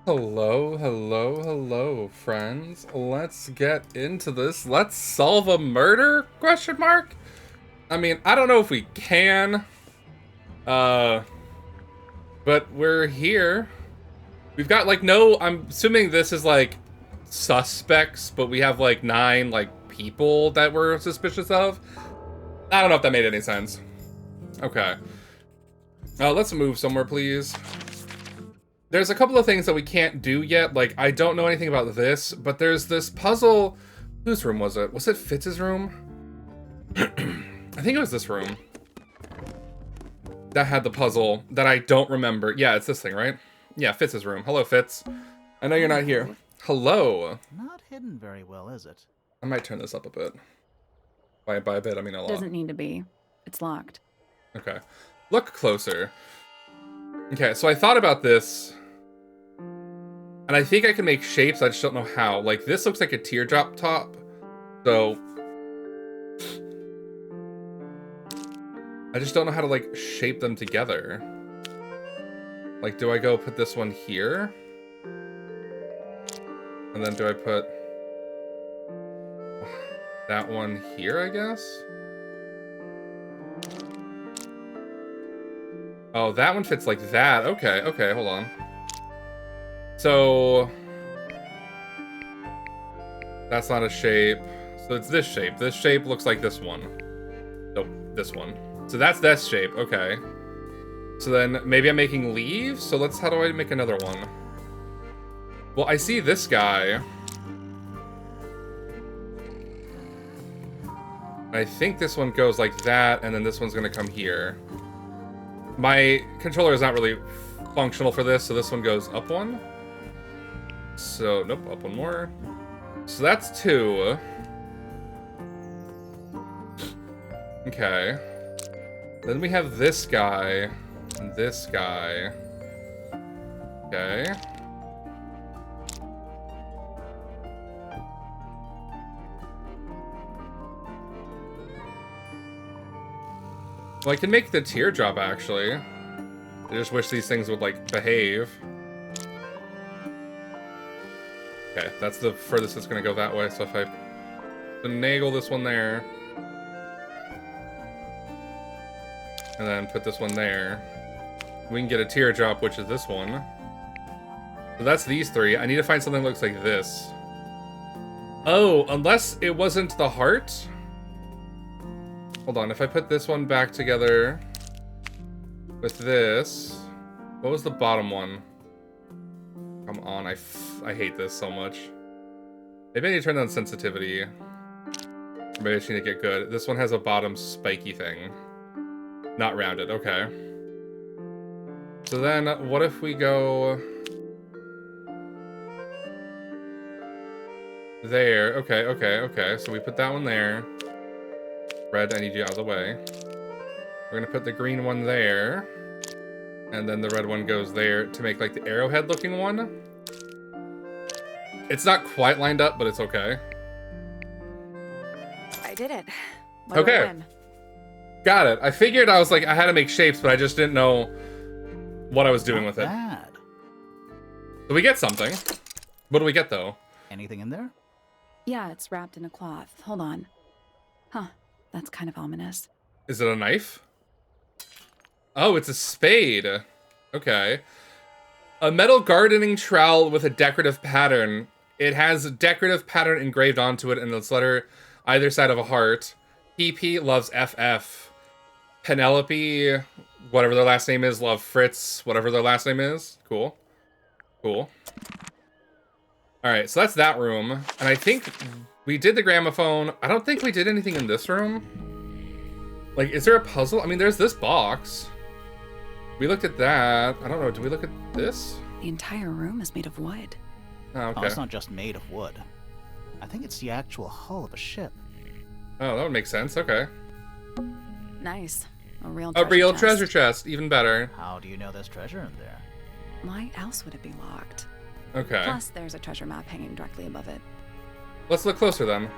Hello, hello, hello, friends. Let's get into this. Let's solve a murder? Question mark? I mean, I don't know if we can. Uh, but we're here. We've got like no, I'm assuming this is like suspects, but we have like 9 like people that we're suspicious of. I don't know if that made any sense. Okay. Let's move somewhere, please. There's a couple of things that we can't do yet. Like, I don't know anything about this, but there's this puzzle. Whose room was it? Was it Fitz's room? I think it was this room that had the puzzle that I don't remember. Yeah, it's this thing, right? Yeah, Fitz's room. Hello, Fitz. I know you're not here. Hello. Not hidden very well, is it? I might turn this up a bit. By a bit, I mean a lot. Doesn't need to be. It's locked. Okay. Look closer. Okay, so I thought about this. And I think I can make shapes, I just don't know how. Like, this looks like a teardrop top. So I just don't know how to, like, shape them together. Like, do I go put this one here? And then do I put that one here, I guess? Oh, that one fits like that. Okay, okay, hold on. So that's not a shape. So it's this shape. This shape looks like this one. Nope, this one. So that's this shape. Okay. So then maybe I'm making leaves. So how do I make another one? Well, I see this guy. I think this one goes like that, and then this one's gonna come here. My controller is not really functional for this, so this one goes up one. So, nope, up one more. So that's 2. Okay. Then we have this guy, and this guy. Okay. Well, I can make the teardrop, actually. I just wish these things would, like, behave. Okay, that's the furthest it's gonna go that way, so if I finagle this one there, and then put this one there, we can get a teardrop, which is this one. So that's these 3. I need to find something that looks like this. Oh, unless it wasn't the heart? Hold on, if I put this one back together with this, what was the bottom one? Come on, I hate this so much. Maybe I need to turn down sensitivity. Or maybe I just need to get good. This one has a bottom spiky thing. Not rounded, okay. So then, what if we go there? Okay, okay, okay. So we put that one there. Red, I need you out of the way. We're gonna put the green one there. And then the red one goes there to make like the arrowhead looking one. It's not quite lined up, but it's okay. I did it. Okay. Got it. I figured I had to make shapes, but I just didn't know what I was doing with it. Bad. So we get something. What do we get though? Anything in there? Yeah, it's wrapped in a cloth. Hold on. Huh. That's kind of ominous. Is it a knife? Oh, it's a spade. Okay. A metal gardening trowel with a decorative pattern. It has a decorative pattern engraved onto it, and it's letter either side of a heart. PP loves FF. Penelope, whatever their last name is, love Fritz, whatever their last name is. Cool. Cool. Alright, so that's that room. And I think we did the gramophone. I don't think we did anything in this room. Like, is there a puzzle? I mean, there's this box. We looked at that. I don't know. Did we look at this? The entire room is made of wood. Oh, okay. Oh, it's not just made of wood. I think it's the actual hull of a ship. Oh, that would make sense. Okay. Nice. A real Treasure chest. Even better. How do you know there's treasure in there? Why else would it be locked? Okay. Plus, there's a treasure map hanging directly above it. Let's look closer then.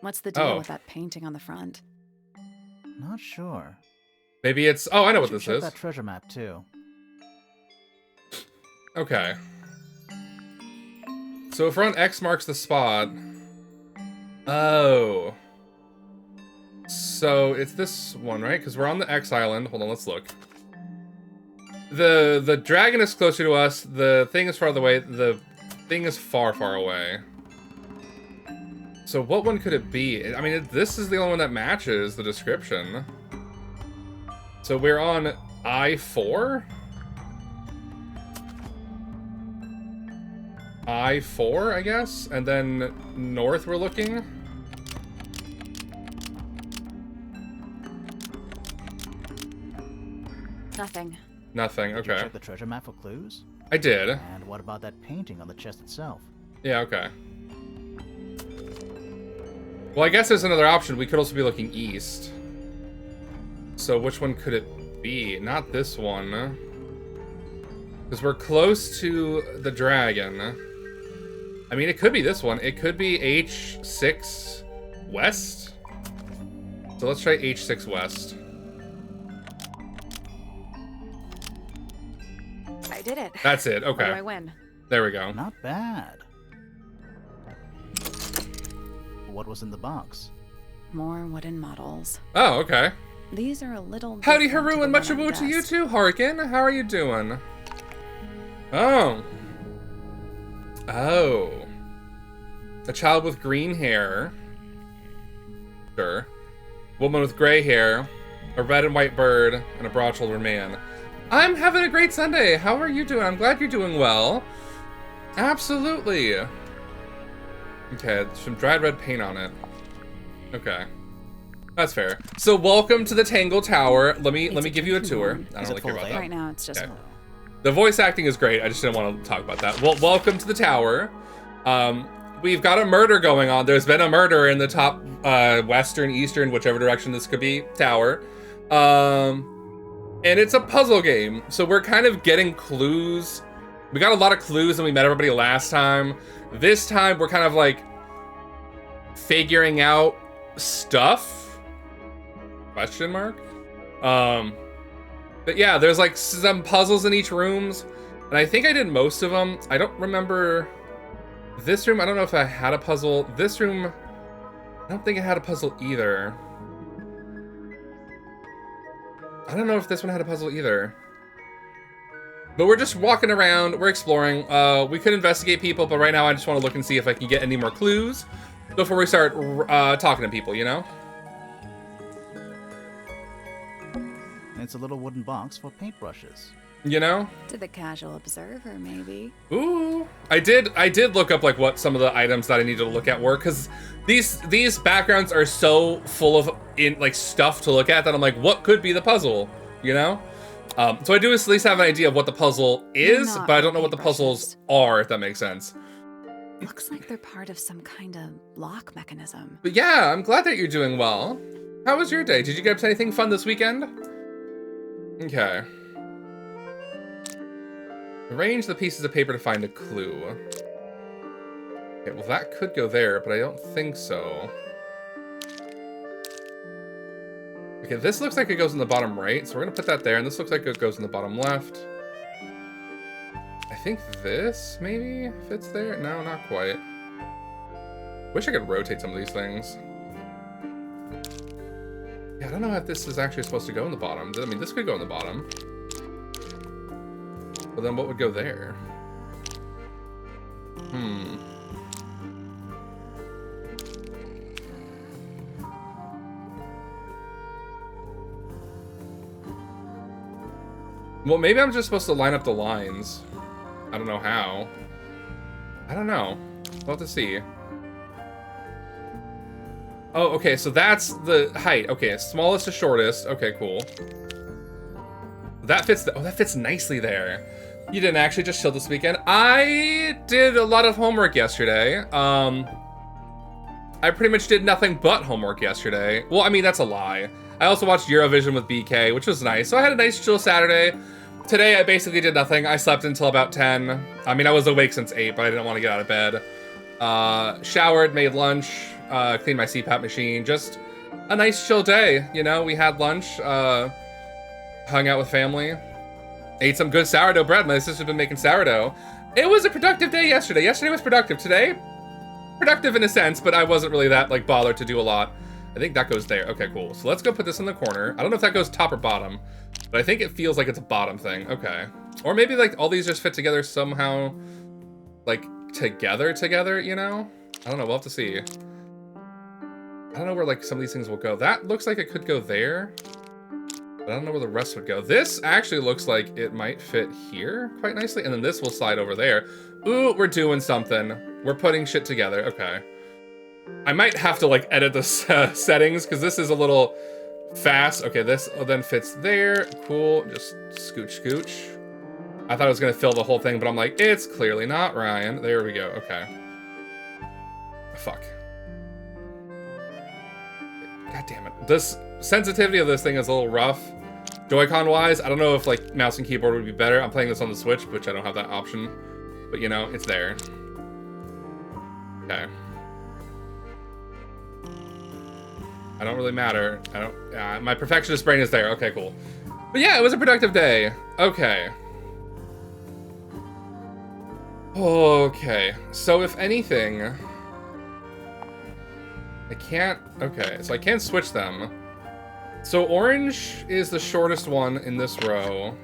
What's the deal with that painting on the front? Not sure. Maybe it's... Oh, I know what this Check is. that treasure map too. Okay. So if we're on X marks the spot... Oh. So it's this one, right? Because we're on the X island. Hold on, let's look. The dragon is closer to us. The thing is farther away. The thing is far, far away. So what one could it be? I mean, this is the only one that matches the description. So we're on I-4? I-4, I guess? And then north we're looking? Nothing. Nothing, Did you okay. check the treasure map for clues? I did. And what about that painting on the chest itself? Yeah, okay. Well, I guess there's another option. We could also be looking east. So which one could it be? Not this one. Because we're close to the dragon. I mean, it could be this one. It could be H6 West. So let's try H6 West. I did it. That's it, What do I okay. win? There we go. Not bad. What was in the box? More wooden models. Oh, okay. These are a little. Howdy, different Haru, to and the much one on ado the to you desk. too, Harkin. How are you doing? Oh. Oh. A child with green hair. Sure. Woman with gray hair. A red and white bird. And a broad-shouldered man. I'm having a great Sunday. How are you doing? I'm glad you're doing well. Absolutely. Okay, some dried red paint on it. Okay. That's fair. So welcome to the Tangle Tower. Let me give you a tour. I Is don't really it care full about day? that. Right now, it's just. Okay. The voice acting is great. I just didn't want to talk about that. Well, welcome to the tower. We've got a murder going on. There's been a murder in the top western, eastern, whichever direction this could be, tower. And it's a puzzle game. So we're kind of getting clues. We got a lot of clues and we met everybody last time. This time we're kind of like figuring out stuff? Question mark? But yeah, there's like some puzzles in each rooms. And I think I did most of them. I don't remember this room. I don't know if I had a puzzle. This room, I don't think it had a puzzle either. I don't know if this one had a puzzle either. But we're just walking around, we're exploring. We could investigate people, but right now I just want to look and see if I can get any more clues before we start talking to people, you know? It's a little wooden box for paintbrushes. You know? To the casual observer, maybe. Ooh. I did look up like what some of the items that I needed to look at were, because these backgrounds are so full of stuff to look at that I'm like, what could be the puzzle? You know? So I do at least have an idea of what the puzzle is, Not but I don't know what the puzzles are, if that makes sense. Looks like they're part of some kind of lock mechanism. But yeah, I'm glad that you're doing well. How was your day? Did you get up to anything fun this weekend? Okay. Arrange the pieces of paper to find a clue. Okay, well that could go there, but I don't think so. Okay, this looks like it goes in the bottom right, so we're gonna put that there, and this looks like it goes in the bottom left. I think this, maybe, fits there? No, not quite. Wish I could rotate some of these things. Yeah, I don't know if this is actually supposed to go in the bottom. I mean, this could go in the bottom. But then what would go there? Well, maybe I'm just supposed to line up the lines. I don't know how. I don't know. We'll have to see. Oh, okay, so that's the height. Okay, smallest to shortest. Okay, cool. That fits, oh, that fits nicely there. You didn't actually just chill this weekend. I did a lot of homework yesterday. I pretty much did nothing but homework yesterday. Well, I mean, that's a lie. I also watched Eurovision with BK, which was nice. So I had a nice chill Saturday. Today, I basically did nothing. I slept until about 10. I mean, I was awake since 8, but I didn't want to get out of bed. Showered, made lunch, cleaned my CPAP machine. Just a nice chill day, you know? We had lunch, hung out with family. Ate some good sourdough bread. My sister's been making sourdough. It was a productive day yesterday. Yesterday was productive. Today, productive in a sense, but I wasn't really that, like, bothered to do a lot. I think that goes there. Okay, cool. So let's go put this in the corner. I don't know if that goes top or bottom, but I think it feels like it's a bottom thing. Okay. Or maybe, like, all these just fit together somehow, like, together, you know? I don't know. We'll have to see. I don't know where, like, some of these things will go. That looks like it could go there, but I don't know where the rest would go. This actually looks like it might fit here quite nicely, and then this will slide over there. Ooh, we're doing something. We're putting shit together. Okay. I might have to, like, edit the settings, because this is a little fast. Okay, this then fits there. Cool. Just scooch, scooch. I thought it was going to fill the whole thing, but I'm like, it's clearly not, Ryan. There we go. Okay. Fuck. God damn it. This sensitivity of this thing is a little rough. Joy-Con wise, I don't know if, like, mouse and keyboard would be better. I'm playing this on the Switch, which I don't have that option. But, you know, it's there. Okay. I don't really matter. I don't... my perfectionist brain is there. Okay, cool. But yeah, it was a productive day. Okay. Okay. So, if anything... I can't... Okay, so I can't switch them. So orange is the shortest one in this row.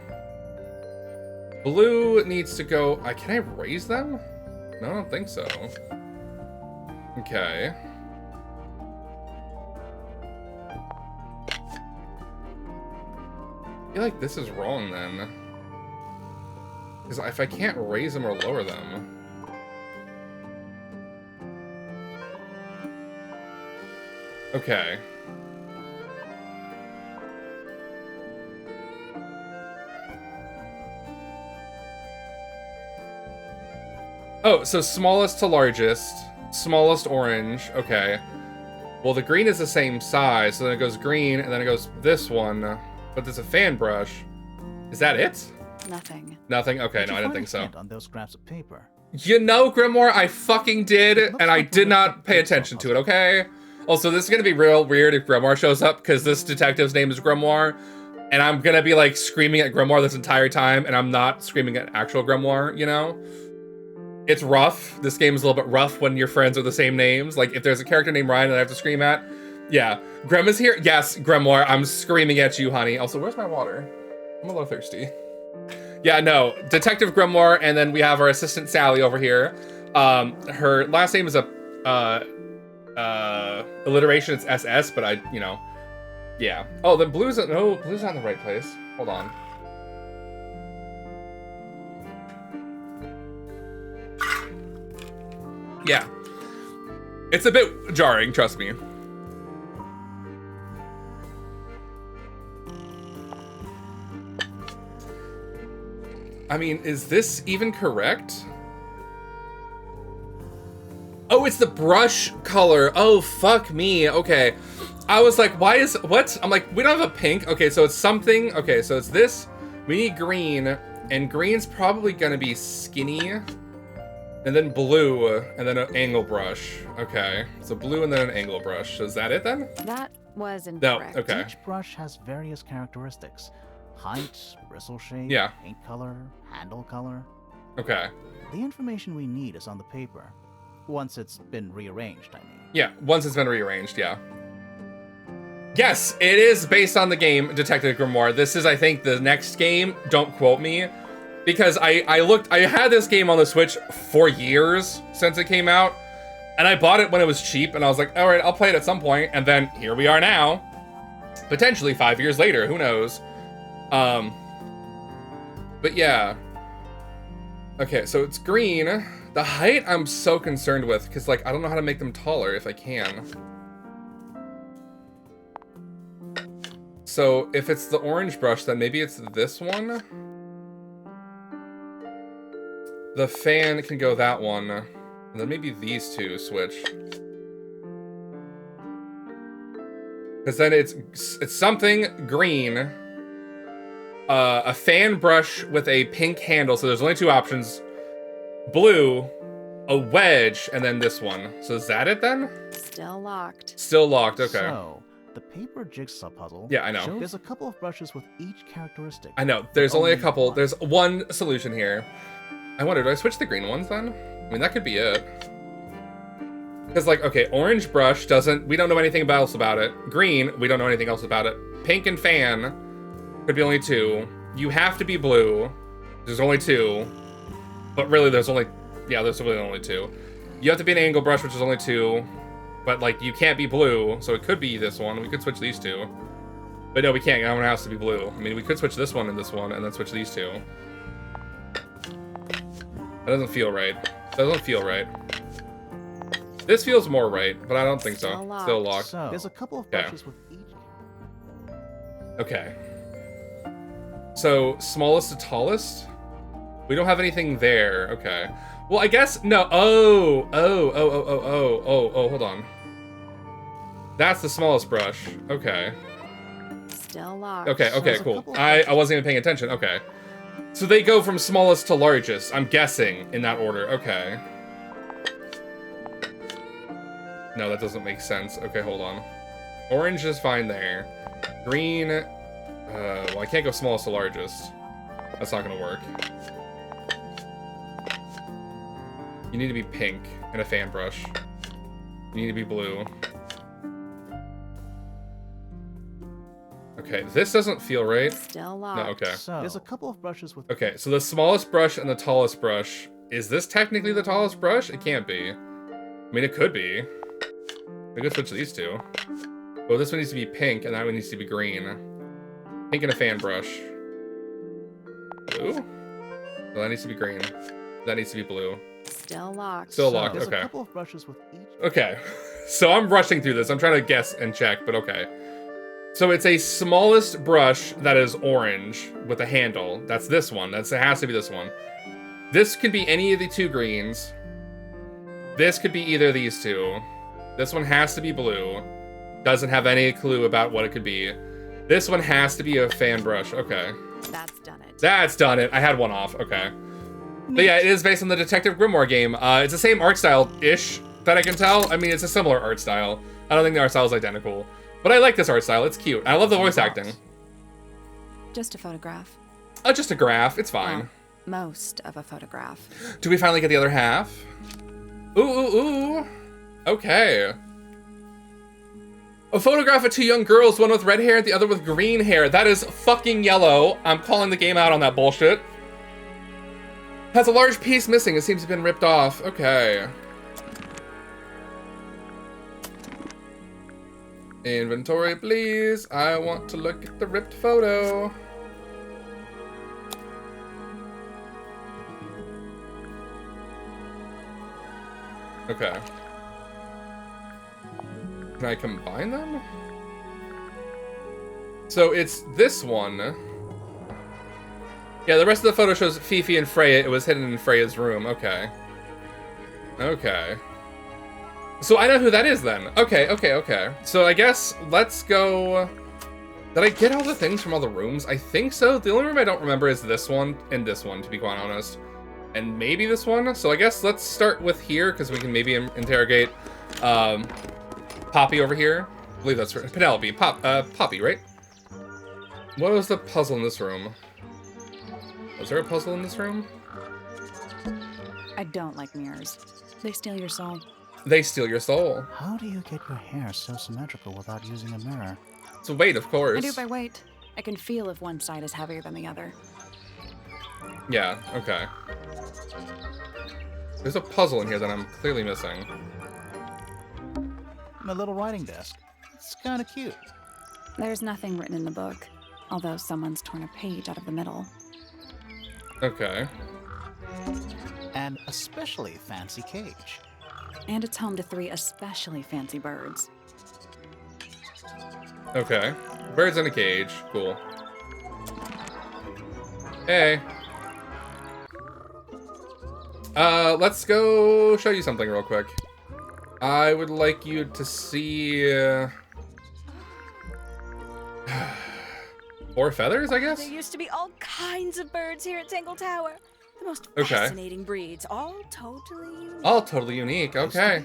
Blue needs to go... can I raise them? No, I don't think so. Okay. I feel like this is wrong then. Because if I can't raise them or lower them... Okay. Oh, so smallest to largest. Smallest orange. Okay. Well, the green is the same size, so then it goes green, and then it goes this one. But there's a fan brush. Is that it? Nothing. Nothing? Okay, no, I didn't think so. On those scraps of paper. You know, Grimoire, I fucking did, and I did not pay attention to it, okay? Also, this is gonna be real weird if Grimoire shows up, because this detective's name is Grimoire, and I'm gonna be, like, screaming at Grimoire this entire time, and I'm not screaming at actual Grimoire, you know? It's rough. This game is a little bit rough when your friends are the same names. Like, if there's a character named Ryan that I have to scream at, yeah. Grem is here? Yes, Grimoire, I'm screaming at you, honey. Also, where's my water? I'm a little thirsty. Yeah, no, Detective Grimoire, and then we have our assistant Sally over here. Her last name is a alliteration. It's SS, but I, you know, yeah. Oh, then blue's not in the right place. Hold on. Yeah, it's a bit jarring. Trust me. I mean, is this even correct? Oh, it's the brush color. Oh, fuck me. Okay. I was like, why is... What? I'm like, we don't have a pink. Okay, so it's something... Okay, so it's this. We need green. And green's probably gonna be skinny. And then blue. And then an angle brush. Okay. So blue and then an angle brush. So is that it then? That was incorrect. No, okay. Each brush has various characteristics. Height, bristle shape, Yeah. paint color, handle color. Okay. The information we need is on the paper. Once it's been rearranged, I mean. Yeah, once it's been rearranged, yeah. Yes, it is based on the game Detective Grimoire. This is, I think, the next game. Don't quote me. Because I had this game on the Switch for years since it came out. And I bought it when it was cheap, and I was like, all right, I'll play it at some point. And then here we are now. Potentially 5 years later, who knows? But yeah. Okay, so it's green. The height I'm so concerned with, because, like, I don't know how to make them taller if I can. So if it's the orange brush, then maybe it's this one. The fan can go that one. And then maybe these two switch. Because then it's something green. A fan brush with a pink handle. So there's only two options. Blue, a wedge, and then this one. So is that it then? Still locked. Still locked, okay. So, The paper jigsaw puzzle. Yeah, I know. There's a couple of brushes with each characteristic. I know. There's only a couple. one. There's one solution here. I wonder, do I switch the green ones then? I mean, that could be it. Because, like, okay, orange brush doesn't... We don't know anything else about it. Green, we don't know anything else about it. Pink and fan could be only 2. You have to be blue. There's only 2. But really, there's only... Yeah, there's really only 2. You have to be an angle brush, which is only 2. But, like, you can't be blue, so it could be this one. We could switch these 2. But no, we can't. That one has to be blue. I mean, we could switch this one and this one, and then switch these 2. That doesn't feel right. That doesn't feel right. This feels more right, but I don't think so. Still locked. So, there's a couple of Yeah. brushes with each. Okay. So, smallest to tallest? We don't have anything there. Okay. Well, I guess... No. Oh, hold on. That's the smallest brush. Okay. Still locked. Okay, So okay, there's a cool. couple of I brushes. wasn't even paying attention. Okay. So they go from smallest to largest, I'm guessing, in that order. Okay. No, that doesn't make sense. Okay, hold on. Orange is fine there. Green... well, I can't go smallest to largest. That's not gonna work. You need to be pink and a fan brush. You need to be blue. Okay, this doesn't feel right. Still locked. No, okay. So, there's a couple of brushes with. Okay, so the smallest brush and the tallest brush. Is this technically the tallest brush? It can't be. I mean, it could be. We could switch these 2. Well, this one needs to be pink, and that one needs to be green. Pink and a fan brush. Blue? Well, that needs to be green. That needs to be blue. Still locked. Still So, locked, there's okay. a couple of brushes with each. Okay, so I'm rushing through this. I'm trying to guess and check, but okay. So it's a smallest brush that is orange with a handle. That's this one. It has to be this one. This could be any of the 2 greens. This could be either of these 2. This one has to be blue. Doesn't have any clue about what it could be. This one has to be a fan brush. Okay. That's done it. That's done it. I had one off. Okay. But yeah, it is based on the Detective Grimoire game. It's the same art style-ish that I can tell. I mean, it's a similar art style. I don't think the art style is identical. But I like this art style. It's cute. I love the voice acting. Just a photograph. Just a graph. It's fine. Well, most of a photograph. Do we finally get the other half? Ooh. Okay. A photograph of 2 young girls, one with red hair, the other with green hair. That is fucking yellow. I'm calling the game out on that bullshit. Has a large piece missing. It seems to have been ripped off. Okay. Inventory, please. I want to look at the ripped photo. Okay. Can I combine them? So it's this one. Yeah, the rest of the photo shows Fifi and Freya. It was hidden in Freya's room. Okay. Okay. So I know who that is then. Okay. So I guess let's go... Did I get all the things from all the rooms? I think so. The only room I don't remember is this one and this one, to be quite honest. And maybe this one. So I guess let's start with here, because we can maybe interrogate Poppy over here. I believe that's right. Penelope. Poppy, right? What was the puzzle in this room? Was there a puzzle in this room? I don't like mirrors. They steal your soul. They steal your soul. How do you get your hair so symmetrical without using a mirror? It's a weight, of course. I do by weight. I can feel if one side is heavier than the other. Yeah, okay. There's a puzzle in here that I'm clearly missing. My little writing desk. It's kind of cute. There's nothing written in the book, although someone's torn a page out of the middle. Okay. An especially fancy cage. And it's home to 3 especially fancy birds. Okay. Birds in a cage. Cool. Hey. Let's go show you something real quick. I would like you to see... 4 feathers, I guess? There used to be all kinds of birds here at Tangle Tower. The most Okay. fascinating breeds, all totally unique. All totally unique. Okay.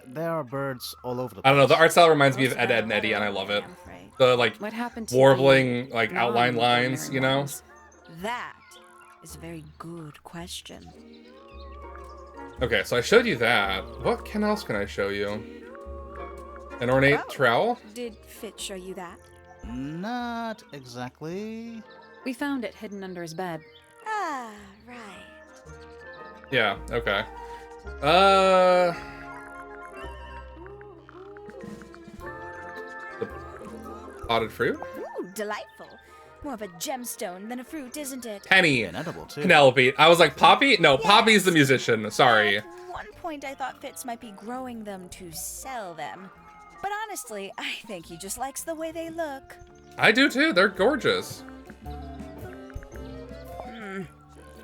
There are birds all over the place. I don't know. The art style reminds me of Looks Ed, about Ed, and Eddie, and I right love away, it. I'm afraid. The like What happened to warbling, the like outline lines, you know. ones? That is a very good question. Okay, so I showed you that. What else can I show you? An ornate Oh. trowel? Did Fitz show you that? Not exactly. We found it hidden under his bed. Ah, right. Yeah. Okay. The potted fruit? Ooh, delightful. More of a gemstone than a fruit, isn't it? Penny. Inedible, too. Penelope. I was like, Poppy? No, Poppy's the musician. Sorry. At one point, I thought Fitz might be growing them to sell them. But honestly, I think he just likes the way they look. I do too. They're gorgeous.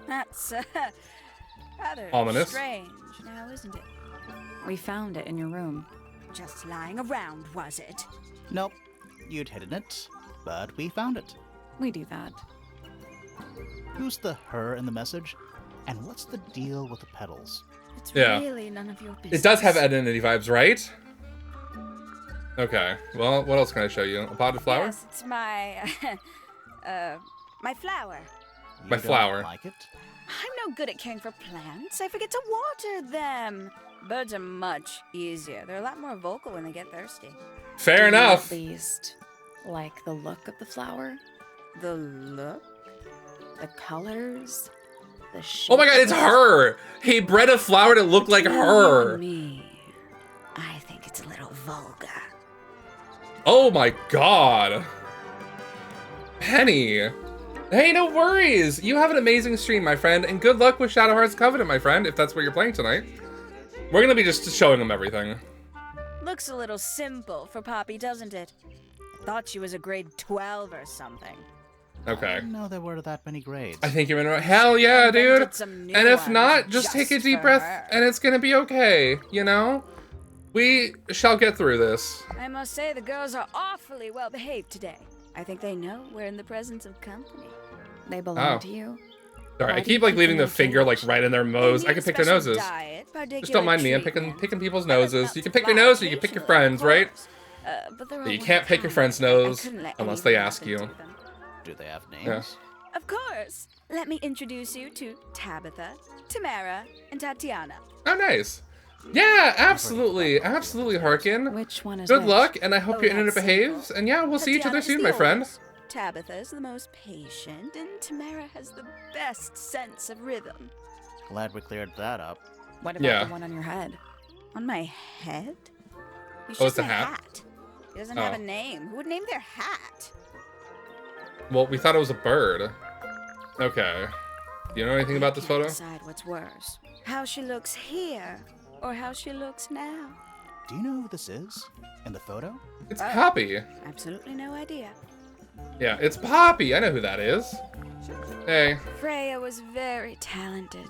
That's rather Ominous. strange now, isn't it? We found it in your room. Just lying around, was it? Nope. You'd hidden it, but we found it. We do that. Who's the her in the message? And what's the deal with the petals? It's Yeah. really none of your business. It does have identity vibes, right? Okay. Well, what else can I show you? A potted flower? Yes, it's my, my flower. You My don't flower. like it? I'm no good at caring for plants. I forget to water them. Birds are much easier. They're a lot more vocal when they get thirsty. Fair Do you enough. At least like the look of the flower, The look? the colors, the shape. Oh my god, of it's it. her! He bred a flower to look like Between you her. and me, I think it's a little vulgar. Oh my god. Penny. Hey, no worries. You have an amazing stream, my friend, and good luck with Shadow Hearts Covenant, my friend, if that's what you're playing tonight. We're gonna be just showing them everything. Looks a little simple for Poppy, doesn't it? Thought she was a grade 12 or something. Okay. I didn't know there were that many grades. I think you're in a hell yeah, dude. Invented some new And if ones not, just take a just deep for breath her. and it's gonna be okay, you know? We shall get through this. I must say the girls are awfully well behaved today. I think they know we're in the presence of company. They belong Oh. to you. Sorry, Why I do you keep like keep leaving them the in a finger like cage? right in their They nose. need I a can pick their special noses. Diet, Just particular don't mind me. I'm treatment. picking people's I like noses. nuts You can to pick your fly nose or you can pick your occasionally, friends, of right? course. But they're But all you one can't of pick your kind. friend's I nose couldn't let unless anything they ask happen you. to them. Do they have names? Yeah. Of course. Let me introduce you to Tabitha, Tamara, and Tatiana. Oh, nice. Yeah, absolutely. Absolutely, Harkin. Which one is Good which? luck, and I hope Oh, your internet that's behaves. simple. And yeah, we'll see each other Tatiana's soon, the my friend. oldest. Tabitha is the most patient, and Tamara has the best sense of rhythm. Glad we cleared that up. What about Yeah. the one on your head? On my head? It's Oh, just it's a a hat? It doesn't have Oh. a name. Who would name their hat? Well, we thought it was a bird. Okay. Do you know anything about this I photo? can't decide what's worse. How she looks here, or how she looks now. Do you know who this is? In the photo? It's Poppy. Absolutely no idea. Yeah, it's Poppy. I know who that is. Hey. Freya was very talented,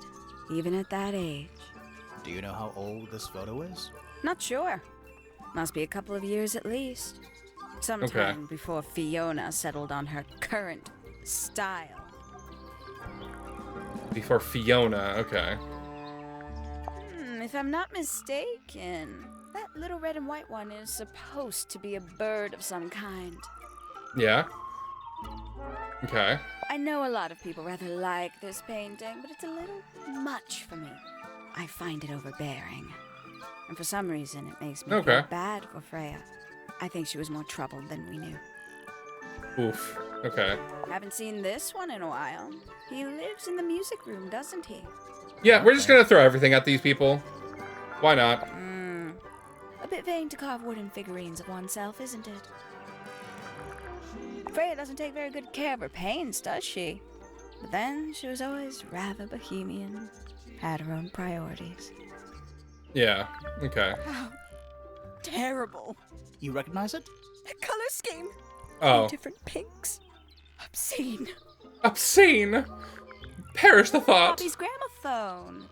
even at that age. Do you know how old this photo is? Not sure. Must be a couple of years at least. Sometime before Fiona settled on her current style. Before Fiona. Okay. If I'm not mistaken, that little red and white one is supposed to be a bird of some kind. Yeah. Okay. I know a lot of people rather like this painting, but it's a little much for me. I find it overbearing. And for some reason, it makes me Okay. feel bad for Freya. I think she was more troubled than we knew. Oof. Okay. Haven't seen this one in a while. He lives in the music room, doesn't he? Yeah, we're just gonna throw everything at these people. Why not? A bit vain to carve wooden figurines of oneself, isn't it? Freya doesn't take very good care of her paints, does she? But then, she was always rather bohemian. Had her own priorities. Yeah. Okay. Terrible. You recognize it? The color scheme. Oh. Different pinks. Obscene. Obscene. Perish the thought. Poppy's gramophone.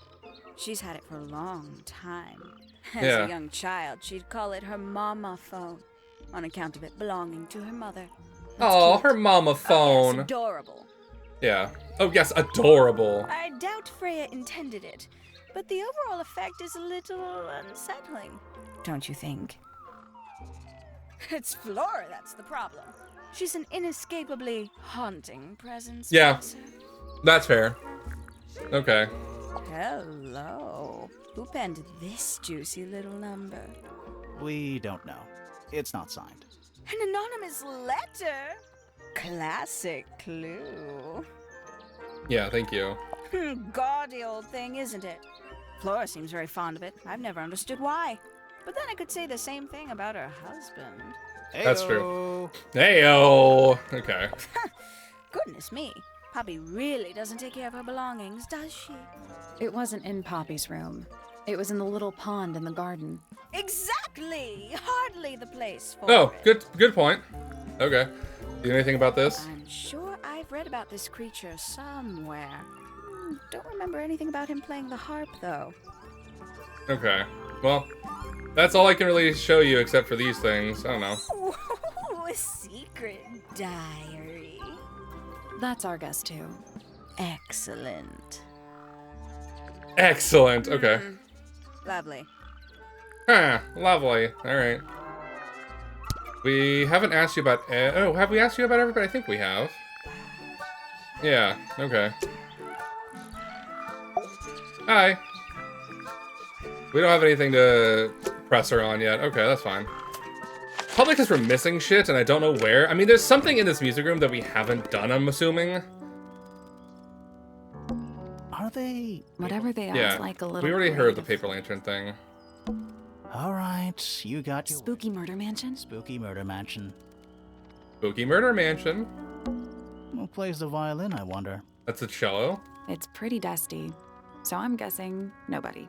She's had it for a long time. As Yeah. a young child, she'd call it her mama phone, on account of it belonging to her mother. That's Oh, cute. her mama Oh, yes, phone. adorable. Yeah. Oh, yes, adorable. I doubt Freya intended it, but the overall effect is a little unsettling. Don't you think? It's Flora that's the problem. She's an inescapably haunting presence. Yeah. Professor. That's fair. Okay. Hello. Who penned this juicy little number? We don't know. It's not signed. An anonymous letter? Classic clue. Yeah, thank you. Gaudy old thing, isn't it? Flora seems very fond of it. I've never understood why. But then I could say the same thing about her husband. That's true. Heyo. Heyo. Okay. Goodness me. Poppy really doesn't take care of her belongings, does she? It wasn't in Poppy's room. It was in the little pond in the garden. Exactly! Hardly the place for Oh, it. good point. Okay. Do you know anything about this? I'm sure I've read about this creature somewhere. Don't remember anything about him playing the harp, though. Okay. Well, that's all I can really show you except for these things. I don't know. Ooh, a secret diary. That's our guess, too. Excellent. Excellent. Okay. Lovely. Huh. Lovely. All right. We haven't asked you about... oh, have we asked you about everybody? I think we have. Yeah. Okay. Hi. We don't have anything to press her on yet. Okay, that's fine. Probably because we're missing shit and I don't know where. I mean, there's something in this music room that we haven't done, I'm assuming. Are they? Whatever they are, Yeah. it's like a little. We already heard the creative. paper lantern thing. All right, you got your Spooky murder mansion? spooky murder mansion. Spooky Murder Mansion. Who plays the violin, I wonder? That's a cello. It's pretty dusty. So I'm guessing nobody.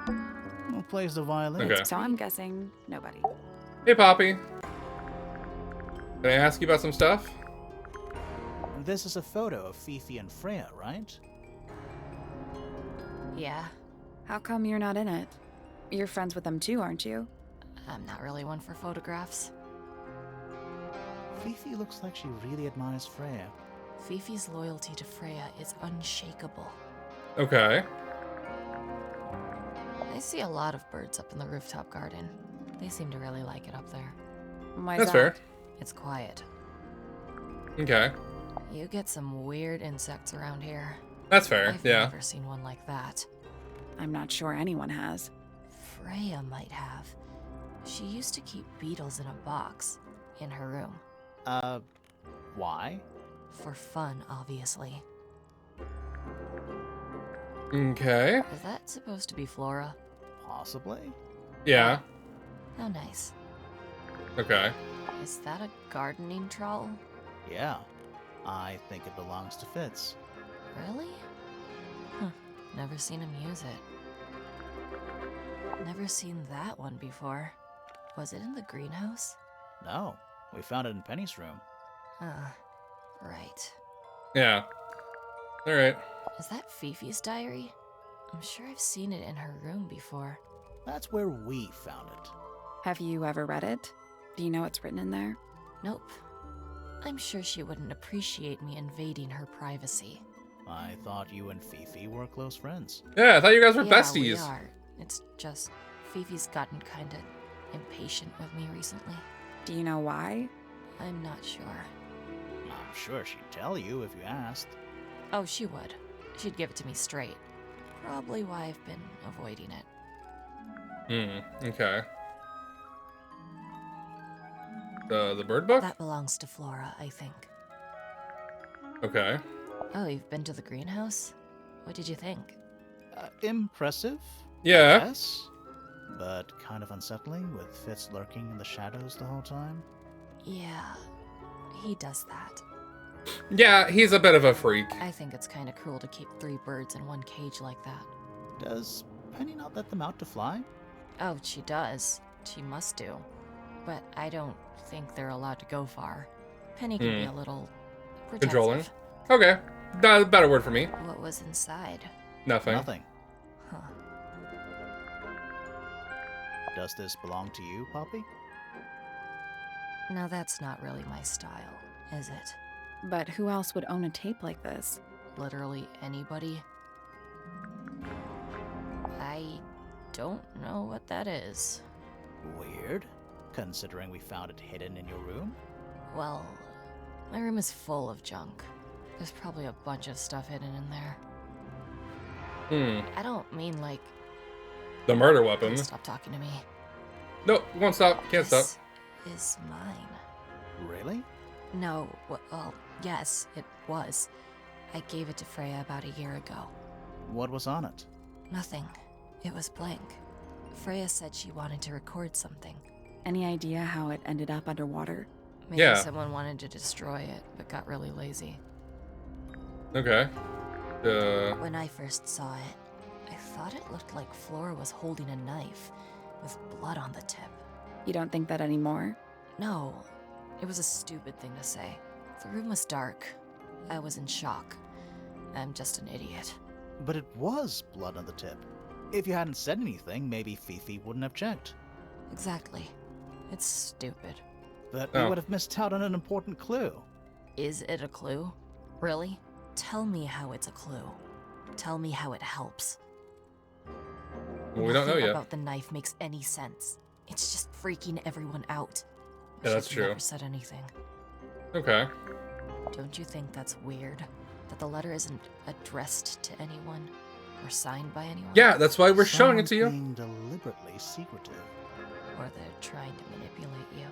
Who plays the violin? Okay. So I'm guessing nobody. Hey, Poppy. Can I ask you about some stuff? This is a photo of Fifi and Freya, right? Yeah, How come you're not in it? You're friends with them too, aren't you? I'm not really one for photographs. Fifi looks like she really admires Freya. Fifi's loyalty to Freya is unshakable. Okay. I see a lot of birds up in the rooftop garden. They seem to really like it up there. Why is That's that? fair. It's quiet. Okay. You get some weird insects around here. That's fair. I've Yeah. never seen one like that. I'm not sure anyone has. Freya might have. She used to keep beetles in a box in her room. Why? For fun, obviously. Okay. Is that supposed to be Flora? Possibly? Yeah. How nice. Okay. Is that a gardening trowel? Yeah. I think it belongs to Fitz. Really? Huh. Never seen him use it. Never seen that one before. Was it in the greenhouse? No, we found it in Penny's room. Right. Yeah. All right. Is that Fifi's diary? I'm sure I've seen it in her room before. That's where we found it. Have you ever read it? Do you know what's written in there? Nope. I'm sure she wouldn't appreciate me invading her privacy. I thought you and Fifi were close friends. Yeah, I thought you guys were We besties. are. It's just Fifi's gotten kinda impatient with me recently. Do you know why? I'm not sure. I'm sure she'd tell you if you asked. Oh, she would. She'd give it to me straight. Probably why I've been avoiding it. Okay. The bird book? That belongs to Flora, I think. Okay. Oh, you've been to the greenhouse? What did you think? Impressive? Yeah. Yes. But kind of unsettling with Fitz lurking in the shadows the whole time. Yeah, he does that. Yeah, he's a bit of a freak. I think it's kind of cruel to keep 3 birds in one cage like that. Does Penny not let them out to fly? Oh, she does. She must do. But I don't think they're allowed to go far. Penny can be a little protective. Controlling? Okay. Better word for me. What was inside? Nothing. Nothing. Huh. Does this belong to you, Poppy? Now that's not really my style, is it? But who else would own a tape like this? literally anybody. I don't know what that is. Weird, considering we found it hidden in your room. Well, my room is full of junk. There's probably a bunch of stuff hidden in there. I don't mean like... The murder weapon. Please stop talking to me. No, won't stop. Can't stop. This is mine. Really? No, well, yes, it was. I gave it to Freya about a year ago. What was on it? Nothing. It was blank. Freya said she wanted to record something. Any idea how it ended up underwater? Maybe Yeah. someone wanted to destroy it, but got really lazy. Okay. When I first saw it, I thought it looked like Flora was holding a knife, with blood on the tip. You don't think that anymore? No, it was a stupid thing to say. The room was dark. I was in shock. I'm just an idiot. But it was blood on the tip. If you hadn't said anything, maybe Fifi wouldn't have checked. Exactly. It's stupid. But we Oh. would have missed out on an important clue. Is it a clue? Really? Tell me how it's a clue. Tell me how it helps. Well, we don't know Nothing yet. about the knife makes any sense. It's just freaking everyone out. Yeah, that's She's true. Never said anything. Okay. Don't you think that's weird? That the letter isn't addressed to anyone or signed by anyone? Yeah, that's why we're showing it to you. Something deliberately secretive. Or they're trying to manipulate you.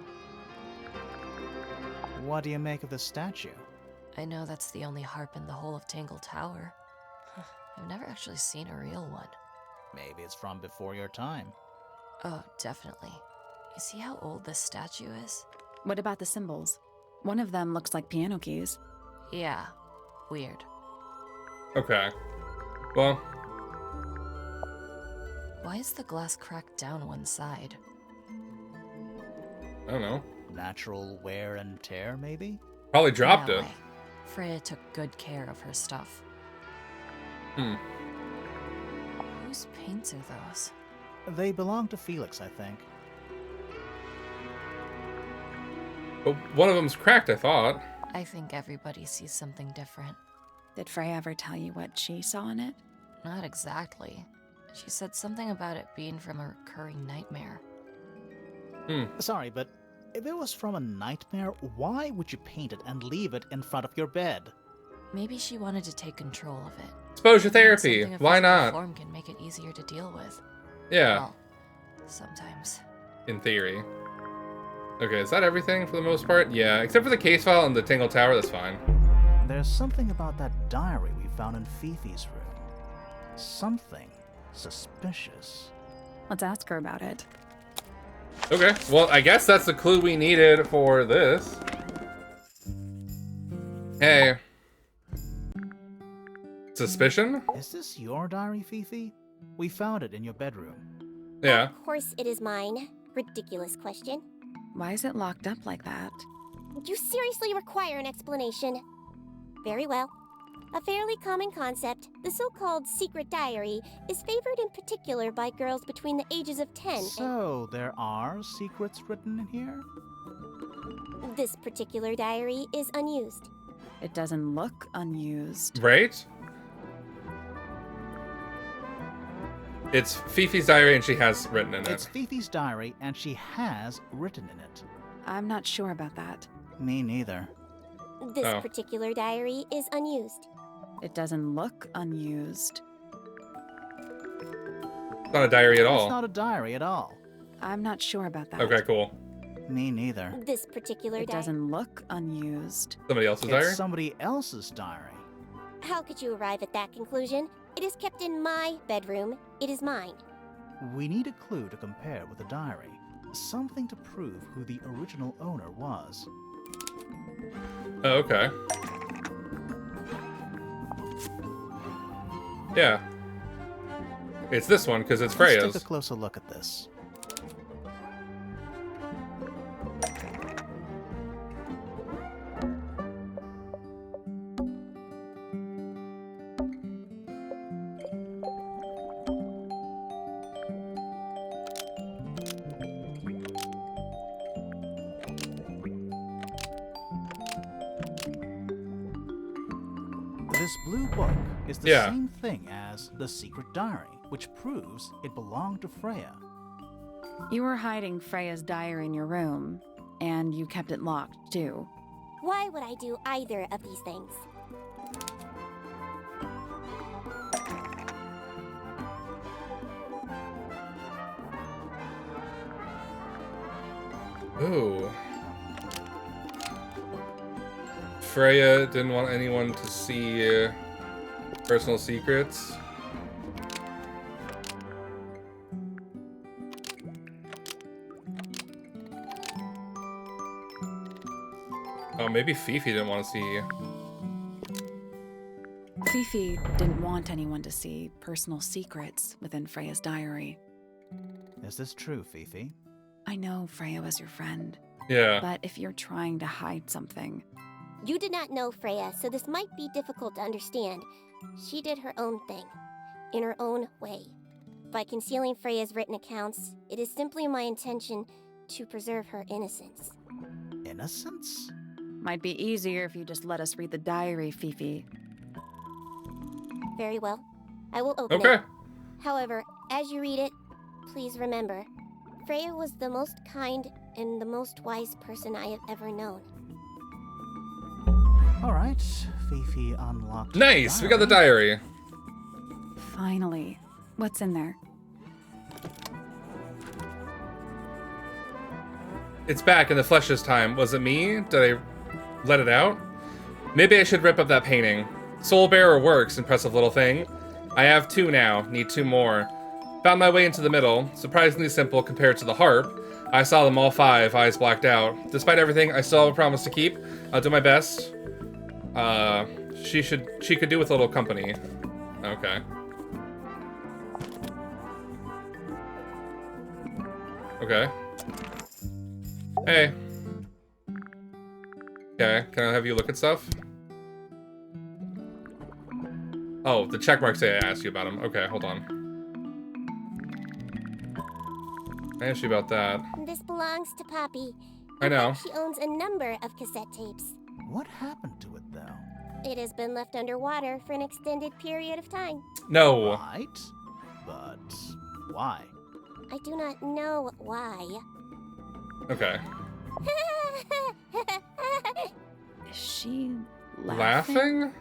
What do you make of the statue? I know that's the only harp in the whole of Tangle Tower. I've never actually seen a real one. Maybe it's from before your time. Oh, definitely. You see how old this statue is? What about the symbols? One of them looks like piano keys. Yeah. Weird. Okay. Well, Why is the glass cracked down one side? I don't know. Natural wear and tear, maybe? Probably dropped No it. way. Freya took good care of her stuff. Hmm. Whose paints are those? They belong to Felix, I think. But one of them's cracked, I thought. I think everybody sees something different. Did Freya ever tell you what she saw in it? Not exactly. She said something about it being from a recurring nightmare. Sorry, but if it was from a nightmare, why would you paint it and leave it in front of your bed? Maybe she wanted to take control of it. Exposure therapy. Something a Why physical not? form can make it easier to deal with. Yeah, Well, sometimes. in theory. Okay, is that everything for the most part? Yeah, except for the case file and the Tangle Tower, that's fine. There's something about that diary we found in Fifi's room. Something suspicious. Let's ask her about it. Okay, well, I guess that's the clue we needed for this. Hey. Suspicion? Is this your diary, Fifi? We found it in your bedroom. Yeah. Of course it is mine. Ridiculous question. Why is it locked up like that? You seriously require an explanation. Very well. A fairly common concept, the so-called secret diary, is favored in particular by girls between the ages of 10 So, there are secrets written in here? and this particular diary is unused. It doesn't look unused. Right? It's Fifi's diary and she has written in It's it. Fifi's diary, and she has written in it. I'm not sure about that. Me neither. This Oh. particular diary is unused. It doesn't look unused. It's not a diary at It's all. not a diary at all. I'm not sure about that. Okay, cool. Me neither. This particular It diary. doesn't look unused. Somebody else's It's diary? somebody else's diary. How could you arrive at that conclusion? It is kept in my bedroom. It is mine. We need a clue to compare with the diary. Something to prove who the original owner was. Oh, okay. Yeah. It's this one, because it's Let's Freya's. take a closer look at this. This blue book is the Yeah. same thing as the secret diary, which proves it belonged to Freya. You were hiding Freya's diary in your room, and you kept it locked, too. Why would I do either of these things? Ooh. Freya didn't want anyone to see personal secrets. Oh, maybe Fifi didn't want to see. Fifi didn't want anyone to see personal secrets within Freya's diary. Is this true, Fifi? I know Freya was your friend, Yeah. but if you're trying to hide something, You did not know Freya, so this might be difficult to understand. She did her own thing, in her own way. By concealing Freya's written accounts, it is simply my intention to preserve her innocence. Innocence? might be easier if you just let us read the diary, Fifi. Very well. I will open Okay. it. However, as you read it, please remember, Freya was the most kind and the most wise person I have ever known. All right, Fifi unlocked. the Nice. We got the diary. Finally. What's in there? It's back in the flesh this time. Was it me? Did I let it out? Maybe I should rip up that painting. Soul Bearer works, impressive little thing. I have 2 now. Need 2 more. Found my way into the middle. Surprisingly simple compared to the harp. I saw them all 5, eyes blacked out. Despite everything, I still have a promise to keep. I'll do my best. She could do with a little company. Okay. Okay. Hey. Okay, can I have you look at stuff? Oh, the check marks say I asked you about them. Okay, hold on. I asked you about that. This belongs to Poppy. I In know. fact, she owns a number of cassette tapes. What happened to it, though? It has been left underwater for an extended period of time. No. Right, but why? I do not know why. Okay. Is she Laughing?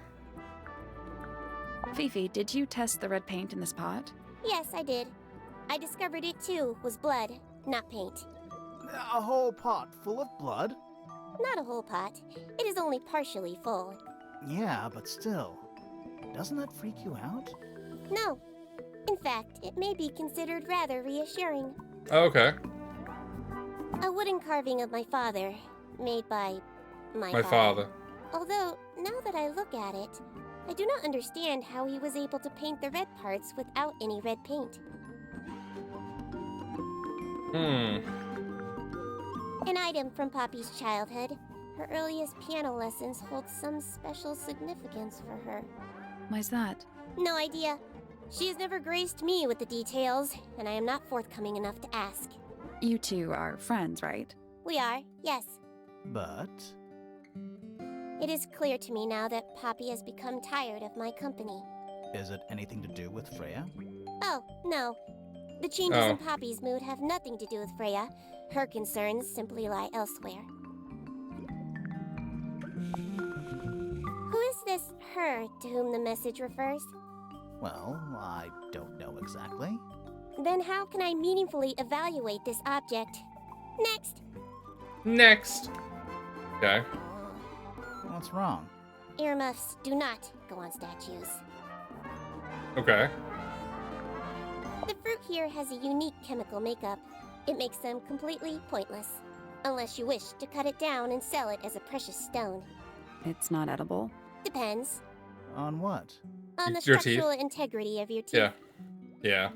Fifi, did you test the red paint in this pot? Yes, I did. I discovered it too was blood, not paint. A whole pot full of blood? Not a whole pot. It is only partially full. Yeah, but still. Doesn't that freak you out? No. In fact, it may be considered rather reassuring. Oh, okay. A wooden carving of my father, made by My father. Although, now that I look at it, I do not understand how he was able to paint the red parts without any red paint. An item from Poppy's childhood. Her earliest piano lessons hold some special significance for her. Why's that? No idea. She has never graced me with the details, and I am not forthcoming enough to ask. You two are friends, right? We are, yes. But It is clear to me now that Poppy has become tired of my company. is it anything to do with Freya? Oh, no. The changes Oh. in Poppy's mood have nothing to do with Freya. Her concerns simply lie elsewhere. Who is this her to whom the message refers? Well, I don't know exactly. Then how can I meaningfully evaluate this object? Next! Next. Okay. What's wrong? Earmuffs do not go on statues. Okay. The fruit here has a unique chemical makeup. It makes them completely pointless. Unless you wish to cut it down and sell it as a precious stone. It's not edible. Depends. On what? On the Your teeth? structural integrity of your teeth. Yeah. Yeah.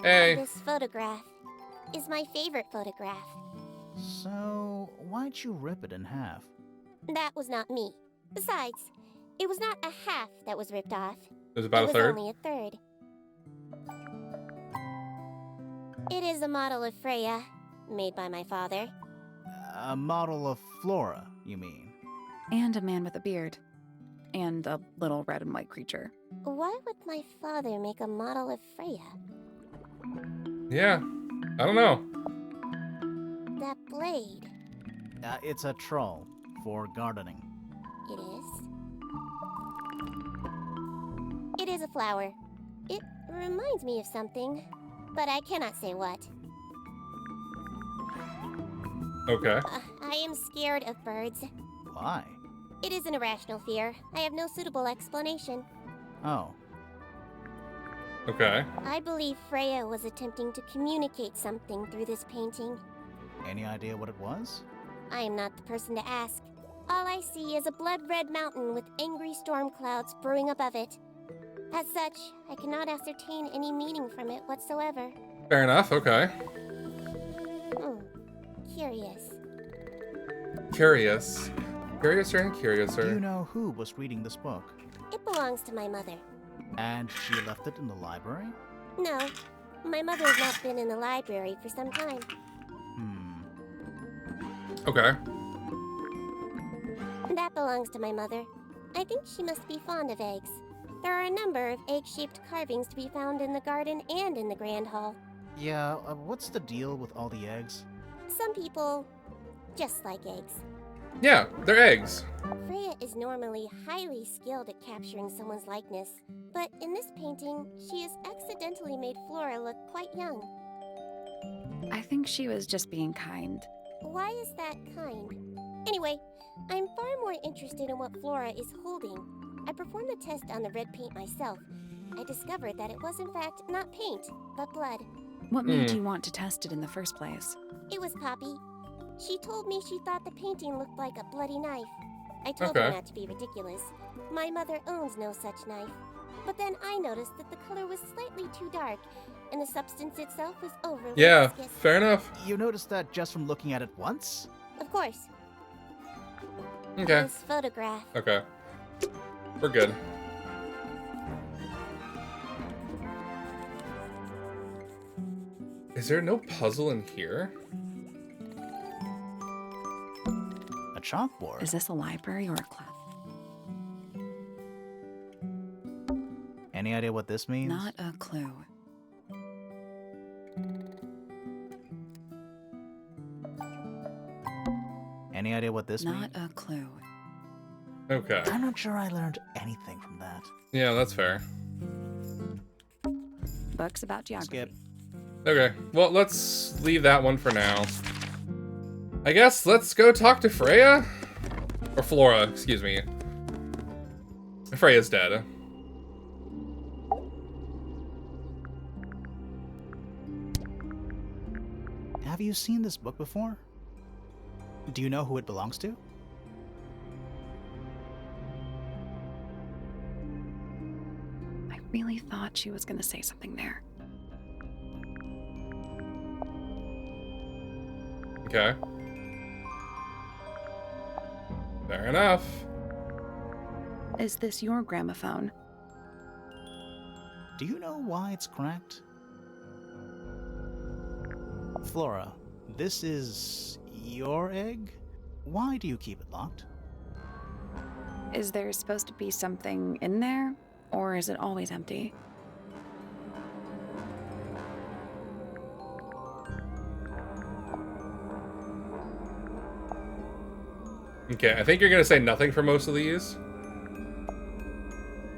Hey. This photograph is my favorite photograph. So, why'd you rip it in half? That was not me. Besides, it was not a half that was ripped off. There's about it a was third. only a third. It is a model of Freya, made by my father. A model of Flora, you mean? And a man with a beard. and a little red and white creature. Why would my father make a model of Freya? Yeah, I don't know. That blade. It's a troll for gardening. It is. It is a flower. It reminds me of something, but I cannot say what. Okay. I am scared of birds. Why? It is an irrational fear. I have no suitable explanation. Oh, Okay. I believe Freya was attempting to communicate something through this painting. any idea what it was? I am not the person to ask. All I see is a blood-red mountain with angry storm clouds brewing above it. As such, I cannot ascertain any meaning from it whatsoever. Fair enough. Okay. Curious. Curious. Curiouser and curiouser. Do you know who was reading this book? It belongs to my mother. And she left it in the library? No, my mother has not been in the library for some time. Okay. That belongs to my mother. I think she must be fond of eggs. There are a number of egg-shaped carvings to be found in the garden and in the Grand Hall. Yeah, what's the deal with all the eggs? Some people just like eggs. Yeah, they're eggs. Freya is normally highly skilled at capturing someone's likeness, but in this painting, she has accidentally made Flora look quite young. I think she was just being kind. Why is that kind? Anyway, I'm far more interested in what Flora is holding. I performed the test on the red paint myself. I discovered that it was in fact not paint, but blood. What made you want to test it in the first place? It was Poppy. She told me she thought the painting looked like a bloody knife. I told her Okay. not to be ridiculous. My mother owns no such knife. But then I noticed that the color was slightly too dark, and the substance itself was overly Yeah, viscous. fair enough. You noticed that just from looking at it once? Of course. Okay. This photograph. Okay. We're good. Is there no puzzle in here? A chalkboard? Is this a library or a class? Any idea what this means? Not a clue. Any idea what this Not means? a clue. Okay. I'm not sure I learned anything from that. Yeah, that's fair. Books about geography. Skip. Okay. Well, let's leave that one for now. I guess let's go talk to Freya? Or Flora, excuse me. Freya's dead. Have you seen this book before? Do you know who it belongs to? I really thought she was gonna say something there. Okay. Fair enough. Is this your gramophone? Do you know why it's cracked? Flora, this is your egg? Why do you keep it locked? Is there supposed to be something in there? Or is it always empty? Okay, I think you're gonna say nothing for most of these.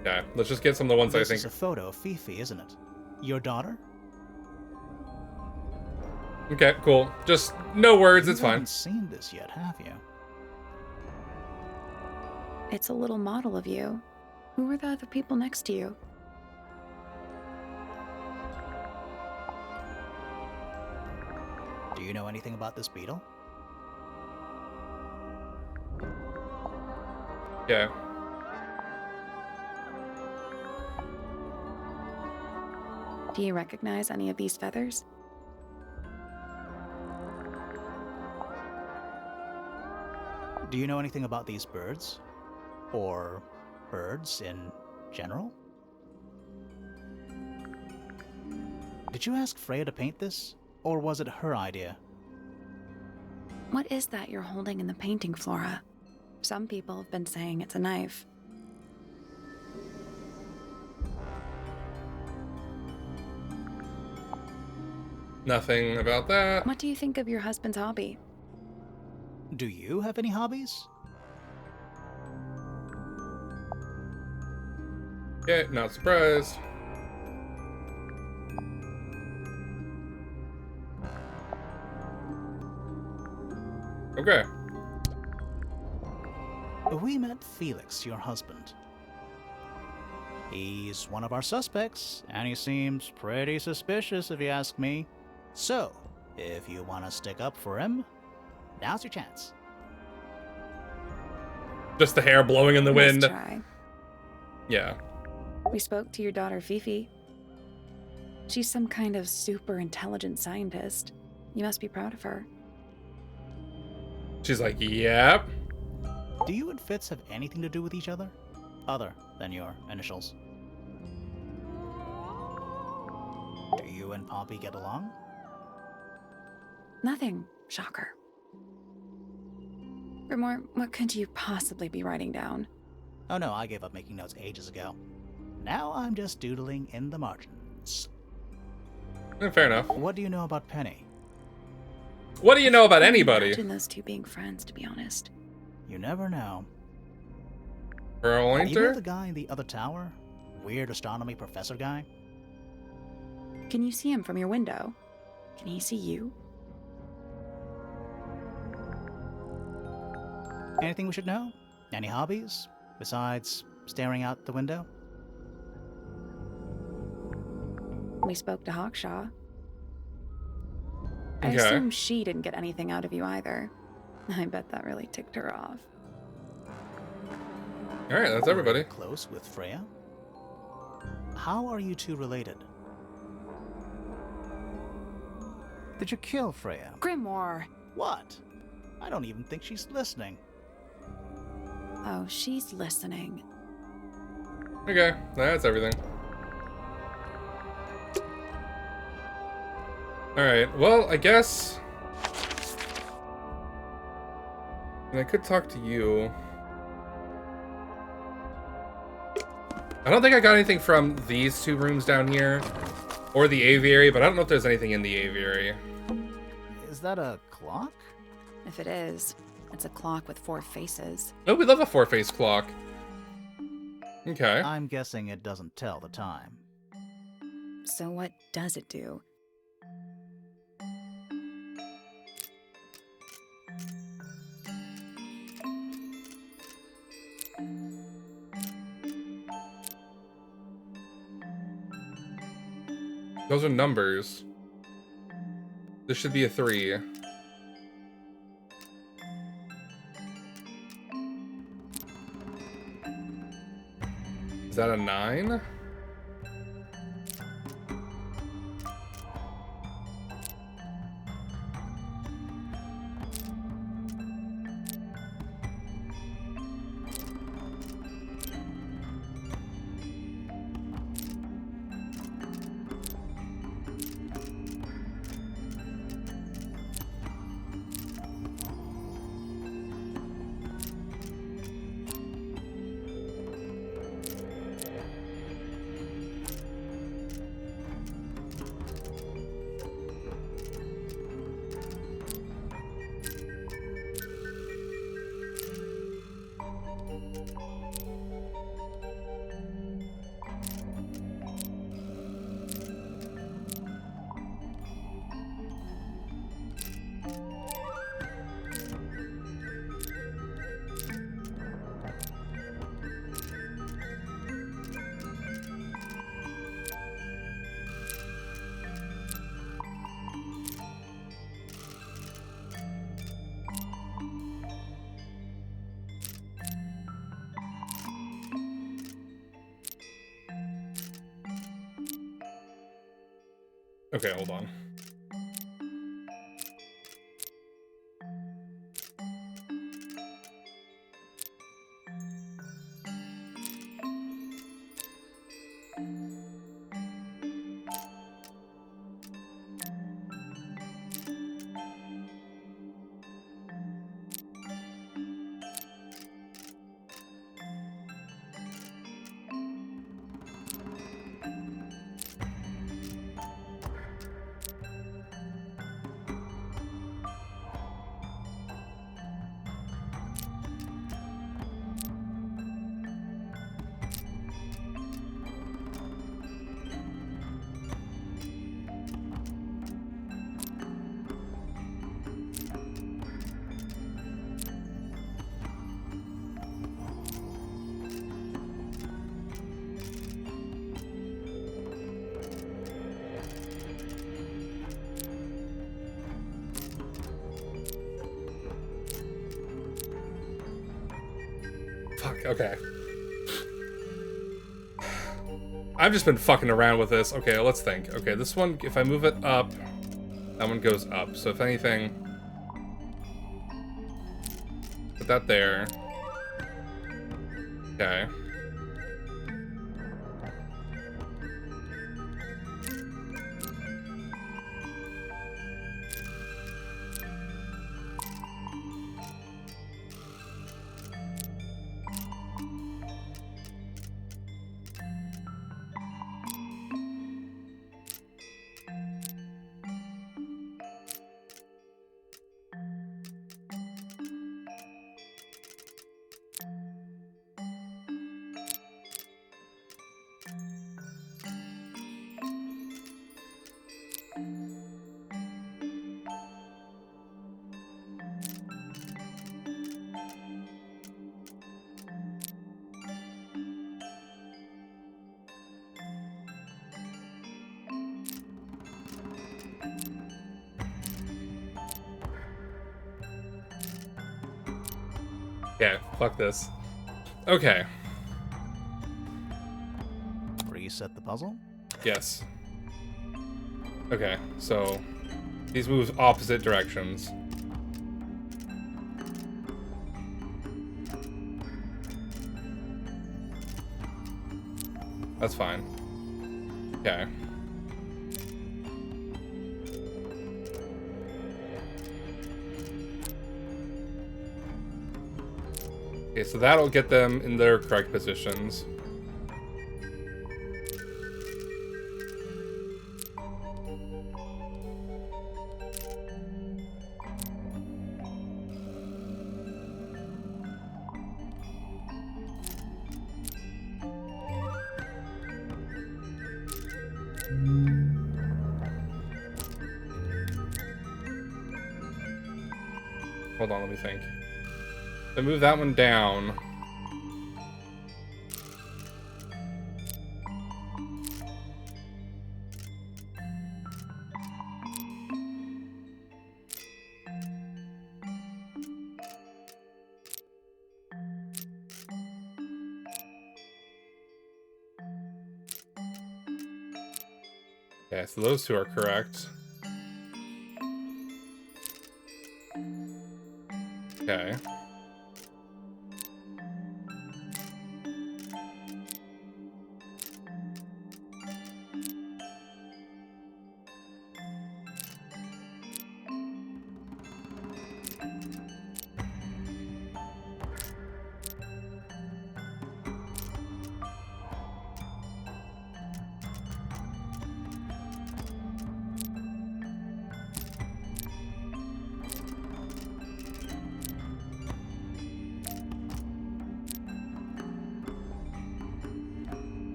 Okay, let's just get some of the ones This I think. is a photo of Fifi, isn't it? Your daughter? Okay, cool. Just no words, it's You fine. haven't seen this yet, have you? It's a little model of you. Who were the other people next to you? Do you know anything about this beetle? Yeah. Do you recognize any of these feathers? Do you know anything about these birds? Or birds in general? Did you ask Freya to paint this? Or was it her idea? What is that you're holding in the painting, Flora? Some people have been saying it's a knife. Nothing about that. What do you think of your husband's hobby? Do you have any hobbies? Okay, not surprised. Okay. We met Felix, your husband. He's one of our suspects, and he seems pretty suspicious if you ask me. So, if you want to stick up for him, now's your chance. Just the hair blowing in the wind. Nice try. Yeah. We spoke to your daughter Fifi. She's some kind of super intelligent scientist. You must be proud of her. She's like, yep. Do you and Fitz have anything to do with each other? Other than your initials? Do you and Poppy get along? Nothing. Shocker. Grimore, what could you possibly be writing down? Oh no, I gave up making notes ages ago. Now I'm just doodling in the margins. Fair enough. What do you know about Penny? What do you know about I anybody? imagine those two being friends, to be honest. You never know. Earl You know the Winter? guy in the other tower? Weird astronomy professor guy? Can you see him from your window? Can he see you? Anything we should know? Any hobbies? Besides staring out the window? We spoke to Hawkshaw. I Okay. assume she didn't get anything out of you either. I bet that really ticked her off. Alright, that's everybody. Were you close with Freya? How are you two related? Did you kill Freya? Grimoire! What? I don't even think she's listening. Oh, she's listening. Okay, that's everything. Alright, well, I guess... And I could talk to you. I don't think I got anything from these two rooms down here. Or the aviary, but I don't know if there's anything in the aviary. Is that a clock? If it is, it's a clock with 4 faces. Oh, we love a 4-face clock. Okay. I'm guessing it doesn't tell the time. So what does it do? Those are numbers. This should be a 3. Is that a 9? Okay, hold on. think. Okay. I've just been fucking around with this. Okay, let's think. Okay, this one, if I move it up, that one goes up. So if anything, put that there. Okay. Yeah, fuck this. Okay. Reset the puzzle. Yes. Okay, so these move opposite directions. That's fine. Okay. Okay, so that'll get them in their correct positions. Hold on, let me think. I move that one down. Okay, so those two are correct. Okay.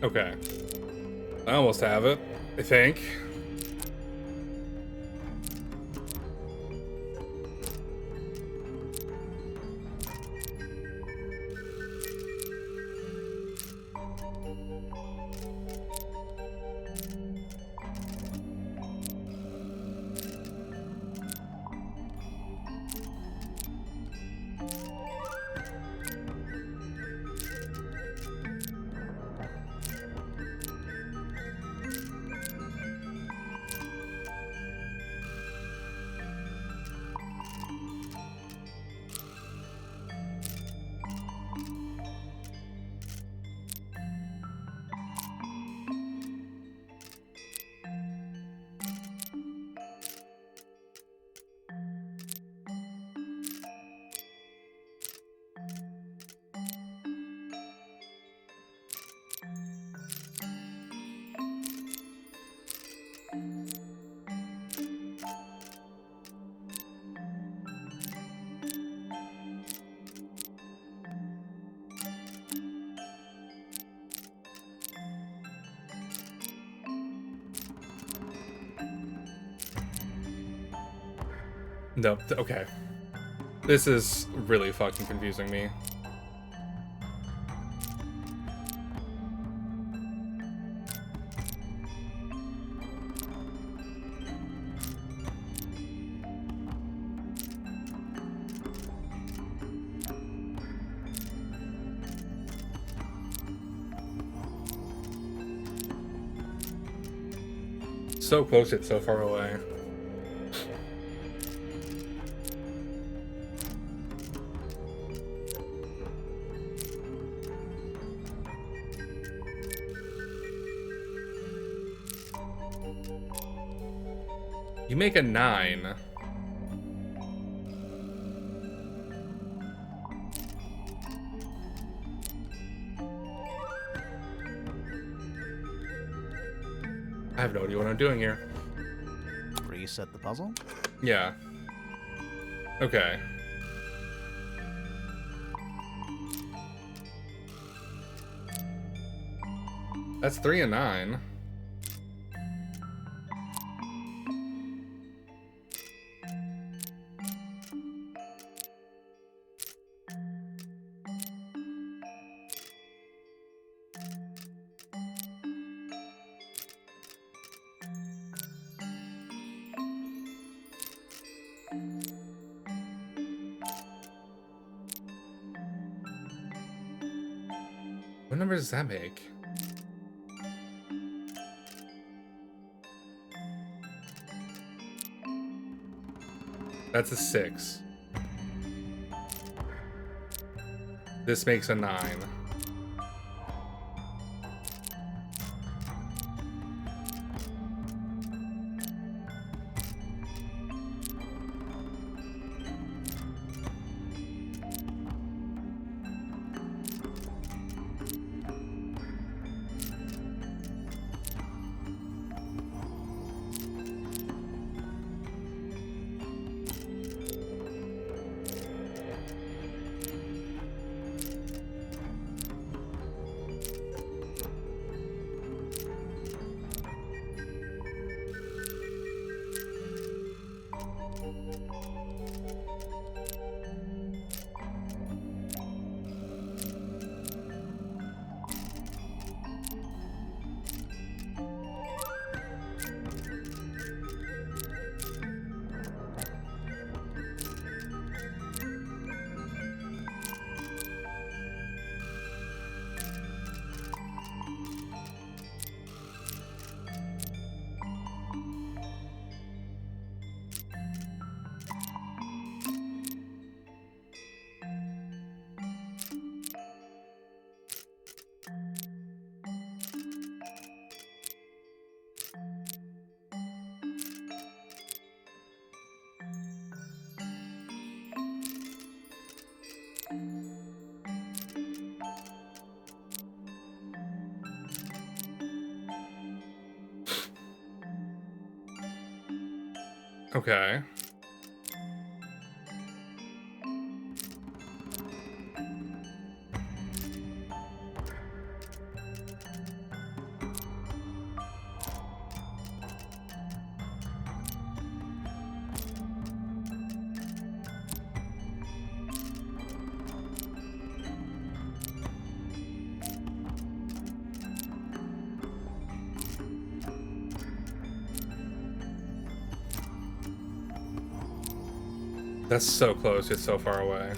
Okay. I almost have it, I think. No, okay. This is really fucking confusing me. So close yet so far away. You make a 9. I have no idea what I'm doing here. Reset the puzzle. Yeah. Okay. That's 3 and 9. What number does that make? That's a 6. This makes a 9. Okay. That's so close, yet so far away.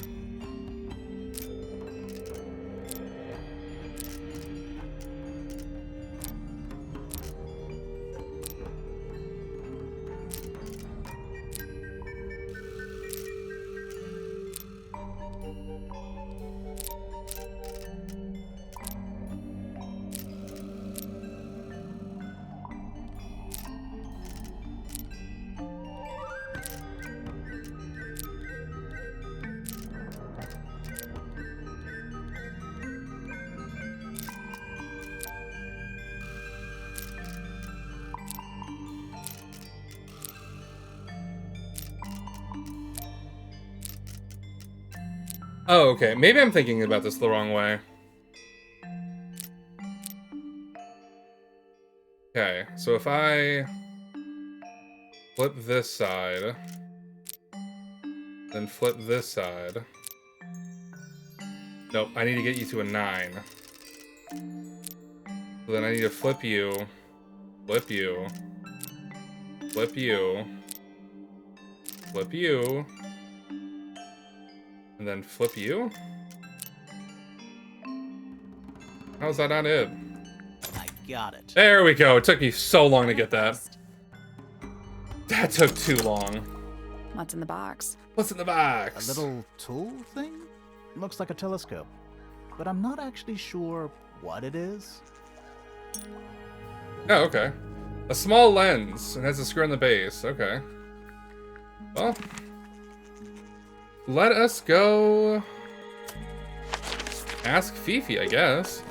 Oh, okay. Maybe I'm thinking about this the wrong way. Okay, so if I flip this side, then flip this side. Nope, I need to get you to a 9. So then I need to flip you, flip you, flip you, flip you, and then flip you? How's that not it? I got it. There we go. It took me so long to get that. That took too long. What's in the box? What's in the box? A little tool thing? Looks like a telescope. But I'm not actually sure what it is. Oh, okay. A small lens. It has a screw in the base. Okay. Well, let us go ask Fifi, I guess.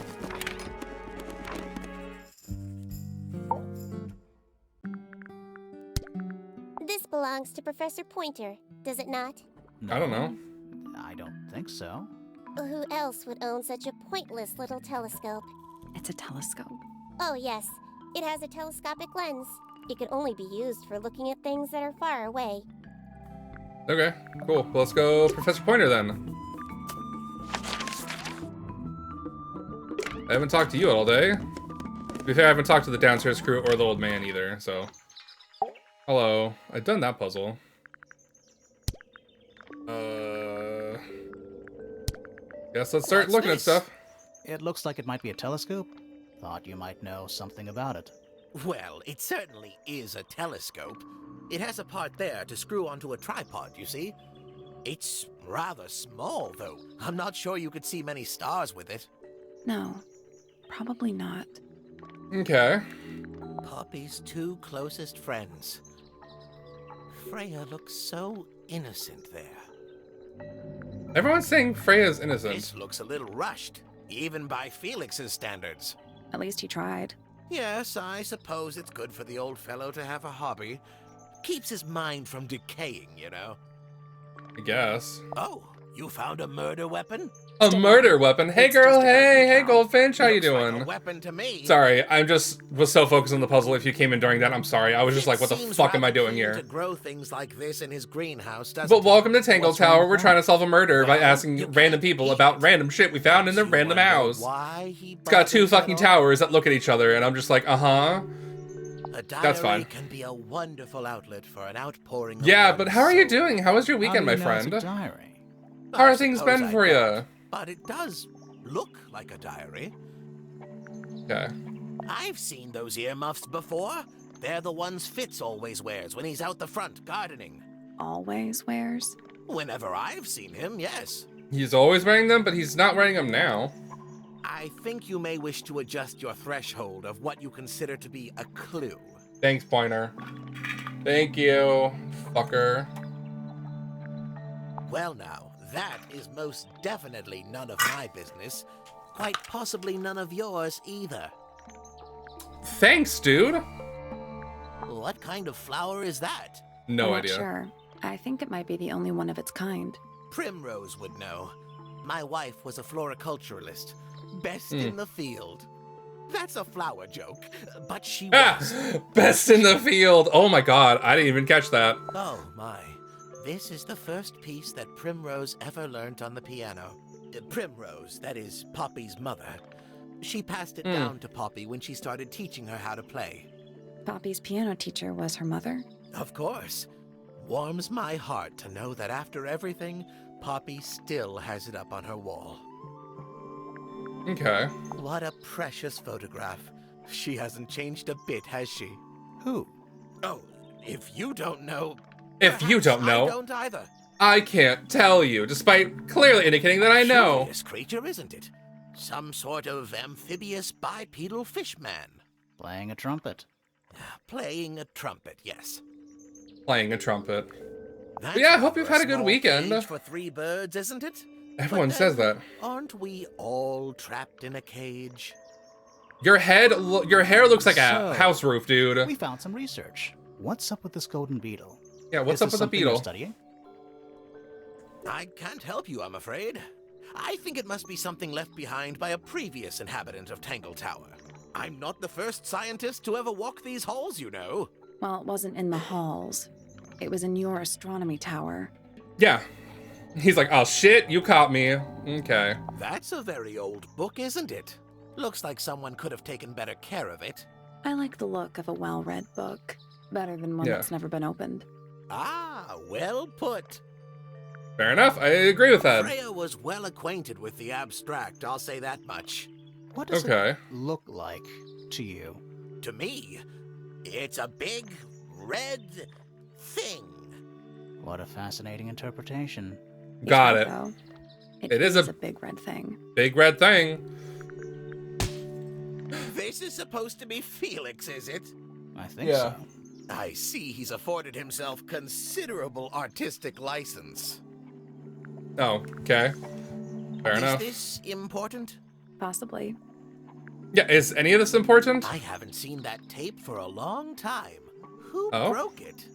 This belongs to Professor Pointer, does it not? I don't know. I don't think so. Who else would own such a pointless little telescope? It's a telescope. Oh, yes. It has a telescopic lens. It can only be used for looking at things that are far away. Okay, cool. Well, let's go Professor Pointer then. I haven't talked to you all day. To be fair, I haven't talked to the downstairs crew or the old man either, so. Hello. I've done that puzzle. Guess let's start looking at stuff. It looks like it might be a telescope. Thought you might know something about it. Well, it certainly is a telescope. It has a part there to screw onto a tripod, you see. It's rather small, though. I'm not sure you could see many stars with it. No, probably not. Okay. Poppy's two closest friends. Freya looks so innocent there. Everyone's saying Freya's innocent. This looks a little rushed, even by Felix's standards. At least he tried. Yes, I suppose it's good for the old fellow to have a hobby. Keeps his mind from decaying, you know. I guess. Oh, you found a murder weapon? A murder weapon? Hey It's girl, just a hey weapon, Goldfinch, how you Looks like doing? a weapon to me. Sorry, I was so focused on the puzzle. If you came in during that, I'm sorry. I was just like, what the Seems fuck am I rather doing keen here? To grow things like this in his greenhouse, doesn't But he? welcome to Tangle What's wrong Tower. with We're that? trying to solve a murder by Well, asking you random can't people beat about it. random shit we found in the You random wonder house. Why he It's got two bothers at fucking all? towers that look at each other, and I'm just like, uh-huh. A diary That's fine. can be a wonderful outlet for an outpouring of Yeah, one's but how are you soul. doing? How was your How do weekend, you my know it's friend? a diary? How I are things suppose been I for don't, you? But it does look like a diary. Okay. I've seen those earmuffs before. They're the ones Fitz always wears when he's out the front gardening. Always wears. Whenever I've seen him, yes. He's always wearing them, but he's not wearing them now. I think you may wish to adjust your threshold of what you consider to be a clue. Thanks, Pointer. Thank you, fucker. Well now, that is most definitely none of my business. Quite possibly none of yours either. Thanks, dude. What kind of flower is that? No I'm not idea. sure. I think it might be the only one of its kind. Primrose would know. My wife was a floriculturalist. Best in the field. That's a flower joke, but she was. Best in the field. Oh my god, I didn't even catch that. Oh my. This is the first piece that Primrose ever learnt on the piano. Primrose, that is Poppy's mother. She passed it down to Poppy when she started teaching her how to play. Poppy's piano teacher was her mother. Of course. Warms my heart to know that after everything, Poppy still has it up on her wall. Okay. What a precious photograph. She hasn't changed a bit, has she? Who? Oh, if you don't know... If you perhaps don't know, I don't either. I can't tell you, despite clearly indicating that I know. Curious creature, isn't it? Some sort of amphibious bipedal fishman. Playing a trumpet. Playing a trumpet, yes. Playing a trumpet. That's Yeah, I hope rather you've had a good small weekend. cage for 3 birds, isn't it? Everyone But says then, that. Aren't we all trapped in a cage? Your hair looks like a So, house roof, dude. We found some research. What's up with this golden beetle? Yeah, what's Is up this with the something you're beetle? studying? I can't help you, I'm afraid. I think it must be something left behind by a previous inhabitant of Tangle Tower. I'm not the first scientist to ever walk these halls, you know. Well, it wasn't in the halls. It was in your astronomy tower. Yeah. He's like, oh shit, you caught me. Okay. That's a very old book, isn't it? Looks like someone could have taken better care of it. I like the look of a well-read book. Better than one Yeah. that's never been opened. Ah, well put. Fair enough, I agree with that. Freya was well acquainted with the abstract, I'll say that much. What does Okay. it look like to you? To me, it's a big, red thing. What a fascinating interpretation. He's Got right, it. though. It is a- a big red thing. Big red thing. This is supposed to be Felix, is it? I think Yeah. so. I see he's afforded himself considerable artistic license. Oh, okay. Fair enough. Is this important? Possibly. Yeah, is any of this important? I haven't seen that tape for a long time. Who Oh? broke it?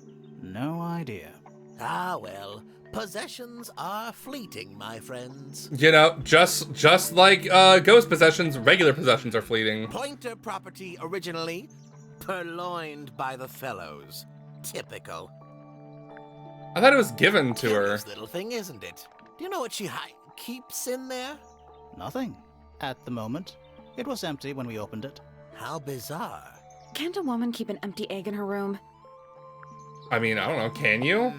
No idea. Ah, well, possessions are fleeting, my friends. You know, just like ghost possessions, regular possessions are fleeting. Pointer property originally, purloined by the fellows. Typical. I thought it was given to her. Curious little thing, isn't it? Do you know what she keeps in there? Nothing. At the moment. It was empty when we opened it. How bizarre. Can't a woman keep an empty egg in her room? I mean, I don't know, can you?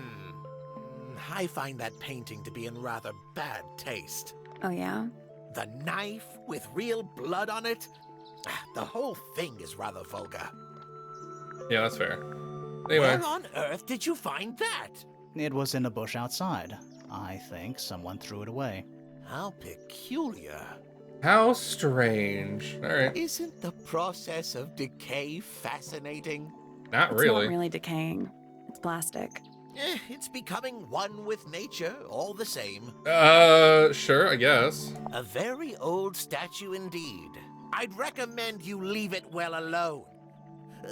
I find that painting to be in rather bad taste. Oh, yeah? The knife with real blood on it? The whole thing is rather vulgar. Yeah, that's fair. Anyway, Where on earth did you find that? It was in a bush outside. I think someone threw it away. How peculiar. how strange. Alright, Isn't the process of decay fascinating? not It's really. not really decaying. It's plastic. It's becoming one with nature, all the same. Sure, I guess. A very old statue indeed. I'd recommend you leave it well alone.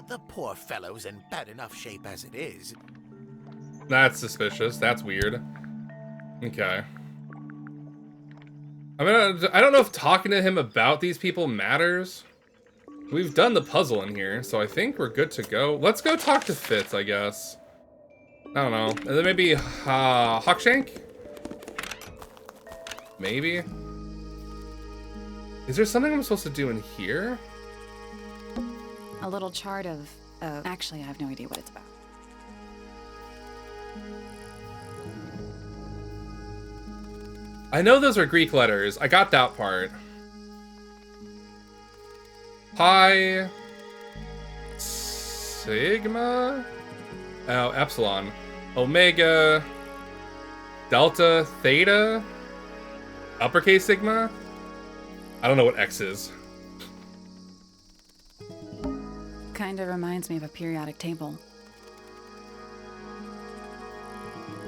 The poor fellow's in bad enough shape as it is. That's suspicious. That's weird. Okay. I mean, I don't know if talking to him about these people matters. We've done the puzzle in here, so I think we're good to go. Let's go talk to Fitz, I guess. I don't know. And then maybe Hawkshank? Maybe? Is there something I'm supposed to do in here? A little chart of... actually, I have no idea what it's about. I know those are Greek letters. I got that part. Pi... Sigma? Oh, Epsilon. Omega... Delta, Theta? Uppercase Sigma? I don't know what X is. Kinda reminds me of a periodic table.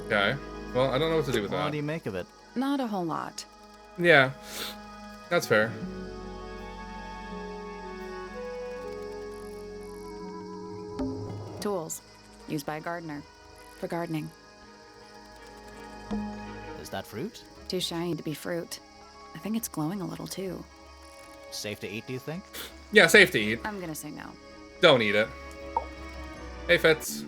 Okay. Well, I don't know what to do with What that. do you make of it? Not a whole lot. Yeah. That's fair. Tools. Used by a gardener. For gardening. Is that fruit? Too shiny to be fruit. I think it's glowing a little too. Safe to eat, do you think? Yeah, safe to eat. I'm gonna say no. Don't eat it. Hey, Fitz.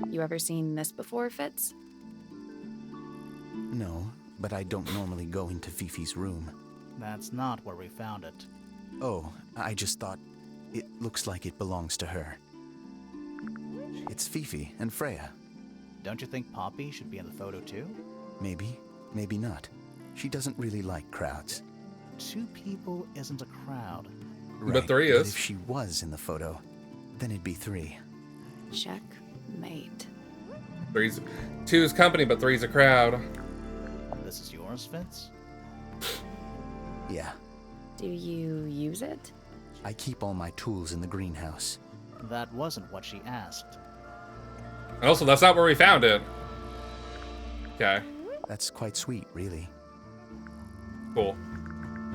You ever seen this before, Fitz? No, but I don't normally go into Fifi's room. That's not where we found it. Oh, I just thought it looks like it belongs to her. It's Fifi and Freya. Don't you think Poppy should be in the photo too? Maybe, maybe not. She doesn't really like crowds. 2 people isn't a crowd. Right, But 3 But is. if she was in the photo, then it'd be 3. Checkmate. 2's company, but 3's a crowd. This is yours, Fitz? Yeah, Do you use it? I keep all my tools in the greenhouse. That wasn't what she asked. And also, that's not where we found it. Okay, That's quite sweet, really. cool.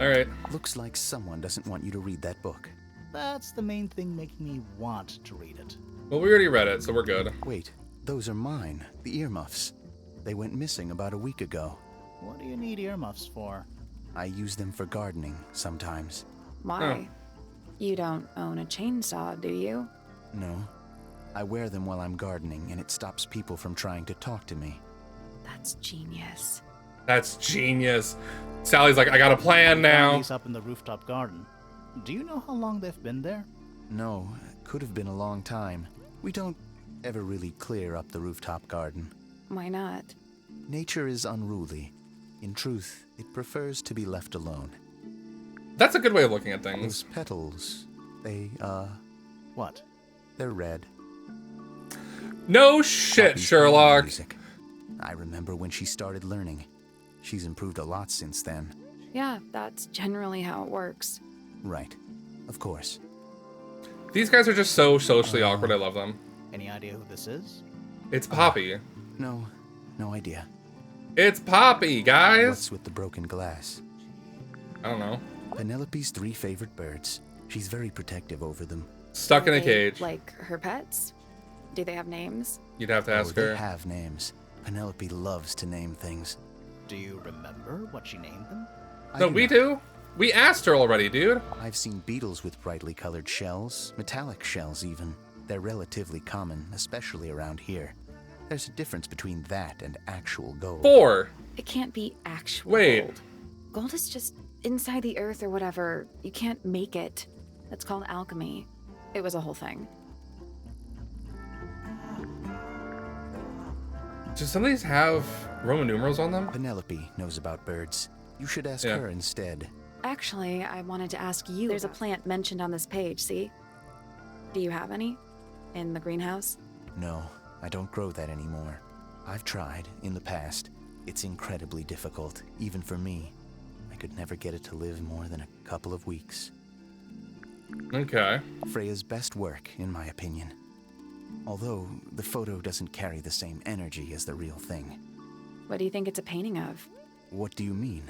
Alright. Looks like someone doesn't want you to read that book. That's the main thing making me want to read it. Well, we already read it, so we're good. Wait, those are mine, the earmuffs. They went missing about a week ago. What do you need earmuffs for? I use them for gardening sometimes. Why? You don't own a chainsaw, do you? No, I wear them while I'm gardening, and it stops people from trying to talk to me. That's genius. That's genius. Sally's like, I got a plan now. He's up in the rooftop garden. Do you know how long they've been there? No, could have been a long time. We don't ever really clear up the rooftop garden. Why not? Nature is unruly. In truth, it prefers to be left alone. That's a good way of looking at Those things. petals, What? they're red. No shit, Poppy's Sherlock. music. I remember when she started learning. She's improved a lot since then. Yeah, that's generally how it works. Right. Of course. These guys are just so socially awkward. I love them. Any idea who this is? It's Poppy. No idea. It's Poppy, guys. What's with the broken glass? I don't know. Penelope's 3 favorite birds. She's very protective over them. Stuck in Are a they, cage. Like her pets? Do they have names? You'd have to ask they her. have names. Penelope loves to name things. Do you remember what she named them? No, we do. We asked her already, dude. I've seen beetles with brightly colored shells, metallic shells even. They're relatively common, especially around here. There's a difference between that and actual gold. 4. It can't be actual Wait. gold. Gold is just inside the earth or whatever. You can't make it. That's called alchemy. It was a whole thing. Do some of these have Roman numerals on them? Penelope knows about birds. You should ask Yeah. her instead. Actually, I wanted to ask you. There's a plant mentioned on this page, see? Do you have any? In the greenhouse? No, I don't grow that anymore. I've tried in the past. It's incredibly difficult, even for me. I could never get it to live more than a couple of weeks. Okay. Freya's best work, in my opinion. Although the photo doesn't carry the same energy as the real thing. What do you think it's a painting of? What do you mean?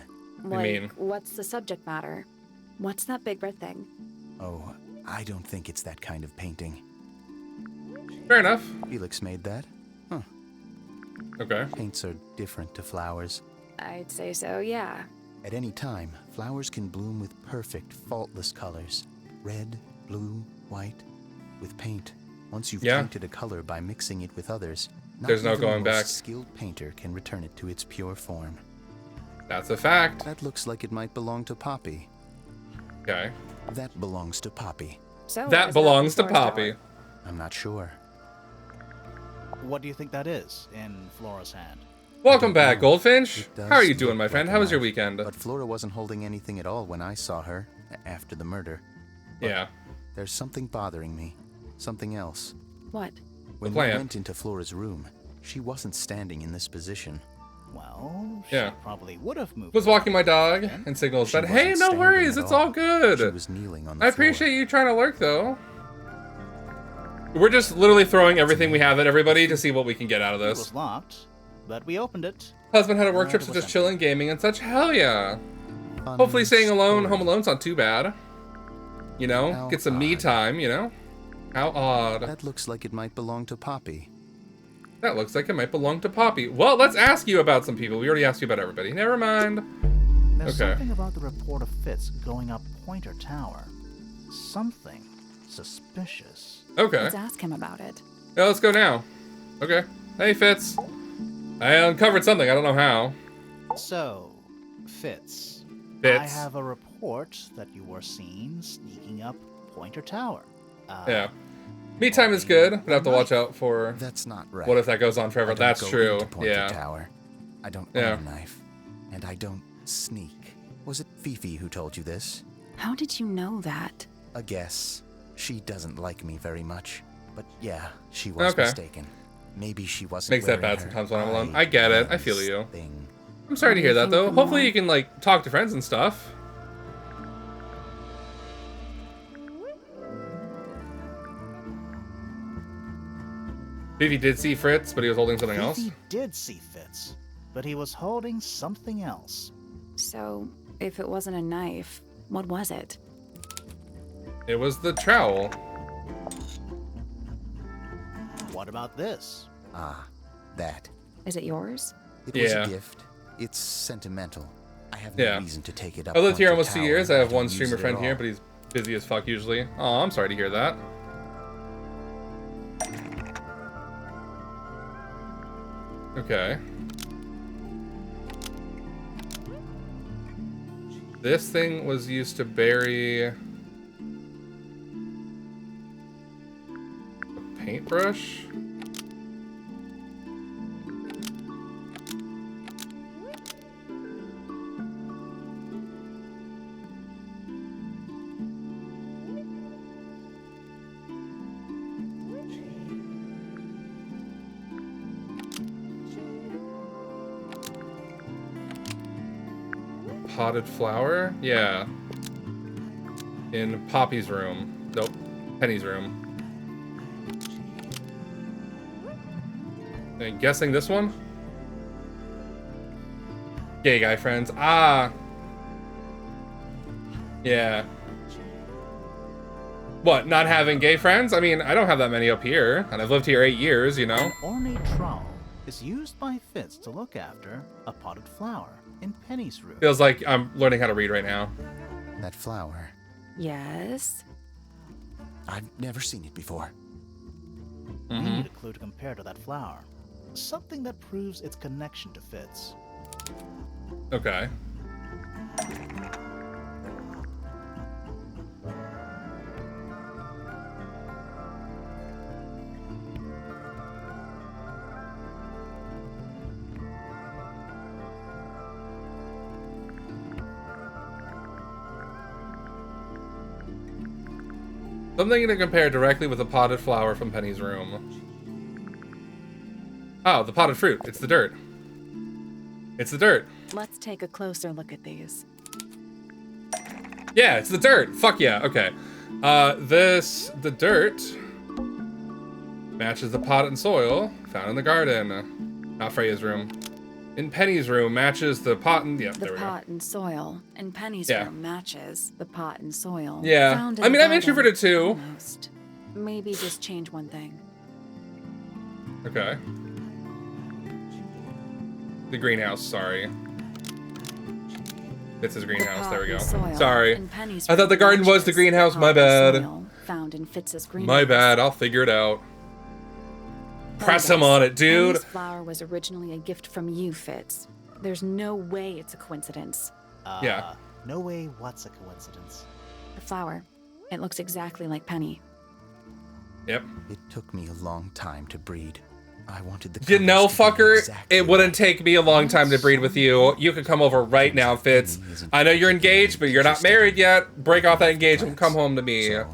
Like, mean? what's the subject matter? What's that big red thing? Oh, I don't think it's that kind of painting. Fair enough. Felix made that? Huh. Okay. Paints are different to flowers. I'd say so, yeah. At any time, flowers can bloom with perfect, faultless colors. Red, blue, white. With paint, once you've Yeah. painted a color by mixing it with others, not There's no even the going most back. skilled painter can return it to its pure form. That's a fact. That looks like it might belong to Poppy. Okay. That belongs to Poppy. So That is belongs to Flora's Poppy. tower. I'm not sure. What do you think that is in Flora's hand? Welcome back, know. Goldfinch. It does How are you look doing, my like friend? a How was your knife, weekend? But Flora wasn't holding anything at all when I saw her after the murder. Yeah. There's something bothering me. Something else. What? When we plant. went into Flora's room, she wasn't standing in this position. Well, she Yeah. probably would have moved. Was walking my dog and signals She that, hey, wasn't no standing worries, at it's all She good. was kneeling on the I floor. appreciate you trying to lurk, though. We're just literally throwing everything we have at everybody to see what we can get out of It this. was locked, but we opened it. Husband had a work Right, trip, it so was just empty. chilling, gaming, and such. Hell yeah. Fun Hopefully staying alone, story. home alone's not too bad. You know, How get some me odd. time, you know? How odd. That looks like it might belong to Poppy. That looks like it might belong to Poppy. Well, let's ask you about some people. We already asked you about everybody. Never mind. There's Okay. something about the report of Fitz going up Pointer Tower. Something suspicious. Okay. Let's ask him about it. Yeah, let's go now. Okay. Hey, Fitz. I uncovered something. I don't know how. So, Fitz. Fitz. I have a report that you were seen sneaking up Pointer Tower. Yeah. Me time is good, but I have to watch out for That's not right. what if that goes on I forever. don't That's go true. into Pointer Yeah. Tower. I don't Yeah. own a knife. And I don't sneak. Was it Fifi who told you this? How did you know that? A guess. She doesn't like me very much. But yeah, she was Okay. mistaken. Maybe she wasn't Makes that wearing bad her sometimes when I'm alone. I get it. I feel lens you. Thing. I'm sorry to hear that, though. Anything Hopefully more? you can, like, talk to friends and stuff. Fifi did see Fritz, but he was holding something else. Fifi did see Fitz, but he was holding something else. So, if it wasn't a knife, what was it? It was the trowel. What about this? Ah, that. Is it yours? It was Yeah. a gift. It's sentimental. I have no Yeah. reason to take it up. I lived here Pointer almost 2 Tower. years. I have don't one use streamer it friend at here, all. but he's busy as fuck usually. Oh, I'm sorry to hear that. Okay. This thing was used to bury a paintbrush. Potted flower? Yeah. In Poppy's room. Nope. Penny's room. I'm guessing this one? Gay guy friends. Ah! Yeah. What, not having gay friends? I mean, I don't have that many up here, and I've lived here 8 years, you know? An ornate trowel is used by Fitz to look after a potted flower in Penny's room. Feels like I'm learning how to read right now. That flower. Yes. I've never seen it before. We need a clue to compare to that flower. Something that proves its connection to Fitz. Okay. Something to compare directly with the potted flower from Penny's room. Oh, the potted fruit. It's the dirt. It's the dirt. Let's take a closer look at these. Yeah, it's the dirt. Fuck yeah. Okay. The dirt matches the pot and soil found in the garden. Not Freya's room. In Penny's room matches the pot and The there we go. pot and soil in Penny's Yeah. room matches the pot and soil. Yeah. found in I the mean, I'm garden. introverted too. Almost. Maybe just change one thing. Okay. The greenhouse. Sorry. It's his greenhouse. There we go. Pot and soil Sorry. in Penny's I thought the room garden was the matches greenhouse. My pot and bad. soil found in Fitz's greenhouse. My bad. I'll figure it out. Press him Yes, on it, dude. Penny's flower was originally a gift from you, Fitz. There's no way it's a coincidence. Yeah. No way what's a coincidence. The flower. It looks exactly like Penny. Yep. It took me a long time to breed. I wanted the You colors know, to be fucker, exactly it wouldn't right. take me a long time to breed with you. You could come over right now, Fitz. I know you're engaged, but you're not married yet. Break off that engagement and come home to me. So,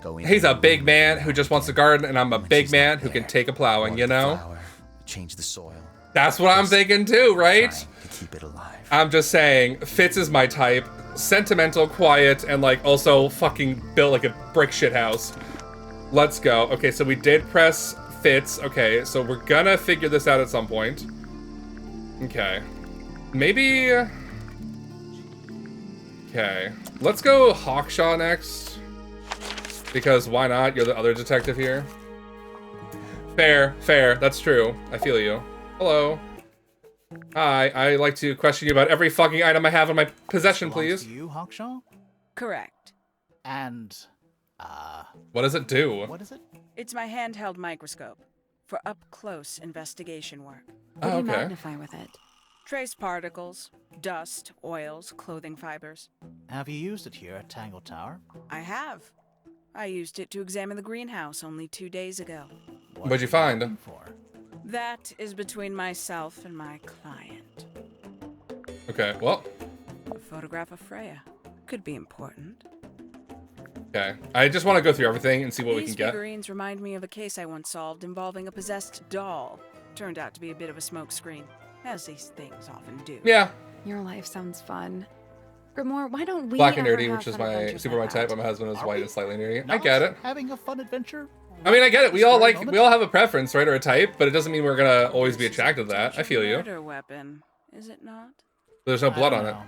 go in He's a and big man who just wants a garden, and I'm a when big she's man not who can there, take a plowing, water you the know? flower, change the soil. That's what I'm thinking too, right? Trying to keep it alive. I'm just saying, Fitz is my type. Sentimental, quiet, and like also fucking built like a brick shit house. Let's go. Okay, so we did press Fitz. Okay, so we're gonna figure this out at some point. Okay. Maybe... Okay. Let's go Hawkshaw next. Because why not? You're the other detective here. Fair, fair. That's true. I feel you. Hello. Hi, I like to question you about every fucking item I have in my possession, Belongs please. to you, Hawkshaw? Correct. And, What does it do? what is it? It's my handheld microscope for up-close investigation work. What do you okay. magnify with it? Trace particles, dust, oils, clothing fibers. Have you used it here at Tangle Tower? I have. I used it to examine the greenhouse only 2 days ago. What'd you find? looking for? That is between myself and my client. Okay, well, A photograph of Freya. Could be important. okay. I just want to go through everything and see what we These can get. figurines remind me of a case I once solved involving a possessed doll. Turned out to be a bit of a smokescreen, as these things often do. Yeah, Your life sounds fun. Grimoire, why don't we black and ever nerdy, have which is fun my adventures super my like type. that? My husband is Are white we and slightly nerdy. I Not get it. Having a fun adventure? I mean, I get it. We all Spare like, moment? we all have a preference, right, or a type, but it doesn't mean we're gonna always be attracted to that. I feel you. Murder weapon, is it not? There's no I blood don't on it. know.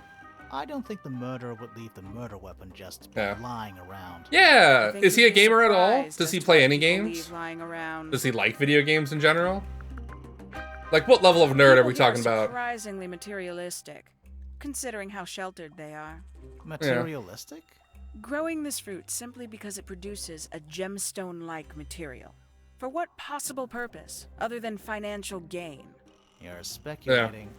I don't think the murderer would leave the murder weapon just Yeah. lying around. Yeah. I think Is he you'd a be gamer at all? surprised Does as he to play what any people games? leave lying around. Does he like video games in general? Like, what level of nerd are we People here talking about? Surprisingly materialistic, considering how sheltered they are. Materialistic? Growing this fruit simply because it produces a gemstone-like material. For what possible purpose, other than financial gain? You're speculating.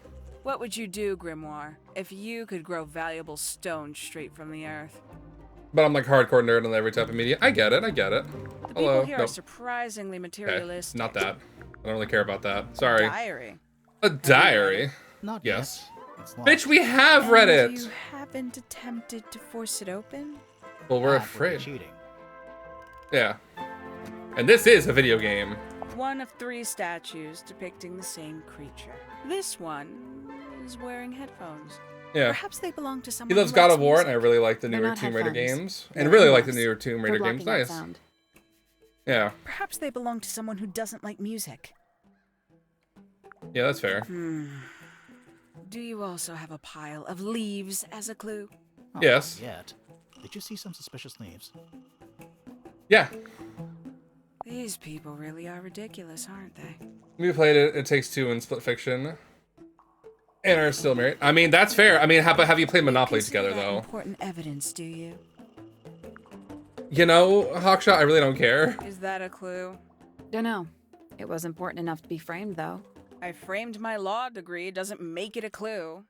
What would you do, Grimoire, if you could grow valuable stone straight from the earth? But I'm like hardcore nerd on every type of media. I get it. I get it. The Hello. people here are Nope. surprisingly Okay. materialistic. Not that. I don't really care about that. Sorry. Diary. A diary. Not Yes. yet. It's locked. Bitch, we have read And it. you haven't attempted to force it open? Well, we're That would be afraid. cheating. Yeah. And this is a video game. One of 3 statues depicting the same creature. This one is wearing headphones. Yeah. Perhaps they belong to someone He loves who God likes of War, and I music. really like the They're newer not Tomb Raider headphones. games. They're And really like the earmuffs newer Tomb for Raider games. blocking out Nice. sound. Yeah. Perhaps they belong to someone who doesn't like music. Yeah, that's fair. Do you also have a pile of leaves as a clue? Oh, Yes. not yet. Did you see some suspicious leaves? Yeah. These people really are ridiculous, aren't they? We played it. It Takes Two in Split Fiction. And are still married. I mean, that's fair. I mean, have you played Monopoly Consider together, that though? important evidence, do you? You know, Hawkshot, I really don't care. Is that a clue? Dunno. It was important enough to be framed, though. I framed my law degree, doesn't make it a clue.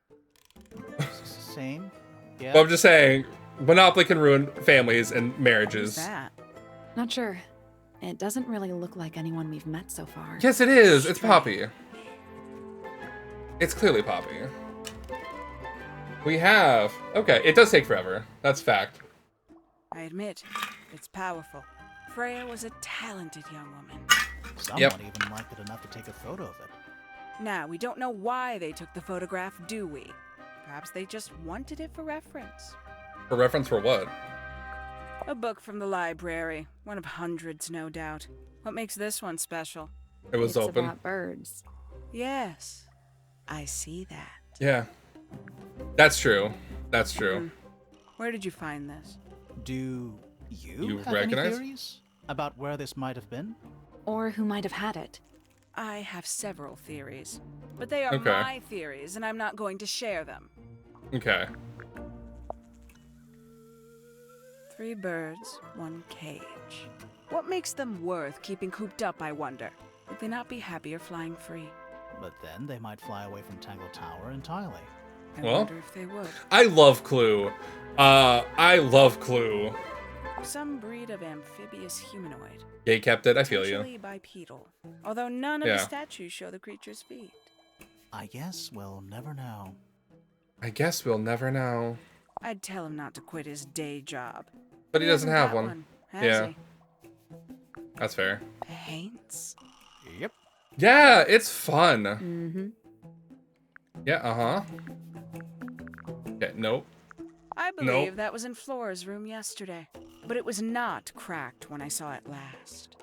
Same. Yeah. But I'm just saying, Monopoly can ruin families and Who's marriages. that? Not sure. It doesn't really look like anyone we've met so far. Yes, it is. It's Poppy. It's clearly Poppy. We have... Okay, it does take forever. That's fact. I admit, it's powerful. Freya was a talented young woman. Someone Yep. even liked it enough to take a photo of it. Now, we don't know why they took the photograph, do we? Perhaps they just wanted it for reference. For reference for what? A book from the library. One of hundreds, no doubt. What makes this one special? It was It's open. about birds. Yes, I see that. Yeah. That's true. That's true. Where did you find this? Do you, You have recognize? any theories about where this might have been? Or who might have had it. I have several theories, but they are Okay. my theories, and I'm not going to share them. Okay. 3 birds, 1 cage. What makes them worth keeping cooped up, I wonder? Would they not be happier flying free? But then they might fly away from Tangle Tower entirely. I Well. wonder if they would. I love Clue. I love Clue. Some breed of amphibious humanoid. Gay kept it. I feel you. Potentially bipedal. Although none of Yeah. the statues show the creature's feet. I guess we'll never know. I guess we'll never know. I'd tell him not to quit his day job. But he doesn't have hasn't got one. has Yeah. he? That's fair. Paints? Yep. Yeah, it's fun. Mm-hmm. Yeah, uh-huh. Okay, nope. I Nope. believe that was in Flora's room yesterday. But it was not cracked when I saw it last.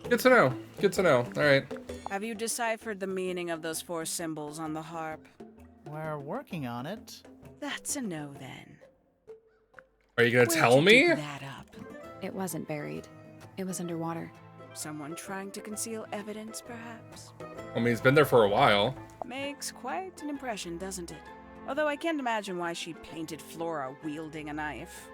Good to know. Good to know. All right. Have you deciphered the meaning of those 4 symbols on the harp? We're working on it. That's a no then. Are you gonna Where'd tell you me? dig that up? It wasn't buried. It was underwater. Someone trying to conceal evidence, perhaps? I mean, it's been there for a while. Makes quite an impression, doesn't it? Although I can't imagine why she painted Flora wielding a knife.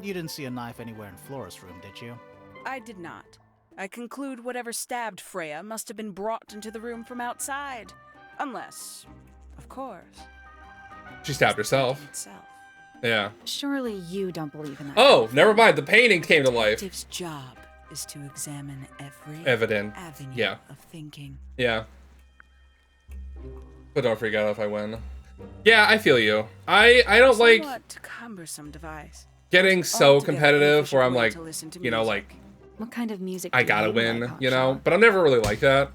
You didn't see a knife anywhere in Flora's room, did you? I did not. I conclude whatever stabbed Freya must have been brought into the room from outside. Unless, of course, She stabbed herself. itself. Yeah. Surely you don't believe in that. Oh, never mind. The painting came to life. Detective's job is to examine every Evident. avenue Yeah. of thinking. Yeah. But don't freak out if I win. Yeah, I feel you. I don't like Somewhat cumbersome device. getting so Altogether competitive inefficient where I'm way like, to listen to you know, music. like, What kind of music I do gotta you win, like, you know? Hotshot? But I'm never really like that.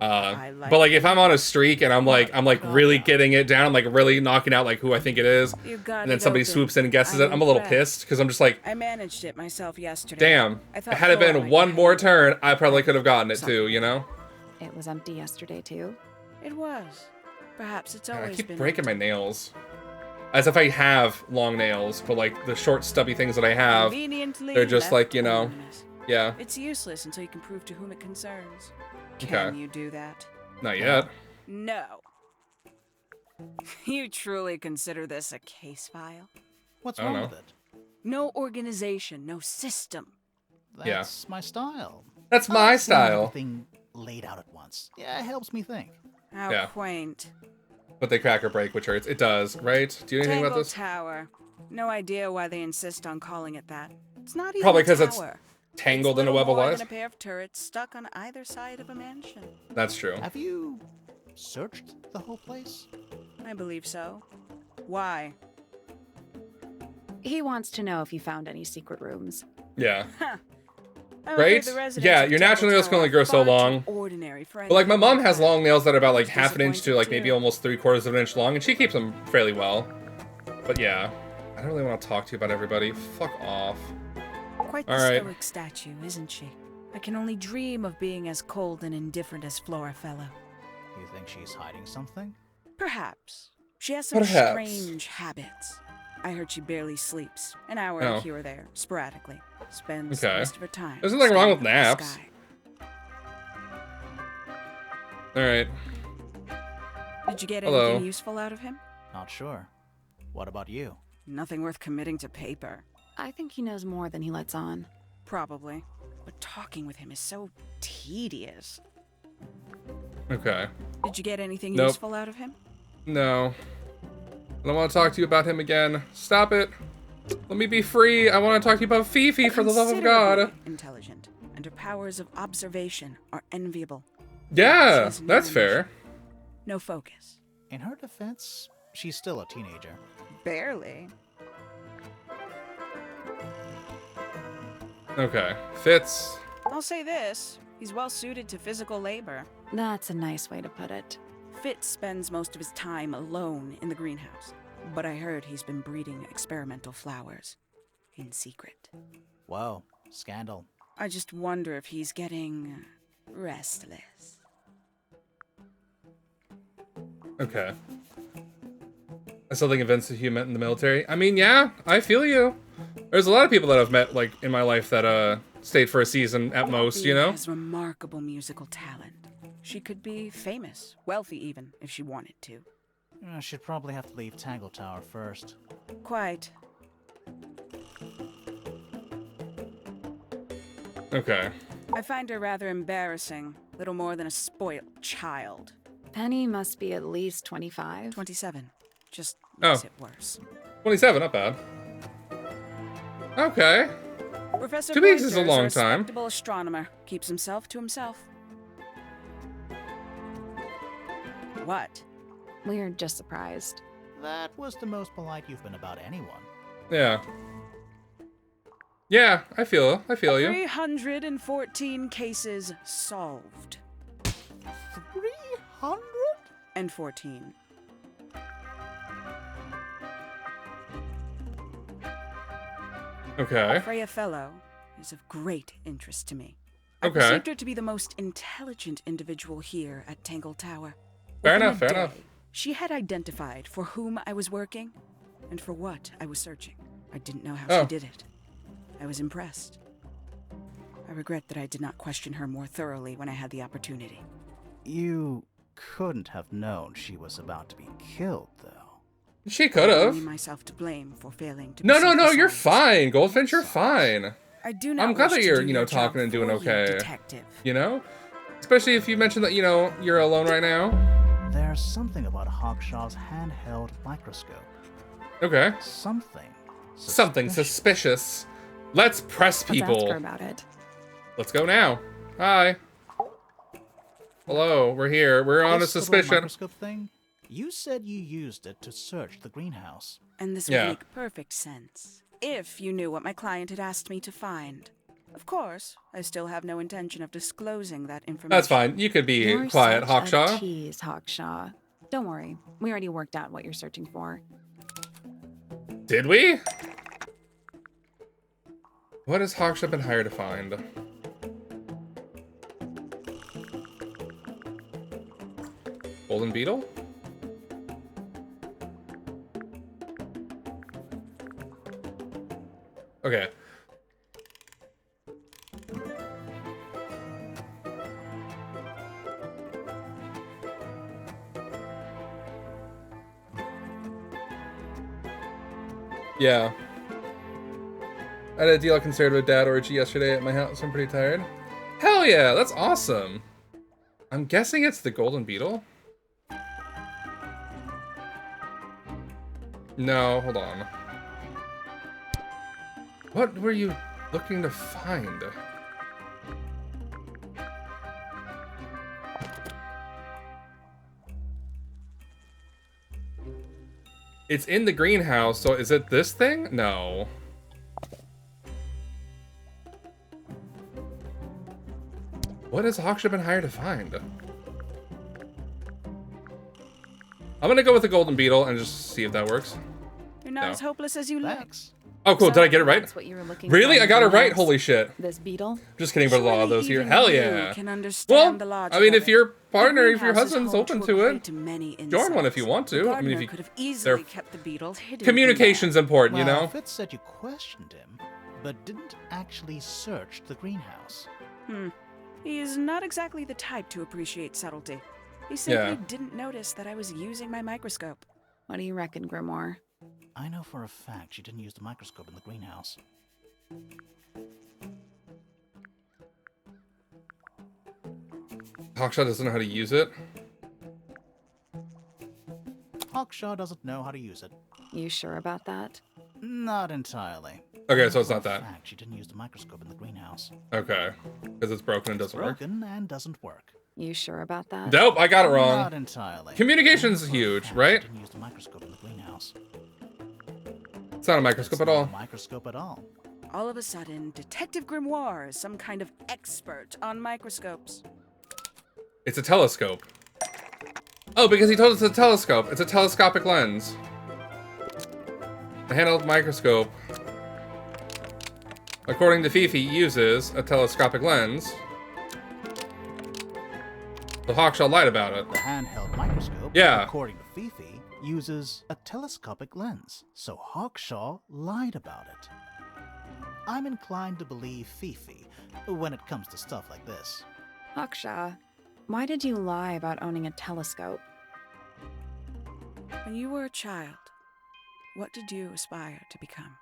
I But like if I'm on a streak and I'm like really getting it down, I'm like really knocking out like who I think it is, You got and then it somebody open. swoops in and guesses I'm it, I'm a little impressed. pissed because I'm just like, I managed it myself yesterday. damn, I thought had it Flora been might one be more handy. turn, I probably could have gotten it too, you know? It was empty yesterday too. It was. Perhaps it's I always keep been. breaking my nails. As if I have long nails, but like the short stubby things that I have, Conveniently they're just left like, you know, anonymous. yeah, It's useless until you can prove to whom it concerns. Okay. Can you do that? not yet. No. You truly consider this a case file? What's I don't wrong know. with it? No organization, no system. Yeah. That's my style. That's I my like seeing style. Everything laid out at once. Yeah, it helps me think. How Yeah. quaint. But they crack or break, which hurts. It does, right? Do you know anything about Tangle this? Tower. No idea why they insist on calling it that. It's not even Probably a 'cause it's tower. Tangled It's in a web little of more lies? than a pair of turrets stuck on either side of a mansion. That's true. Have you searched the whole place? I believe so. Why? He wants to know if you found any secret rooms. Yeah. I'm Right? afraid the residents Yeah, of your Tangle natural nails can Tower only grow are so far too long. Ordinary for But like my anything mom has that. long nails that are about like It's half an inch to like disappointing, maybe too. almost 3/4 of an inch long, and she keeps them fairly well. But yeah, I don't really want to talk to you about everybody. Fuck off. Quite the All right. stoic statue, isn't she? I can only dream of being as cold and indifferent as Flora Fellow. You think she's hiding something? Perhaps. She has some Perhaps. strange habits. I heard she barely sleeps. An hour Oh. here or there, sporadically. Spends Okay. the rest of her time. There's nothing wrong with staring at the naps. sky. All right. Did you get Hello. anything useful out of him? Not sure. What about you? Nothing worth committing to paper. I think he knows more than he lets on. Probably. But talking with him is so tedious. Okay. Did you get anything Nope. useful out of him? No. I don't want to talk to you about him again. Stop it. Let me be free. I want to talk to you about Fifi for the love of God. Considerably intelligent, and her powers of observation are enviable. Yeah, She's that's no fair. No focus. In her defense, she's still a teenager. Barely. Okay. Fitz. I'll say this. He's well suited to physical labor. That's a nice way to put it. Fitz spends most of his time alone in the greenhouse. But I heard he's been breeding experimental flowers. In secret. Whoa, scandal. I just wonder if he's getting restless. Okay. I still think events that you met in the military. I mean, yeah, I feel you. There's a lot of people that I've met, like, in my life that, stayed for a season at most, you know? Has remarkable musical talent. She could be famous, wealthy even, if she wanted to. She'd probably have to leave Tangle Tower first. Quite. Okay. I find her rather embarrassing. Little more than a spoilt child. Penny must be at least 25. 27. Just Oh. makes it worse. 27, not bad. Okay. Professor 2 weeks is a Pointer's long a time. respectable astronomer. Keeps himself to himself. What? We're just surprised. That was the most polite you've been about anyone. Yeah. Yeah, I feel you. 314 cases solved. 300? And 14. Okay. Freya Fellow is of great interest to me. I Okay. perceived her to be the most intelligent individual here at Tangle Tower. Fair Within enough, a fair day, enough. She had identified for whom I was working and for what I was searching. I didn't know how Oh. she did it. I was impressed. I regret that I did not question her more thoroughly when I had the opportunity. You couldn't have known she was about to be killed, though. She could Only have. myself to blame for failing to. No, perceive no, the you're signs. fine. Goldfinch, you're fine. I do not. I'm glad wish that to you're, do you know, your job talking and doing for you, okay. detective. You know? Especially if you mentioned that, you know, you're alone right now. There's something about Hawkshaw's handheld microscope. Okay. Something Suspicious. Let's press Let's ask her people. about it. Let's go now. Hi. Hello, we're here. We're on a This little suspicion. microscope thing, you said you used it to search the greenhouse. And this Yeah. would make perfect sense if you knew what my client had asked me to find. Of course, I still have no intention of disclosing that information. That's fine. You could be You're quiet, such a Hawkshaw. tease, Hawkshaw. Don't worry. We already worked out what you're searching for. Did we? What has Hawkshaw been hired to find? Golden beetle? Okay. Yeah. I had a deal considered with Dad orgy yesterday at my house. I'm pretty tired. Hell yeah, that's awesome. I'm guessing it's the golden beetle. No, hold on. What were you looking to find? It's in the greenhouse, so is it this thing? No. What has Hawkshaw been hired to find? I'm gonna go with the golden beetle and just see if that works. You're not No. as hopeless as you look. Thanks. Oh, cool. So Did I get it right? That's what you were looking Really? for I in got it the right. house? Holy shit. This beetle? Just kidding, but a lot of those here. Surely Hell even yeah. you can Well, understand the logic I mean, of if it. your The partner, if your greenhouse is husband's home open a to prey it, to many join one if insects. you want The to. I gardener mean, if you could have easily kept the beetle hidden. communication's important, you Well, know. Fitz said you questioned him, but didn't actually search the greenhouse. He's not exactly the type to appreciate subtlety. He simply Yeah. didn't notice that I was using my microscope. What do you reckon, Grimoire? I know for a fact she didn't use the microscope in the greenhouse. Hawkshaw doesn't know how to use it. Hawkshaw doesn't know how to use it. You sure about that? Not entirely. Okay, I so know it's for not a that. fact she didn't use the microscope in the greenhouse. Okay. Because it's broken and doesn't work. Broken and doesn't work. You sure about that? Nope, I got it Not wrong. entirely. Communication's I know for a huge, fact right? She didn't use the microscope in the greenhouse. It's not a microscope It's at not all. a microscope at all. All of a sudden, Detective Grimoire is some kind of expert on microscopes. It's a telescope. Oh, because he told us it's a telescope. It's a telescopic lens. The handheld microscope, according to Fifi, uses a telescopic lens. The Hawkshaw lied about it. The handheld microscope, Yeah. according to Fifi, uses a telescopic lens, so Hawkshaw lied about it. I'm inclined to believe Fifi when it comes to stuff like this. Hawkshaw, why did you lie about owning a telescope? When you were a child, what did you aspire to become?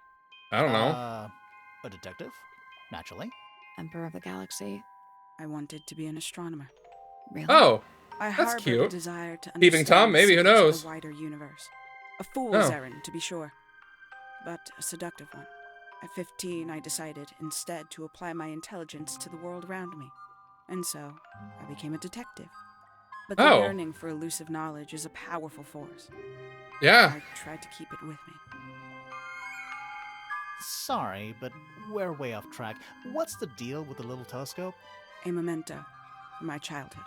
I don't know. A detective, naturally. Emperor of the Galaxy? I wanted to be an astronomer. Really? Oh, I That's harbored a cute. desire to Peeping understand Tom, maybe, who the secrets of knows? the wider universe. A fool's Oh. errand, to be sure, but a seductive one. At 15, I decided instead to apply my intelligence to the world around me, and so I became a detective. But the Oh. yearning for elusive knowledge is a powerful force. yeah. I tried to keep it with me. Sorry, but we're way off track. What's the deal with the little telescope? A memento from my childhood,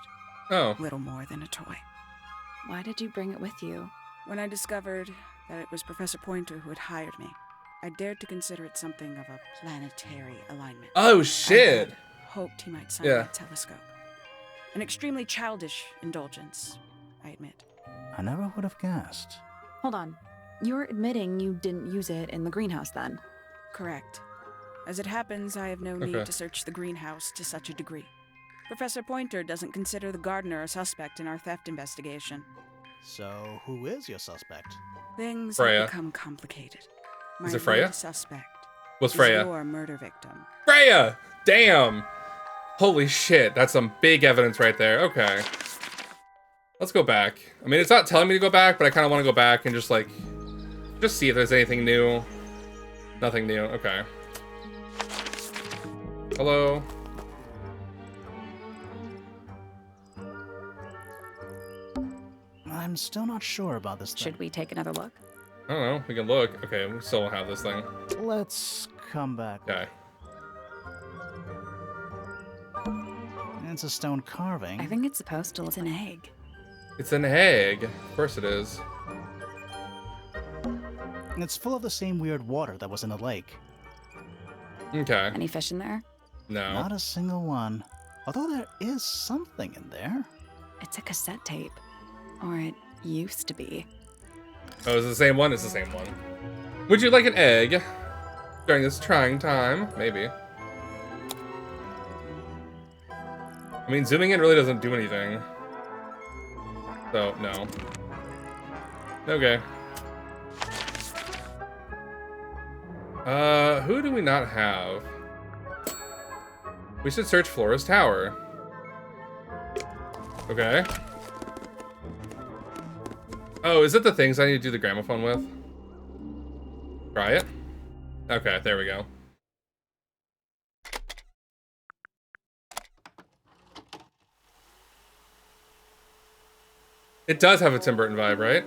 Oh, little more than a toy. Why did you bring it with you? When I discovered that it was Professor Pointer who had hired me, I dared to consider it something of a planetary alignment. oh I shit. had hoped he might sign Yeah. my telescope. An extremely childish indulgence, I admit. I never would have guessed. Hold on. You're admitting you didn't use it in the greenhouse then? Correct. As it happens, I have no need Okay. to search the greenhouse to such a degree. Professor Pointer doesn't consider the gardener a suspect in our theft investigation. So, who is your suspect? Things Freya. have become complicated. My Is it Freya? lead suspect Was is Freya? your murder victim. Freya! Damn! Holy shit, that's some big evidence right there. Okay. Let's go back. I mean, it's not telling me to go back, but I kind of want to go back and just, like, Just see if there's anything new. Nothing new. Okay. Hello. I'm still not sure about this thing. Should we take another look? I don't know. We can look. Okay, we still don't have this thing. Let's come back. Okay. It's a stone carving. I think it's supposed to look like an egg. It's an egg. Of course it is. It's full of the same weird water that was in the lake. Okay. Any fish in there? No. Not a single one. Although there is something in there. It's a cassette tape. Or it used to be. Oh, is it the same one? It's the same one. Would you like an egg during this trying time? Maybe. I mean, zooming in really doesn't do anything. So, no. Okay. Who do we not have? We should search Flora's Tower. Okay. Oh, is it the things I need to do the gramophone with? Try it? Okay, there we go. It does have a Tim Burton vibe, right?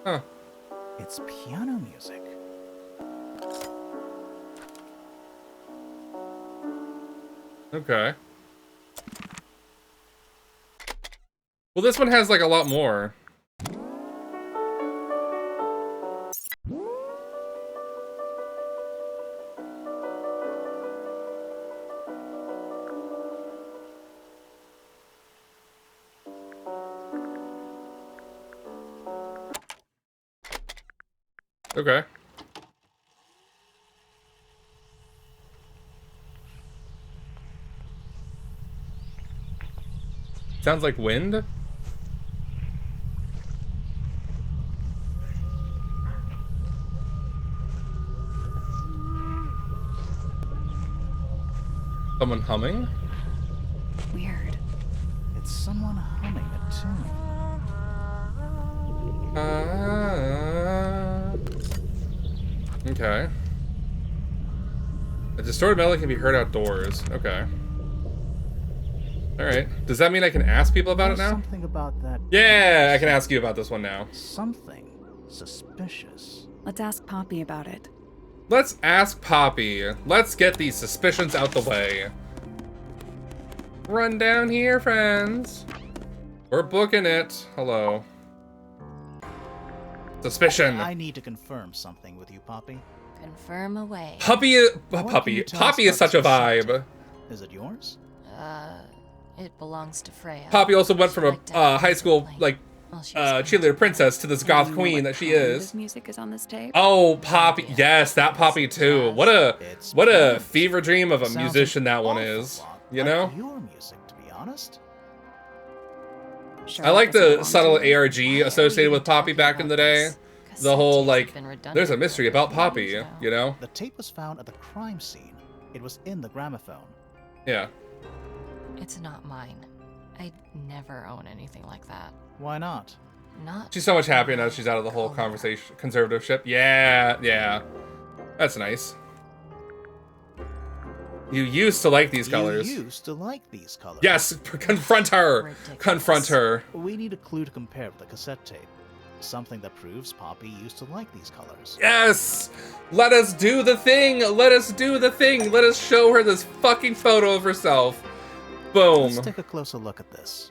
Huh. It's piano music. Okay. Well, this one has like a lot more. Okay. Sounds like wind. Someone humming? Weird. It's someone humming a tune. Okay. A distorted melody can be heard outdoors. Okay. Alright. Does that mean I can ask people about it now? Something about that. Yeah, I can ask you about this one now. Something suspicious. Let's ask Poppy about it. Let's ask Poppy. Let's get these suspicions out the way. Run down here, friends. We're booking it. Hello. Suspicion. I need to confirm something with you, Poppy. Confirm away. Poppy is such a vibe. Is it yours? It belongs to Freya. Poppy also went from She'd a like to high school play. like Well, she was cheerleader princess to this goth Do you know queen what that she kind is. of music is on this tape? Oh, Poppy. Yes, that Poppy too. What a fever dream of a Sounds musician an that one awful is. lot You like know? your music, to be honest. Sure, I like doesn't the belong subtle to you. ARG associated with Poppy back in the day. The whole, like, there's a mystery about Poppy, you know? The tape was found at the crime scene. It was in the gramophone. Yeah. It's not mine. I'd never own anything like that. Why not? Not. She's so much happier now that she's out of the whole conversation conservatorship. Yeah, yeah. That's nice. You used to like these colors. You used to like these colors. Yes, confront her. Ridiculous. Confront her. We need a clue to compare with the cassette tape. Something that proves Poppy used to like these colors. Yes! Let us do the thing! Let us do the thing! Let us show her this fucking photo of herself. Boom. Let's take a closer look at this.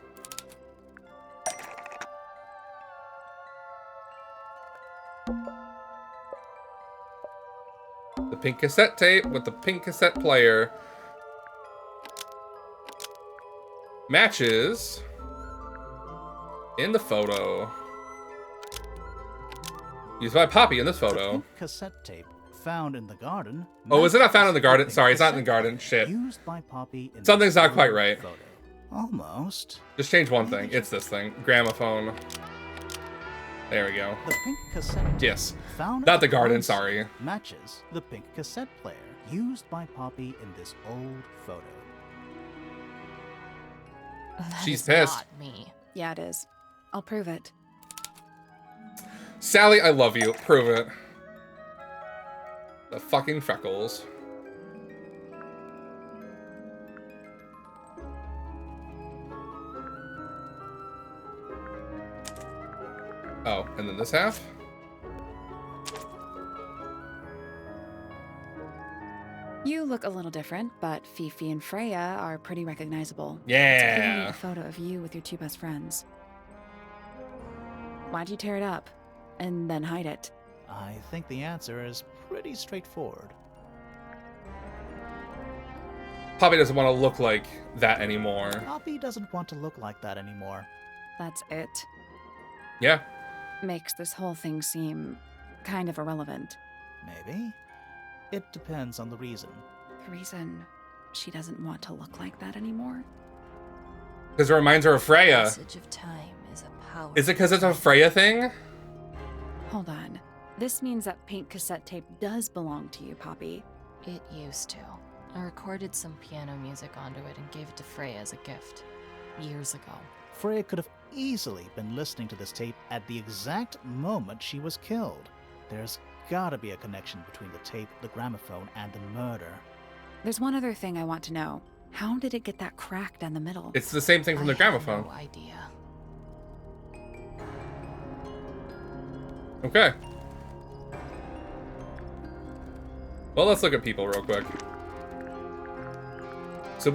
The pink cassette tape with the pink cassette player. Matches in the photo. Used by Poppy in this The photo. pink cassette tape found in the garden. Oh, is it not found in the matches garden? pink Sorry, it's not in the cassette garden. player Shit. Used by Poppy in Something's this not quite old right. photo. Almost. Just change one thing. It's this thing. Gramophone. There we go. The pink cassette tape Yes. found Not at the garden, crime scene sorry. matches the pink cassette player used by Poppy in this old photo. That She's is pissed. not me. Yeah, it is. I'll prove it. Sally, I love you. Prove it. The fucking freckles. Oh, and then this half? You look a little different, but Fifi and Freya are pretty recognizable. Yeah. Clearly a photo of you with your two best friends. Why'd you tear it up and then hide it? I think the answer is pretty straightforward. Poppy doesn't want to look like that anymore. Poppy doesn't want to look like that anymore. That's it. Yeah. Makes this whole thing seem kind of irrelevant. Maybe. It depends on the reason. The reason she doesn't want to look like that anymore? Because it reminds her of Freya. Passage of time is a power. Is it because it's a Freya thing? Hold on. This means that pink cassette tape does belong to you, Poppy. It used to. I recorded some piano music onto it and gave it to Freya as a gift. Years ago. Freya could have easily been listening to this tape at the exact moment she was killed. There's gotta be a connection between the tape, the gramophone, and the murder. There's one other thing I want to know. How did it get that crack down the middle? It's the same thing from the I gramophone. have no idea. Okay. Well, let's look at people real quick. So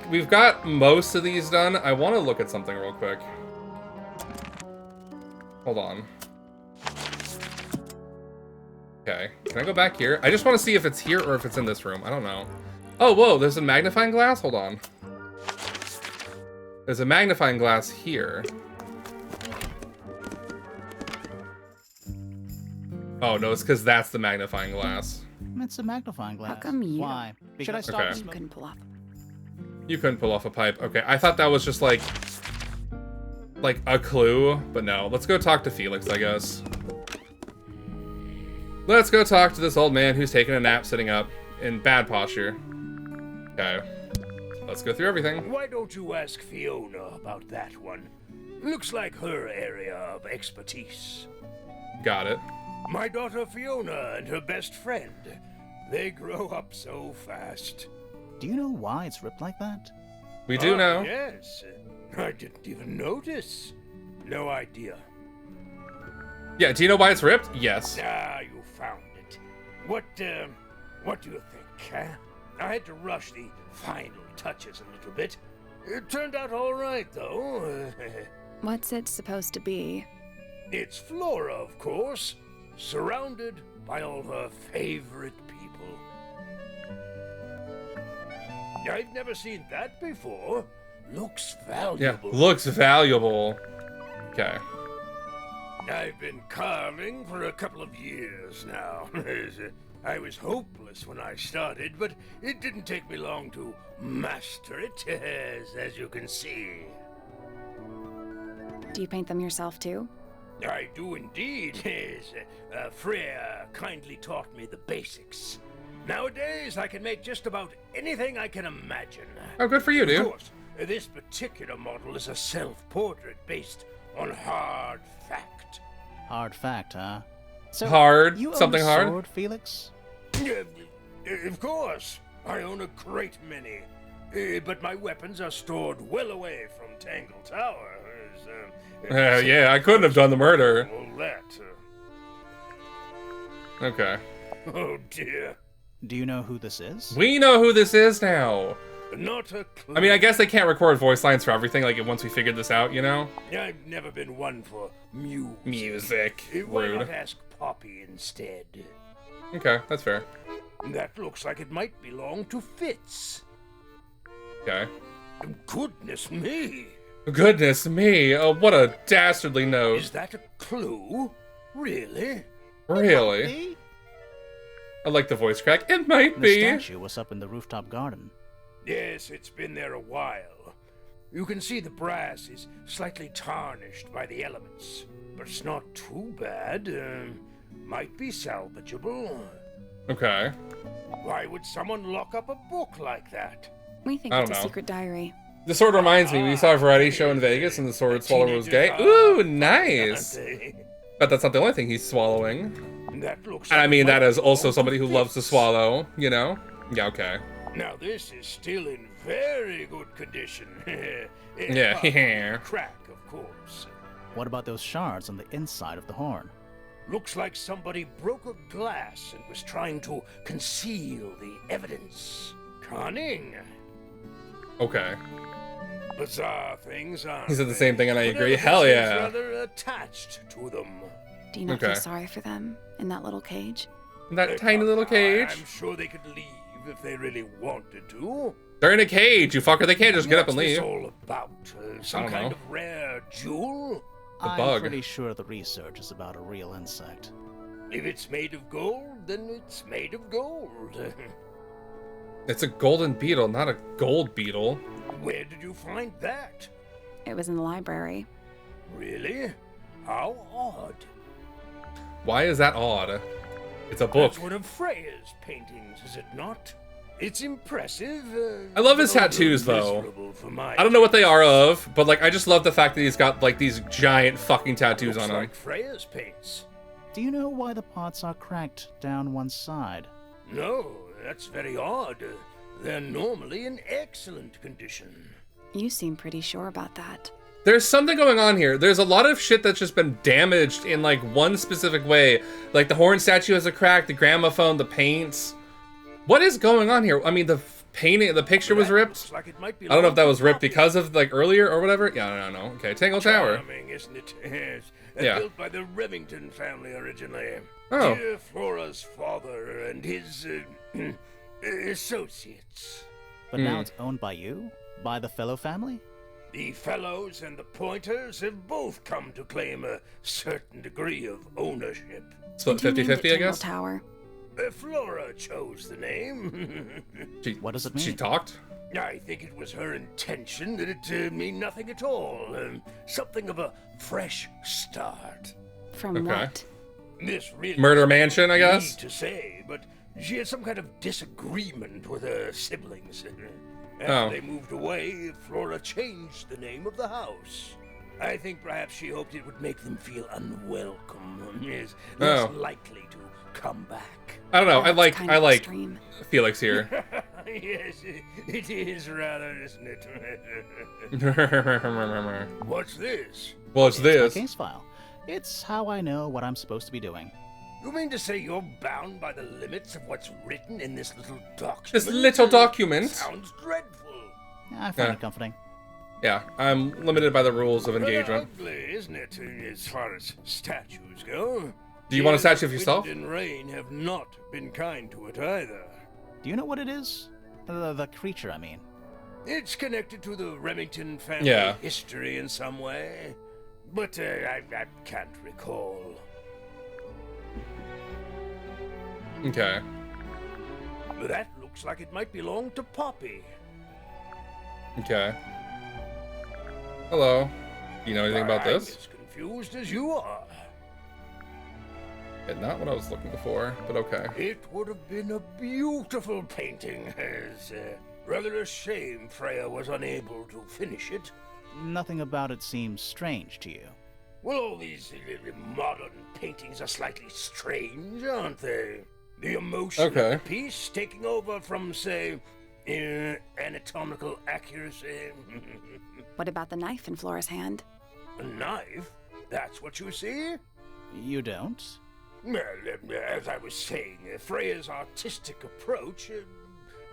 we've got most of these done. I want to look at something real quick. Hold on. Okay, can I go back here? I just want to see if it's here or if it's in this room. I don't know. Oh, whoa, there's a magnifying glass? Hold on. There's a magnifying glass here. Oh, no, it's because that's the magnifying glass. It's a magnifying glass. How come you Why? Should I because stop? Okay. you smoking? couldn't pull off? You couldn't pull off a pipe. Okay, I thought that was just like a clue, but no. Let's go talk to Felix, I guess. Let's go talk to this old man who's taking a nap sitting up in bad posture. Okay. Let's go through everything. Why don't you ask Fiona about that one? Looks like her area of expertise. Got it. My daughter Fiona and her best friend. They grow up so fast. Do you know why it's ripped like that? We do know. Yes. I didn't even notice. No idea. Yeah, do you know why it's ripped? Yes. Ah, you found it. What do you think, huh? I had to rush the final touches a little bit. It turned out all right, though. What's it supposed to be? It's Flora, of course, surrounded by all her favorite people. I've never seen that before. Looks Yeah, valuable. looks valuable. Okay. I've been carving for a couple of years now. I was hopeless when I started, but it didn't take me long to master it, as you can see. Do you paint them yourself too? I do indeed. Freya kindly taught me the basics. Nowadays, I can make just about anything I can imagine. Oh, good for you, Of dude. course, this particular model is a self-portrait based on hard fact. Hard fact, huh? So Hard? You own Something a hard? sword, Felix? Of course, I own a great many. But my weapons are stored well away from Tangle Tower. Yeah, I couldn't have done the murder. All that. Okay. Oh dear. Do you know who this is? We know who this is now. Not a clue. I mean, I guess they can't record voice lines for everything, like, once we figured this out, you know? I've never been one for music. Music. Why Rude. not ask Poppy instead? Okay, that's fair. That looks like it might belong to Fitz. Okay. Goodness me! Goodness me, oh, what a dastardly Is nose. that a clue? Really? Really? The I like the voice crack. It might be. statue was up in the rooftop garden. Yes, it's been there a while. You can see the brass is slightly tarnished by the elements, but it's not too bad. Might be salvageable. Okay. Why would someone lock up a book like that? We think I it's don't a know. secret diary. The sword reminds me, we saw a variety show in Vegas and the sword swallower was gay. Ooh, nice! But that's not the only thing he's swallowing. That looks And I like mean, that my is also own somebody who loves to fix. swallow, you know? Yeah, okay. Now this is still in very good condition. Yeah. Crack, of course. What about those shards on the inside of the horn? Looks like somebody broke a glass and was trying to conceal the evidence. Cunning. Okay. Bizarre things, aren't He said the they? same thing and I But agree. evidence Hell is yeah. rather attached to them. Do you not Okay. feel sorry for them in that little cage? That tiny little cage. I'm sure they could leave if they really wanted to. They're in a cage, you fucker. They can't just get up and What's this leave. all about? Some don't kind know. of rare jewel? I'm bug. pretty sure the research is about a real insect. If it's made of gold, then it's made of gold. It's a golden beetle, not a gold beetle. Where did you find that? It was in the library. Really? How odd. Why is that odd? It's a book. That's one of Freya's paintings, is it not? It's impressive. I love his but a little tattoos, though. miserable for my I don't know what they are of, but like I just love the fact that he's got like these giant fucking tattoos Looks on him. like Freya's paints. Do you know why the pots are cracked down one side? No, that's very odd. They're normally in excellent condition. You seem pretty sure about that. There's something going on here. There's a lot of shit that's just been damaged in like one specific way. Like the horn statue has a crack, the gramophone, the paints. What is going on here? I mean, the painting, the picture was That ripped. looks like it might be I don't know if that long was ripped copy. because of like earlier or whatever. Yeah, I don't know. Okay, Tangle Tower. Charming, isn't it? Yes. Yeah. Built by the Remington family originally. Oh. Dear Flora's father and his associates. But now it's owned by you? By the fellow family? The Fellows and the Pointers have both come to claim a certain degree of ownership. Split And who named it 50-50, I Tangle guess. Tower. Flora chose the name. What does it She mean? talked? I think it was her intention that it mean nothing at all. Something of a fresh start. From Okay. what? This really Murder Mansion, I guess? need to say, but she had some kind of disagreement with her siblings. Oh. After they moved away, Flora changed the name of the house. I think perhaps she hoped it would make them feel unwelcome, less Oh. likely to come back. I don't know. That's kind I of like extreme. Felix here. Yes, it is rather, isn't it? What's this? Well, it's My this. case file. It's how I know what I'm supposed to be doing. You mean to say you're bound by the limits of what's written in this little document? This little document. Sounds dreadful. I find Yeah. it comforting. Yeah, I'm limited by the rules of Rather engagement. ugly, isn't it, as far as statues go? Do you want a Years statue of wind yourself? and rain have not been kind to it either. Do you know what it is? The creature, I mean. It's connected to the Remington family Yeah. history in some way, but I can't recall. Okay. That looks like it might belong to Poppy. Okay. Hello. Do you know anything about I'm this? as confused as you are. Yeah, not what I was looking for, but okay. It would have been a beautiful painting. It's rather a shame Freya was unable to finish it. Nothing about it seems strange to you. Well, all these modern paintings are slightly strange, aren't they? The emotion of Okay. the piece taking over from, say, anatomical accuracy. What about the knife in Flora's hand? A knife? That's what you see? You don't? Well, as I was saying, Freya's artistic approach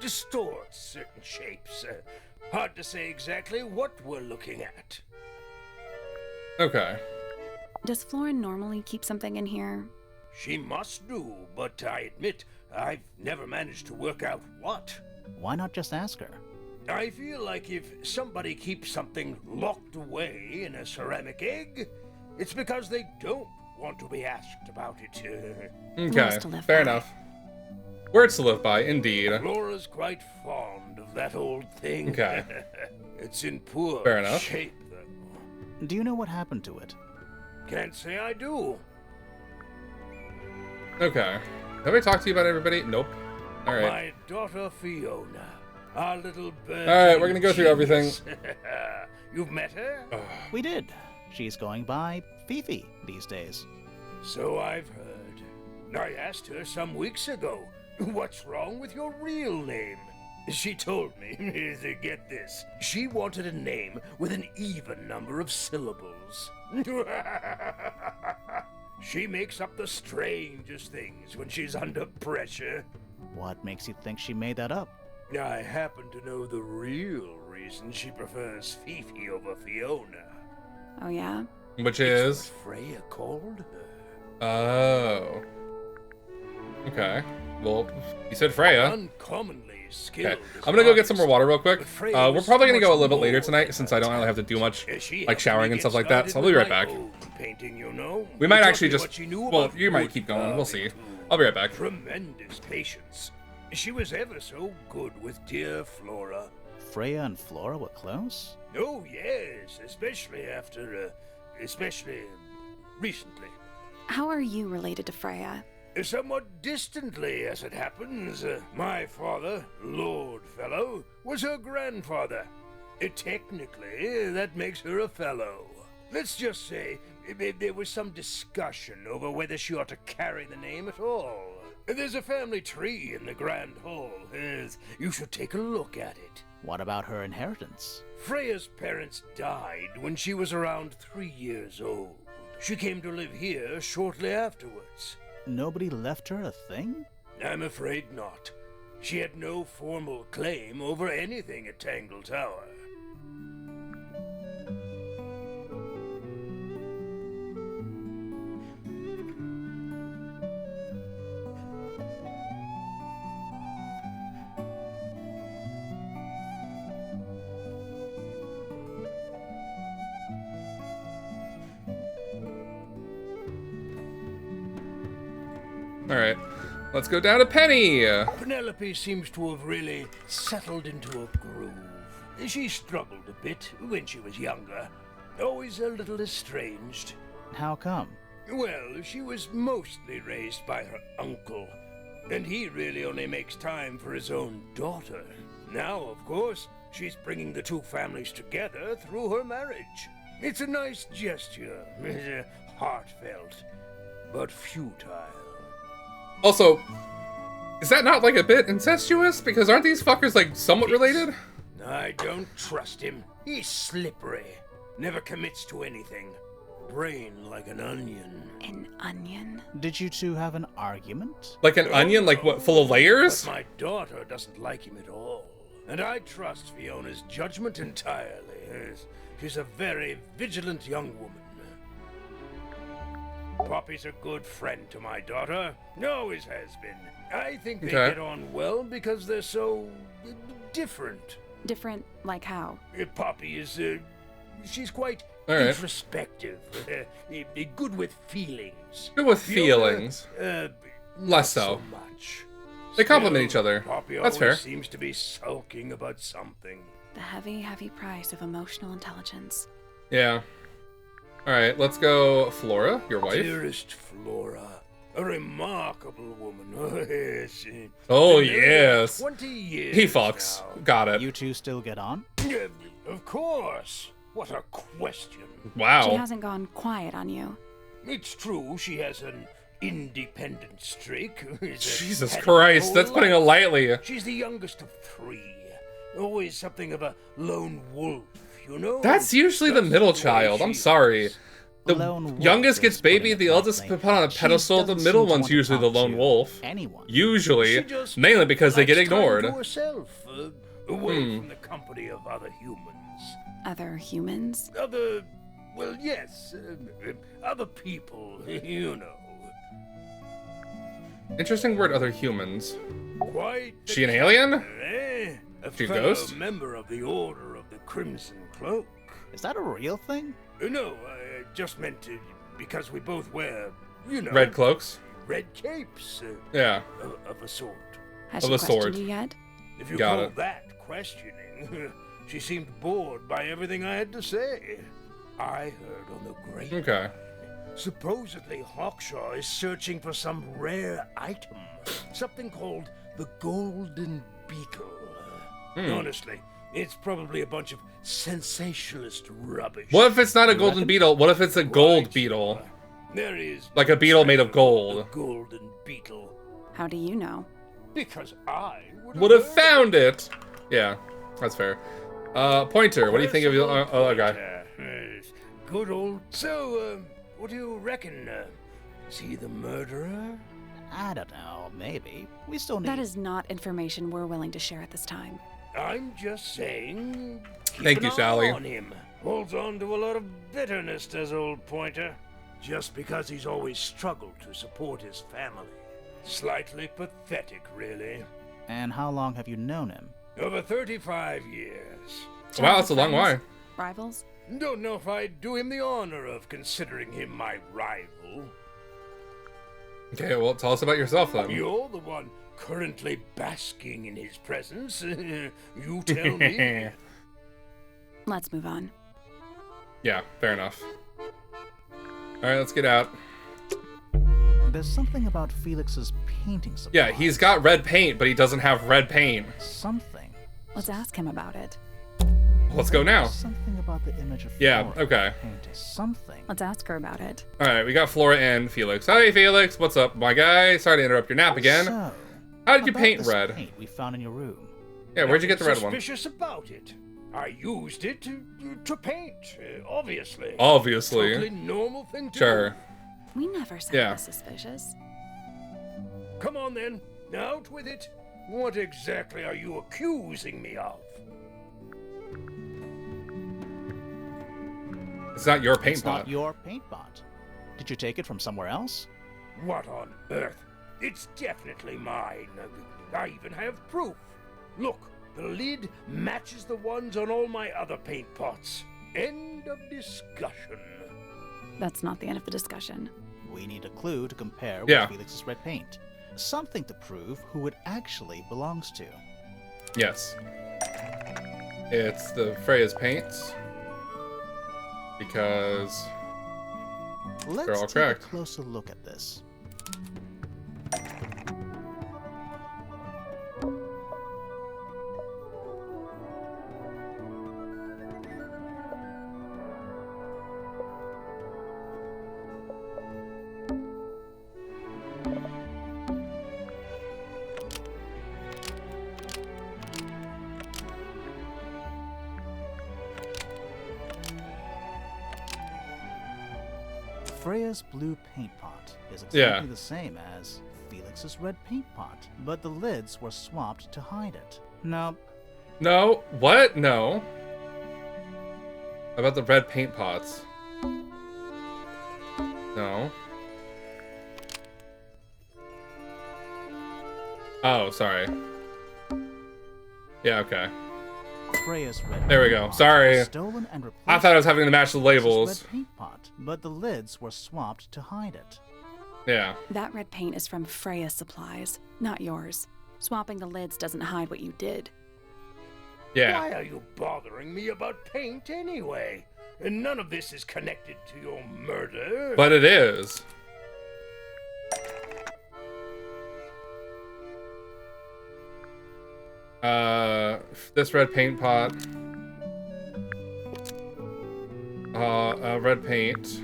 distorts certain shapes. Hard to say exactly what we're looking at. Okay. Does Flora normally keep something in here? She must do, but I admit I've never managed to work out what. Why not just ask her? I feel like if somebody keeps something locked away in a ceramic egg, it's because they don't want to be asked about it. Okay. Words to live Fair by. enough. Words to live by, indeed. Laura's quite fond of that old thing. Okay. It's in poor Fair enough. shape, though. Do you know what happened to it? Can't say I do. Okay. Have I talked to you about everybody? Nope. Alright. My daughter Fiona. Our little bird. Alright, we're gonna go through everything. You've met her? We did. She's going by Fifi these days. So I've heard. I asked her some weeks ago, what's wrong with your real name? She told me, get this, she wanted a name with an even number of syllables. She makes up the strangest things when she's under pressure. What makes you think she made that up? I happen to know the real reason she prefers Fifi over Fiona. Oh, yeah? Which It's is? what Freya called her. Oh. Okay. Well, you said Freya. Uncommonly skilled. Okay. I'm gonna go get some more water real quick. We're probably gonna go a little bit later tonight since I don't really have to do much, like showering and stuff like that. So I'll be right back. Painting, you know. We might actually just. Well, you might keep going. We'll see. I'll be right back. Tremendous patience. She was ever so good with dear Flora. Freya and Flora were close? Oh, yes, especially recently. How are you related to Freya? Somewhat distantly, as it happens. My father, Lord Fellow, was her grandfather. Technically, that makes her a fellow. Let's just say there was some discussion over whether she ought to carry the name at all. There's a family tree in the Grand Hall. You should take a look at it. What about her inheritance? Freya's parents died when she was around 3 years old. She came to live here shortly afterwards. Nobody left her a thing? I'm afraid not. She had no formal claim over anything at Tangle Tower. Alright. Let's go down to Penny. Penelope seems to have really settled into a groove. She struggled a bit when she was younger. Always a little estranged. How come? Well, she was mostly raised by her uncle, and he really only makes time for his own daughter. Now, of course, she's bringing the two families together through her marriage. It's a nice gesture, heartfelt, but futile. Also, is that not like a bit incestuous? Because aren't these fuckers like somewhat related? I don't trust him. He's slippery. Never commits to anything. Brain like an onion. An onion? Did you two have an argument? Like an onion? Like what, full of layers? But my daughter doesn't like him at all. And I trust Fiona's judgment entirely. She's a very vigilant young woman. Poppy's a good friend to my daughter. Always has been. I think they get on well because they're so different. Different like how? Poppy is, she's quite introspective. Good with feelings. Good with feelings. Less so. Much. They complement each other. Poppy That's fair. Seems to be sulking about something. The heavy, heavy price of emotional intelligence. Yeah. Alright, let's go Flora, your wife. Dearest Flora. A remarkable woman. Oh, yes. 20 years He fucks. now. Got it. You two still get on? Of course. What a question. Wow. She hasn't gone quiet on you. It's true she has an independent streak. Jesus Had Christ, her that's whole putting it life. lightly. She's the youngest of 3. Always something of a lone wolf, you know? That's usually the middle child. I'm sorry. The Lone youngest wolf gets is baby, putting it the eldest lightly. put on a She pedestal, the doesn't middle seem to one's want to usually the talk lone to wolf. Anyone. Usually. She just Mainly because they get likes time ignored. to herself, away from the company of other humans. Other humans? Well, yes, other people, you know. Interesting word, other humans. Quite. She an alien? A She a fellow ghost? member of the Order of the Crimson Cloak. Is that a real thing? No, I just meant to, because we both wear, you know, Red cloaks? red capes Yeah. of a sort. Has Of she a questioned sword. you yet? If you Got call it. that questioning, she seemed bored by everything I had to say. I heard on the grapevine. Okay. Supposedly, Hawkshaw is searching for some rare item, something called the Golden Beetle. Honestly, it's probably a bunch of sensationalist rubbish. What if it's not a golden beetle? What if it's a gold Quite beetle? sure. There is Like a beetle made of gold. The golden beetle. How do you know? Because I Would have found it. Yeah, that's fair. Pointer, what do you think of the other guy? Yes, good old. So, what do you reckon? Is he the murderer? I don't know, maybe. We still need... That is not information we're willing to share at this time. I'm just saying. Thank you, Sally. On him. Holds on to a lot of bitterness, does old Pointer. Just because he's always struggled to support his family. Slightly pathetic, really. And how long have you known him? Over 35 years. Wow, that's a long way. Rivals? Don't know if I'd do him the honor of considering him my rival. Okay, well, tell us about yourself then. You're the one currently basking in his presence. You tell me. Let's move on. Yeah, fair enough. Alright, let's get out. There's something about Felix's painting supplies. Yeah, he's got red paint, but he doesn't have red paint. Something. Let's ask him about it. Let's go now. Something about the image of Yeah, Flora okay. painted. Something. Let's ask her about it. Alright, we got Flora and Felix. Hey, Felix, what's up, my guy? Sorry to interrupt your nap again. So, How did you about paint this red? paint we found in your room. Yeah, where'd you get the red one? Suspicious about it. I used it to paint, obviously. Obviously. Totally normal thing to Sure. do. We never said Yeah. it was suspicious. Come on then, out with it. What exactly are you accusing me of? It's not your paint It's pot. not your paint pot. Did you take it from somewhere else? What on earth? It's definitely mine. I even have proof. Look, the lid matches the ones on all my other paint pots. End of discussion. That's not the end of the discussion. We need a clue to compare with Yeah. Felix's red paint. Something to prove who it actually belongs to. Yes. It's the Freya's paints. Because Let's all take cracked. a closer look at this. Freya's blue paint pot is exactly the same as Felix's red paint pot, but the lids were swapped to hide it. Nope. No. What? No. About the red paint pots. No. Oh, sorry. Yeah, okay. Freya's red There we paint go. pot Sorry. was stolen and replaced I thought I was having to match the with Felix's labels. red paint pot, but the lids were swapped to hide it. Yeah. That red paint is from Freya's supplies, not yours. Swapping the lids doesn't hide what you did. Yeah. Why are you bothering me about paint anyway? And none of this is connected to your murder. But it is. This red paint pot. Red paint.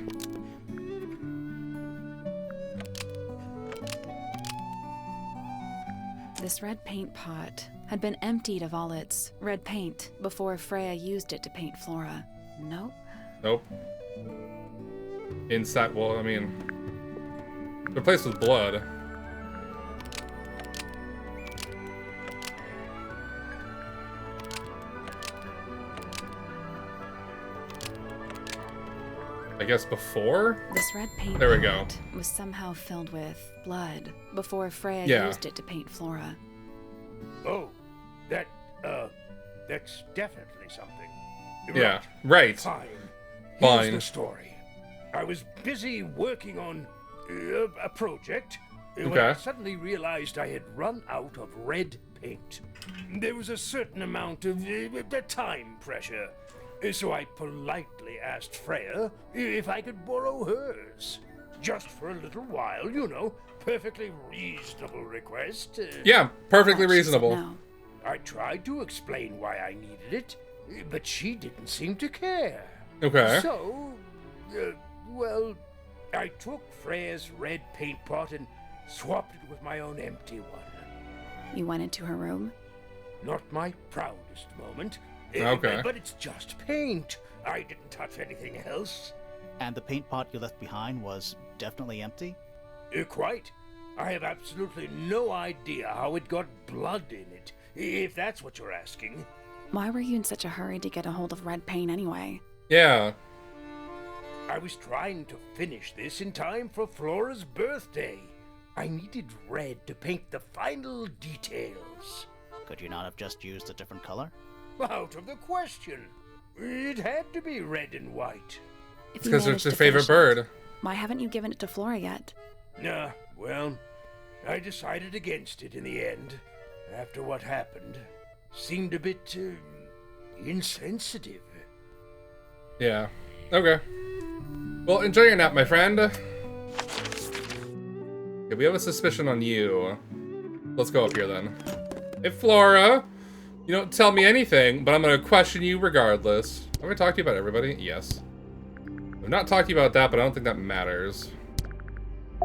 This red paint pot had been emptied of all its red paint before Freya used it to paint Flora. Nope. Nope. Inside, well, I mean, replaced with blood. I guess before? This red paint There we go. pot was somehow filled with blood before Freya Yeah. used it to paint Flora. Oh, that's definitely something. Yeah, right. Fine. Fine. Here's the story. I was busy working on a project when I Okay. suddenly realized I had run out of red paint. There was a certain amount of time pressure, so I politely asked Freya if I could borrow hers. Just for a little while, you know. Perfectly reasonable request. Yeah, perfectly She said reasonable. no. I tried to explain why I needed it, but she didn't seem to care. Okay. So, well, I took Freya's red paint pot and swapped it with my own empty one. You went into her room? Not my proudest moment. Okay. But it's just paint. I didn't touch anything else. And the paint pot you left behind was definitely empty? Quite. I have absolutely no idea how it got blood in it, if that's what you're asking. Why were you in such a hurry to get a hold of red paint anyway? Yeah. I was trying to finish this in time for Flora's birthday. I needed red to paint the final details. Could you not have just used a different color? Out of the question. It had to be red and white. If It's you because managed it's to your favorite finish it, bird. why haven't you given it to Flora yet? Well, I decided against it in the end. After what happened, seemed a bit insensitive. Yeah. Okay. Well, enjoy your nap, my friend. Okay, we have a suspicion on you. Let's go up here then. Hey, Flora. You don't tell me anything, but I'm going to question you regardless. I'm going to talk to you about everybody. Yes. I've not talked to you about that, but I don't think that matters.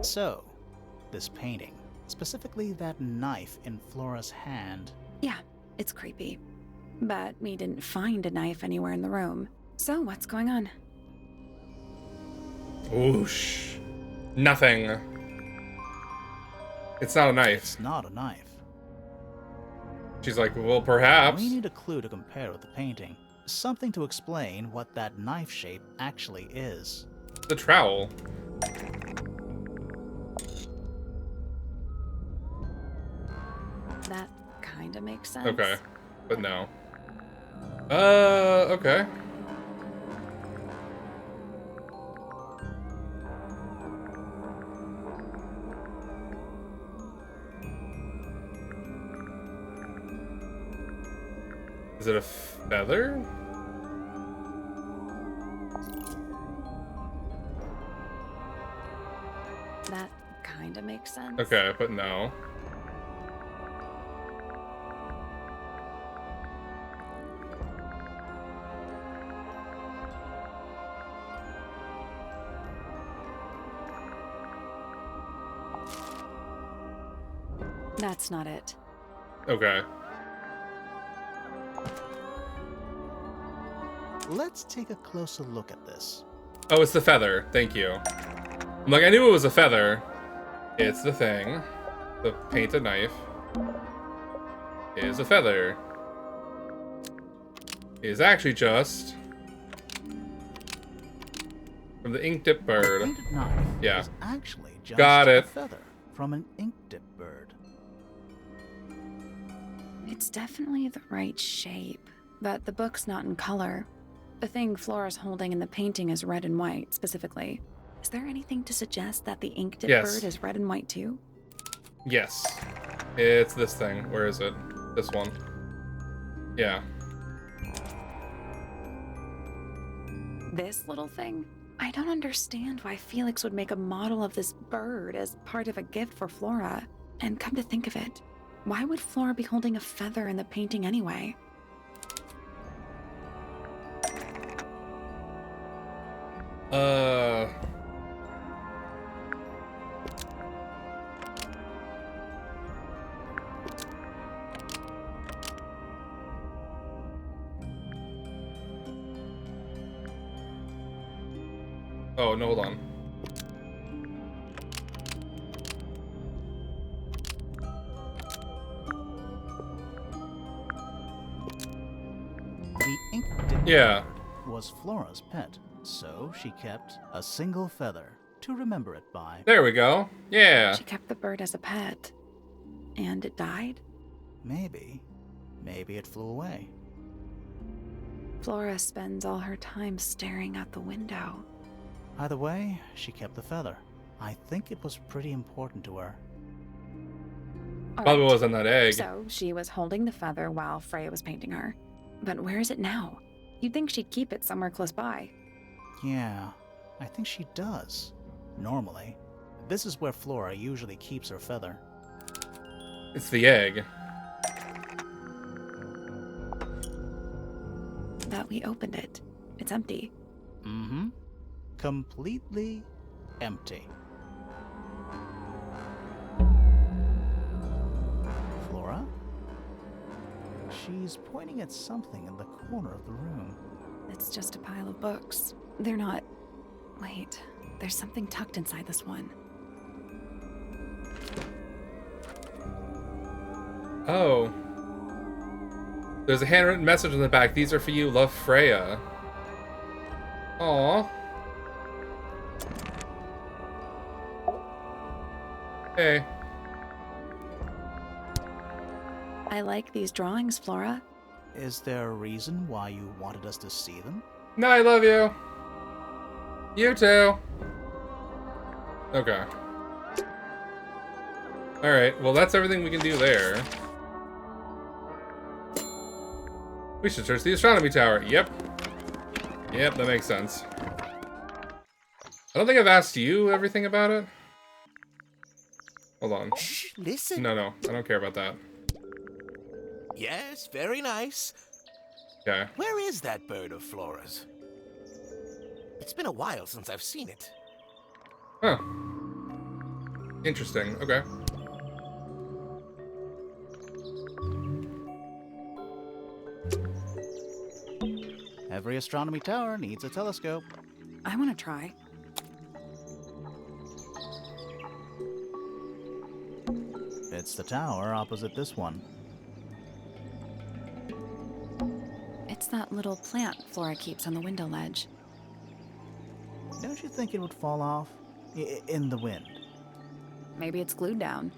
So, this painting, specifically that knife in Flora's hand. Yeah, it's creepy. But we didn't find a knife anywhere in the room. So what's going on? Whoosh. Nothing. It's not a knife. It's not a knife. She's like, well, perhaps. We need a clue to compare with the painting. Something to explain what that knife shape actually is. The trowel. That kinda makes sense. Okay. But no. Okay. Is it a feather? That kinda makes sense. Okay, but no. That's not it. Okay. Let's take a closer look at this. Oh, it's the feather. Thank you. I'm like, I knew it was a feather. It's the thing. The painted knife is a feather. It is actually just from the ink dip The bird. painted knife Yeah. is actually just Got a it. feather from an ink dip bird. It's definitely the right shape, but the book's not in color. The thing Flora's holding in the painting is red and white, specifically. Is there anything to suggest that the ink dip Yes. bird is red and white too? Yes. It's this thing. Where is it? This one. Yeah. This little thing? I don't understand why Felix would make a model of this bird as part of a gift for Flora. And come to think of it, why would Flora be holding a feather in the painting anyway? Oh, no, hold on. The ink dip Yeah. was Flora's pet, so she kept a single feather to remember it by. There we go. Yeah. She kept the bird as a pet. And it died? Maybe it flew away. Flora spends all her time staring out the window. Either way, she kept the feather. I think it was pretty important to her. All Probably right. was in that egg. So she was holding the feather while Freya was painting her. But where is it now? You'd think she'd keep it somewhere close by. Yeah, I think she does. Normally. This is where Flora usually keeps her feather. It's the egg. that we opened it. It's empty. Mm-hmm. Completely empty. Flora? She's pointing at something in the corner of the room. It's just a pile of books. They're not... Wait, there's something tucked inside this one. Oh. There's a handwritten message on the back. These are for you. Love, Freya. Aww. Hey. I like these drawings, Flora. Is there a reason why you wanted us to see them? No, I love you. You too. Okay. Alright, well that's everything we can do there. We should search the astronomy tower. Yep. Yep, that makes sense. I don't think I've asked you everything about it. Hold on. Shh, listen. No, I don't care about that. Yes, very nice. Okay. Where is that bird of Flora's? It's been a while since I've seen it. Huh. Interesting. Okay. Every astronomy tower needs a telescope. I want to try. It's the tower opposite this one. It's that little plant Flora keeps on the window ledge. Don't you think it would fall off? In the wind. Maybe it's glued down.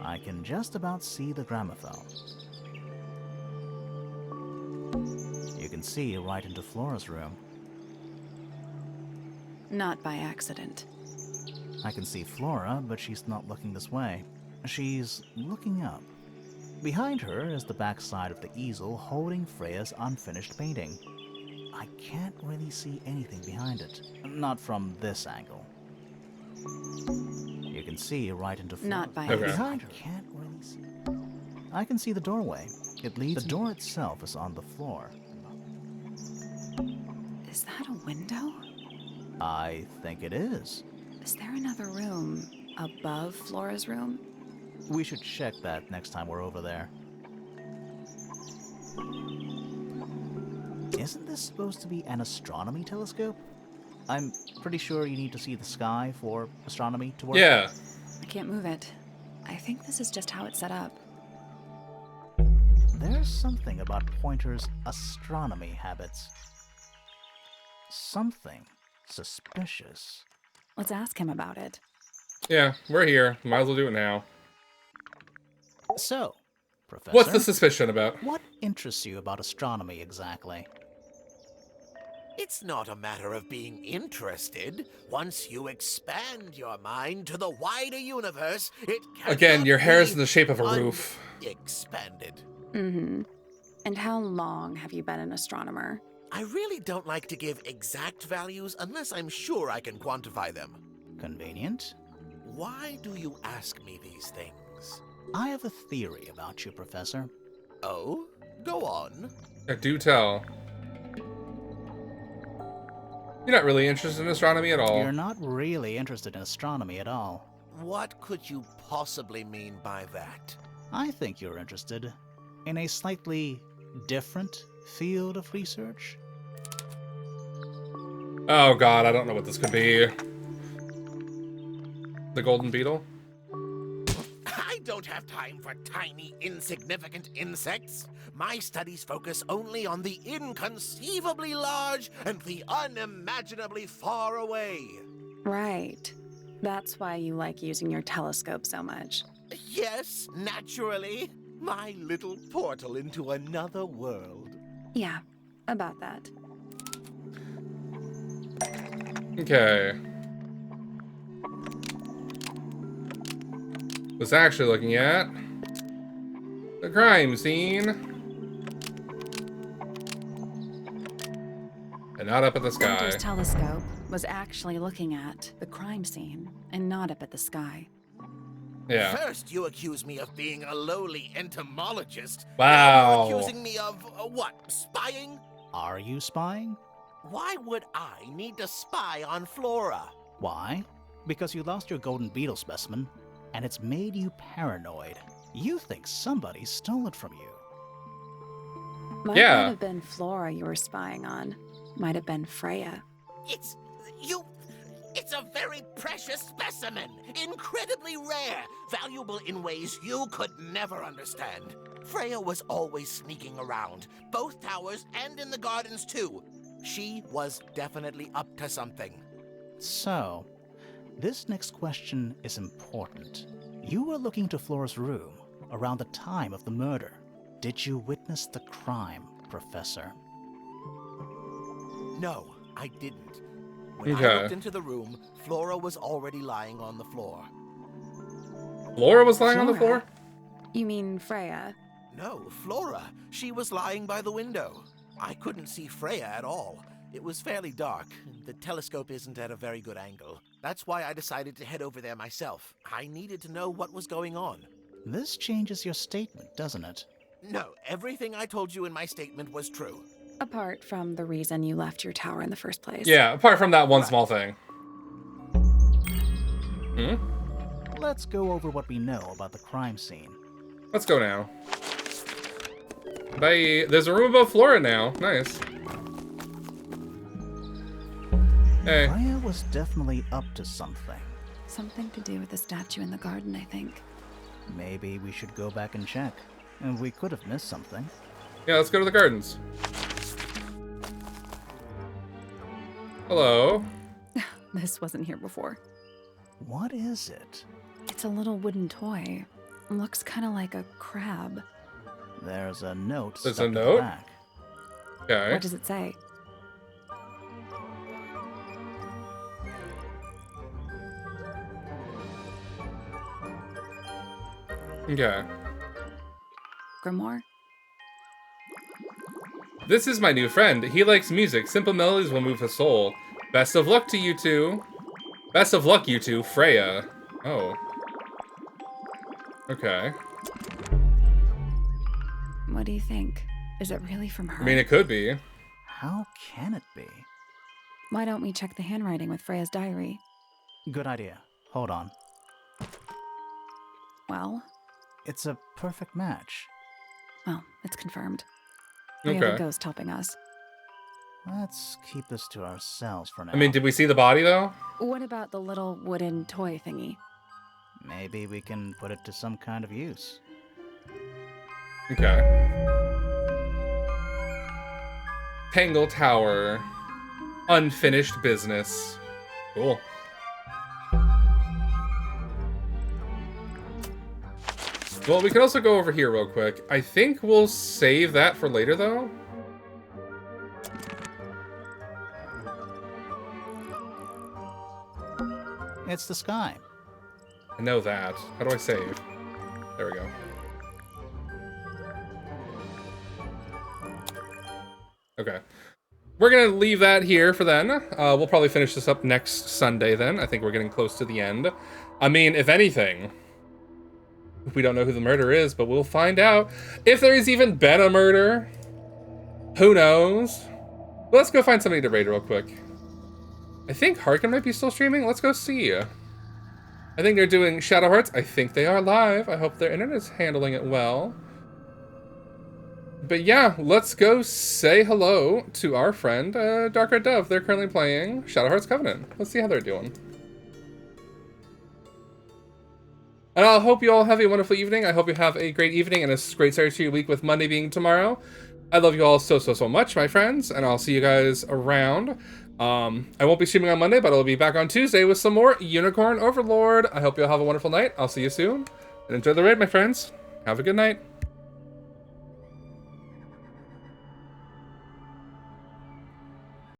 I can just about see the gramophone. You can see right into Flora's room. Not by accident. I can see Flora, but she's not looking this way. She's looking up. Behind her is the backside of the easel holding Freya's unfinished painting. I can't really see anything behind it. Not from this angle. You can see right into Flora. Not by Okay. Behind her. Can't really see. I can see the doorway. It leads. The door itself is on the floor. Is that a window? I think it is. Is there another room above Flora's room? We should check that next time we're over there. Isn't this supposed to be an astronomy telescope? I'm pretty sure you need to see the sky for astronomy to work. Yeah. I can't move it. I think this is just how it's set up. There's something about Pointer's astronomy habits. Something suspicious. Let's ask him about it. Yeah, we're here. Might as well do it now. So, Professor, What's the suspicion about? what interests you about astronomy exactly? It's not a matter of being interested. Once you expand your mind to the wider universe, it cannot Again, your hair is be in the shape of a roof. expanded. Mm-hmm. And how long have you been an astronomer? I really don't like to give exact values unless I'm sure I can quantify them. Convenient. Why do you ask me these things? I have a theory about you, Professor. Oh? Go on. Do tell. You're not really interested in astronomy at all. You're not really interested in astronomy at all. What could you possibly mean by that? I think you're interested in a slightly different field of research. Oh god, I don't know what this could be. The golden beetle? I don't have time for tiny, insignificant insects. My studies focus only on the inconceivably large and the unimaginably far away. Right. That's why you like using your telescope so much. Yes, naturally. My little portal into another world. Yeah, about that. Okay. Was actually looking at the crime scene. And not up at the sky. Pointer's telescope was actually looking at the crime scene and not up at the sky. Yeah. First, you accuse me of being a lowly entomologist. Wow. Now you're accusing me of, what, spying? Are you spying? Why would I need to spy on Flora? Why? Because you lost your golden beetle specimen, and it's made you paranoid. You think somebody stole it from you. Might Yeah. not have been Flora you were spying on. Might have been Freya. It's a very precious specimen. Incredibly rare. Valuable in ways you could never understand. Freya was always sneaking around, both towers and in the gardens too. She was definitely up to something. So, this next question is important. You were looking to Flora's room around the time of the murder. Did you witness the crime, Professor? No, I didn't. When Okay. I looked into the room, Flora was already lying on the floor. Flora was lying on the Flora? floor? You mean Freya? No, Flora. She was lying by the window. I couldn't see Freya at all. It was fairly dark. The telescope isn't at a very good angle. That's why I decided to head over there myself. I needed to know what was going on. This changes your statement, doesn't it? No, everything I told you in my statement was true. Apart from the reason you left your tower in the first place. Yeah, apart from that one Right. small thing. Let's go over what we know about the crime scene. Let's go now. Bye. There's a room above Flora now. Nice. Hey. Freya was definitely up to something. Something to do with the statue in the garden, I think. Maybe we should go back and check. And we could have missed something. Yeah, let's go to the gardens. Hello. This wasn't here before. What is it? It's a little wooden toy. Looks kind of like a crab. There's a note There's stuck a to note? the back. Okay. What does it say? Okay. Grimoire? This is my new friend. He likes music. Simple melodies will move his soul. Best of luck to you two. Best of luck, you two. Freya. Oh. Okay. What do you think? Is it really from her? I mean, it could be. How can it be? Why don't we check the handwriting with Freya's diary? Good idea. Hold on. Well, It's a perfect match. well, it's confirmed. We have a Okay. ghost helping us. Let's keep this to ourselves for now. I mean, did we see the body, though? What about the little wooden toy thingy? Maybe we can put it to some kind of use. Okay. Tangle Tower. Unfinished business. Cool. Well, we can also go over here real quick. I think we'll save that for later, though. It's the sky. I know that. How do I save? There we go. Okay. We're going to leave that here for then. We'll probably finish this up next Sunday then. I think we're getting close to the end. I mean, if anything, we don't know who the murderer is, but we'll find out. If there's even been a murder, who knows? But let's go find somebody to raid real quick. I think Harkin might be still streaming. Let's go see. I think they're doing Shadow Hearts. I think they are live. I hope their internet's handling it well. But yeah, let's go say hello to our friend, Dark Red Dove. They're currently playing Shadow Hearts Covenant. Let's see how they're doing. And I hope you all have a wonderful evening. I hope you have a great evening and a great start to your week with Monday being tomorrow. I love you all so much, my friends, and I'll see you guys around. I won't be streaming on Monday, but I'll be back on Tuesday with some more Unicorn Overlord. I hope you all have a wonderful night. I'll see you soon. And enjoy the raid, my friends. Have a good night.